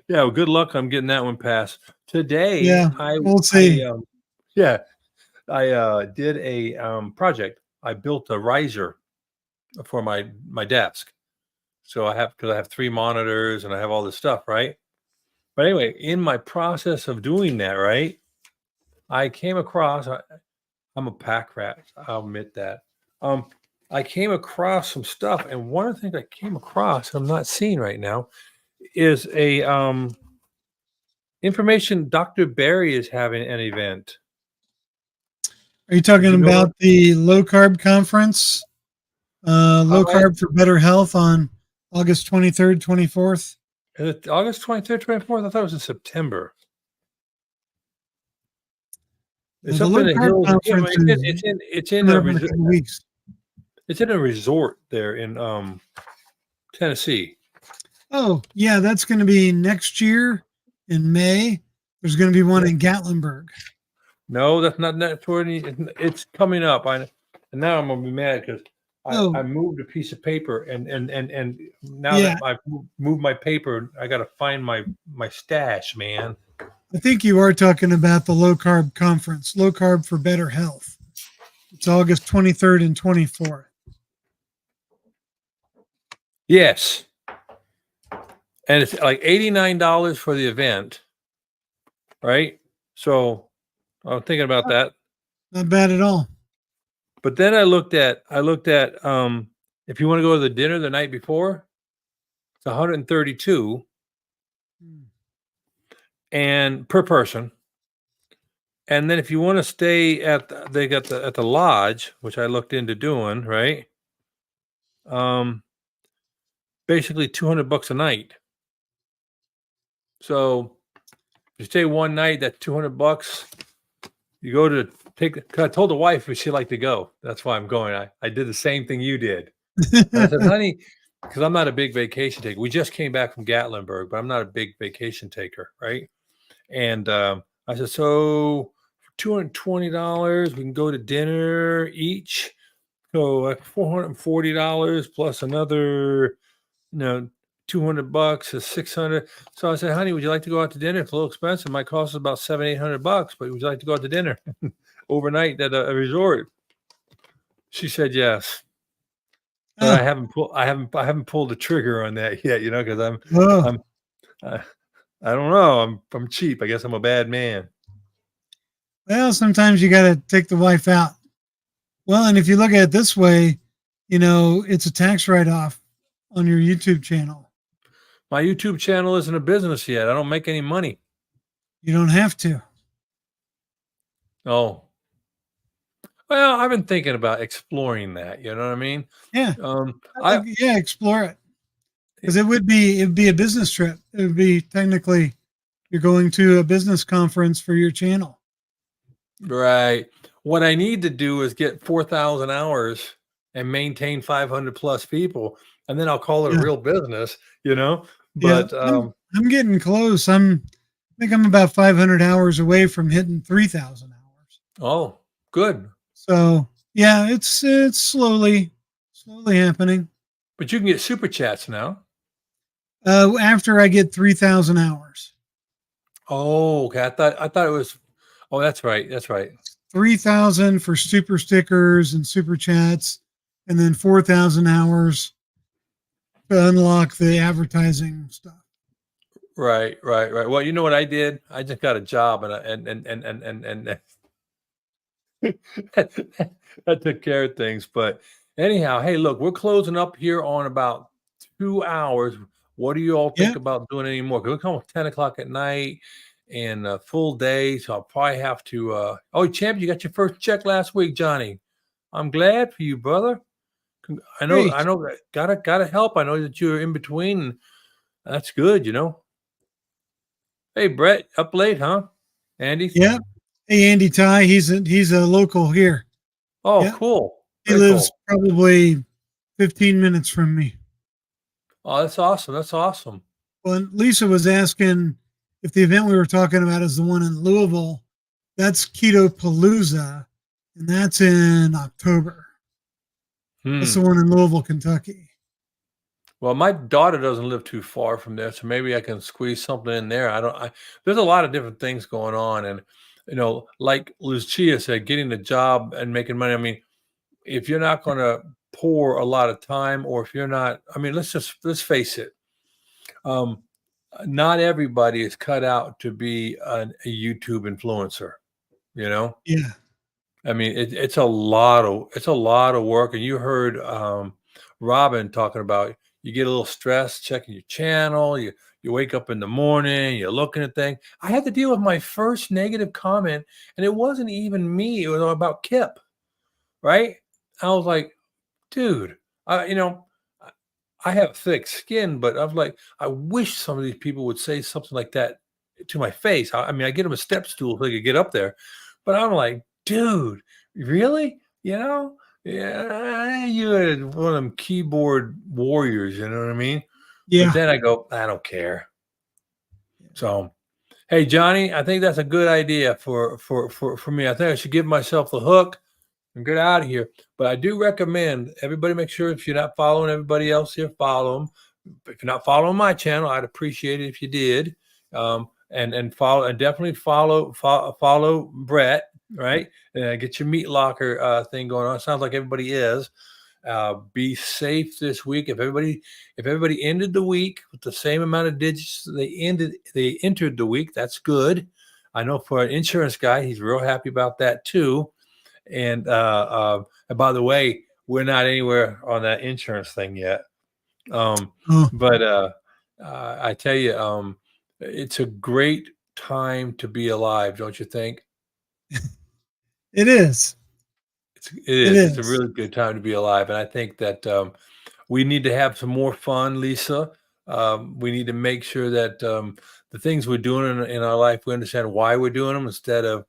Speaker 1: yeah, well, good luck on getting that one passed. Today,
Speaker 3: Yeah, we'll see."
Speaker 1: yeah, I did a project. I built a riser for my desk. So because I have 3 monitors and I have all this stuff, right? But anyway, in my process of doing that, right, I came across. I'm a pack rat. I'll admit that. Um, I came across some stuff, and one of the things I came across, I'm not seeing right now, is a information. Dr. Barry is having an event.
Speaker 3: Are you
Speaker 1: Did
Speaker 3: talking
Speaker 1: you know about?
Speaker 3: about the low carb conference? Low
Speaker 1: I
Speaker 3: carb for better health on August 23rd, 24th.
Speaker 1: Is it August 23rd, 24th? I thought it was in September. It's
Speaker 3: The
Speaker 1: up
Speaker 3: low
Speaker 1: in the
Speaker 3: carb
Speaker 1: hills. Yeah,
Speaker 3: conference is
Speaker 1: it's in
Speaker 3: coming
Speaker 1: a
Speaker 3: up in a couple weeks.
Speaker 1: it's in a resort there in Tennessee.
Speaker 3: Oh, yeah, that's going to be next year in May. There's going to be one in Gatlinburg.
Speaker 1: No, that's not it's coming up. And now I'm gonna be mad because I moved a piece of paper and now that I've moved my paper, I gotta find my stash, man.
Speaker 3: I think you are talking about the low carb conference, low carb for better health. It's August 23rd and 24th.
Speaker 1: Yes. And it's like $89 for the event, right? So I'm thinking about that.
Speaker 3: Not bad at all.
Speaker 1: But then I looked at if you want to go to the dinner the night before, it's 132 and per person. And then if you want to stay at at the lodge, which I looked into doing, right? Basically $200 a night. So if you stay one night, that's $200. You go to I told the wife if she'd like to go. That's why I'm going. I did the same thing you did. I said, honey, because I'm not a big vacation taker. We just came back from Gatlinburg, but I'm not a big vacation taker, right? And I said, so for $220, we can go to dinner each. So like $440 plus another, $200 is 600. So I said, honey, would you like to go out to dinner? It's a little expensive. It might cost us about $700-800, but would you like to go out to dinner overnight at a resort? She said yes. But I haven't pulled the trigger on that yet, because I don't know. I'm cheap. I guess I'm a bad man.
Speaker 3: Well, sometimes you got to take the wife out. Well, and if you look at it this way, it's a tax write-off on your YouTube channel.
Speaker 1: My YouTube channel isn't a business yet. I don't make any money.
Speaker 3: You don't have to.
Speaker 1: Oh. Well, I've been thinking about exploring that. You know what I mean?
Speaker 3: Yeah. Explore it. Because it'd be a business trip. It would be technically you're going to a business conference for your channel.
Speaker 1: Right. What I need to do is get 4,000 hours and maintain 500 plus people, and then I'll call it a real business, But
Speaker 3: I'm getting close. I think I'm about 500 hours away from hitting 3,000 hours.
Speaker 1: Oh, good.
Speaker 3: So yeah, it's slowly happening.
Speaker 1: But you can get super chats now.
Speaker 3: After I get 3,000 hours.
Speaker 1: Oh, okay. I thought it was. Oh, that's right.
Speaker 3: 3,000 for super stickers and super chats, and then 4,000 hours to unlock the advertising stuff.
Speaker 1: Right. Well, you know what I did? I just got a job, and that took care of things. But anyhow, hey, look, we're closing up here on about 2 hours. What do you all think about doing anymore? Because we're coming 10 o'clock at night and a full day. So I'll probably have to. Oh, champ, you got your first check last week, Johnny. I'm glad for you, brother. I know. Gotta help. I know that you're in between. That's good, Hey, Brett, up late, huh? Andy?
Speaker 3: Yeah. Hey, Andy Ty. He's a local here.
Speaker 1: Oh, cool.
Speaker 3: He lives probably 15 minutes from me.
Speaker 1: Oh, that's awesome.
Speaker 3: Well, Lisa was asking if the event we were talking about is the one in Louisville. That's Keto Palooza, and that's in October. That's the one in Louisville, Kentucky.
Speaker 1: Well, my daughter doesn't live too far from there, so maybe I can squeeze something in there. There's a lot of different things going on, and like Lucia said, getting a job and making money. I mean, if you're not going to pour a lot of time, or if you're not, I mean, let's face it. Not everybody is cut out to be a YouTube influencer,
Speaker 3: Yeah.
Speaker 1: I mean, it's a lot of work. And you heard Robin talking about you get a little stressed checking your channel. You wake up in the morning, you're looking at things. I had to deal with my first negative comment, and it wasn't even me. It was about Kip, right? I was like, dude, I have thick skin, but I was like, I wish some of these people would say something like that to my face. I mean, I get them a step stool so they could get up there, But I'm like, dude, really? You know? Yeah, you're one of them keyboard warriors, you know what I mean? But
Speaker 3: Yeah.
Speaker 1: then I go, I don't care. So, hey, Johnny, I think that's a good idea for me. I think I should give myself the hook and get out of here. But I do recommend everybody make sure if you're not following everybody else here, follow them. If you're not following my channel, I'd appreciate it if you did. And follow and definitely follow Brett, right? Get your meat locker thing going on. Sounds like everybody is. Be safe this week. If everybody ended the week with the same amount of digits they entered the week, that's good. I know for an insurance guy, he's real happy about that too. And by the way, we're not anywhere on that insurance thing yet. But I tell you, it's a great time to be alive, don't you think?
Speaker 3: It is.
Speaker 1: It is. It's a really good time to be alive, and I think that we need to have some more fun, Lisa. We need to make sure that the things we're doing in our life, we understand why we're doing them instead of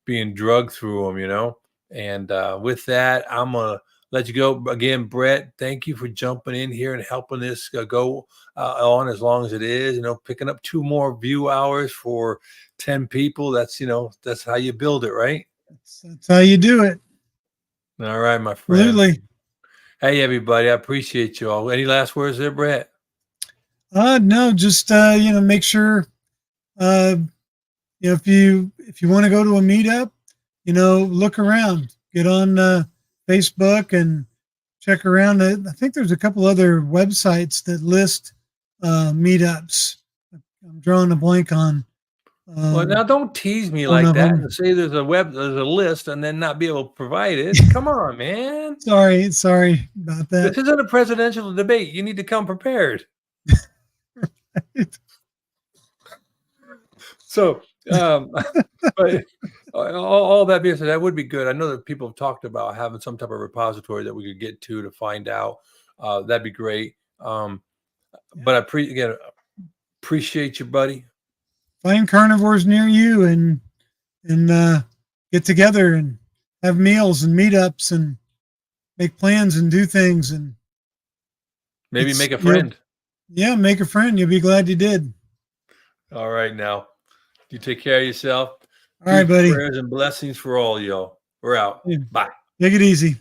Speaker 1: being drugged through them, you know. And with that, I'm gonna let you go again, Brett. Thank you for jumping in here and helping this go on as long as it is. You know, picking up 2 more view hours for 10 people. That's that's how you build it, right?
Speaker 3: That's how you do it.
Speaker 1: All right, my friend.
Speaker 3: Absolutely.
Speaker 1: Hey, everybody. I appreciate you all. Any last words there, Brett?
Speaker 3: No, just make sure if you want to go to a meetup, look around, get on Facebook and check around. I think there's a couple other websites that list meetups. I'm drawing a blank on.
Speaker 1: Well, now don't tease me like that and say there's a list and then not be able to provide it. Come on, man.
Speaker 3: Sorry about that.
Speaker 1: This isn't a presidential debate. You need to come prepared. Right. So, but all that being said, that would be good. I know that people have talked about having some type of repository that we could get to find out. That'd be great. But I appreciate you, buddy.
Speaker 3: Find carnivores near you and get together and have meals and meetups and make plans and do things and
Speaker 1: maybe make a friend.
Speaker 3: Make a friend. You'll be glad you did.
Speaker 1: All right, now you take care of yourself.
Speaker 3: All right, buddy.
Speaker 1: Prayers and blessings for all y'all. We're out.
Speaker 3: Yeah.
Speaker 1: Bye.
Speaker 3: Take it easy.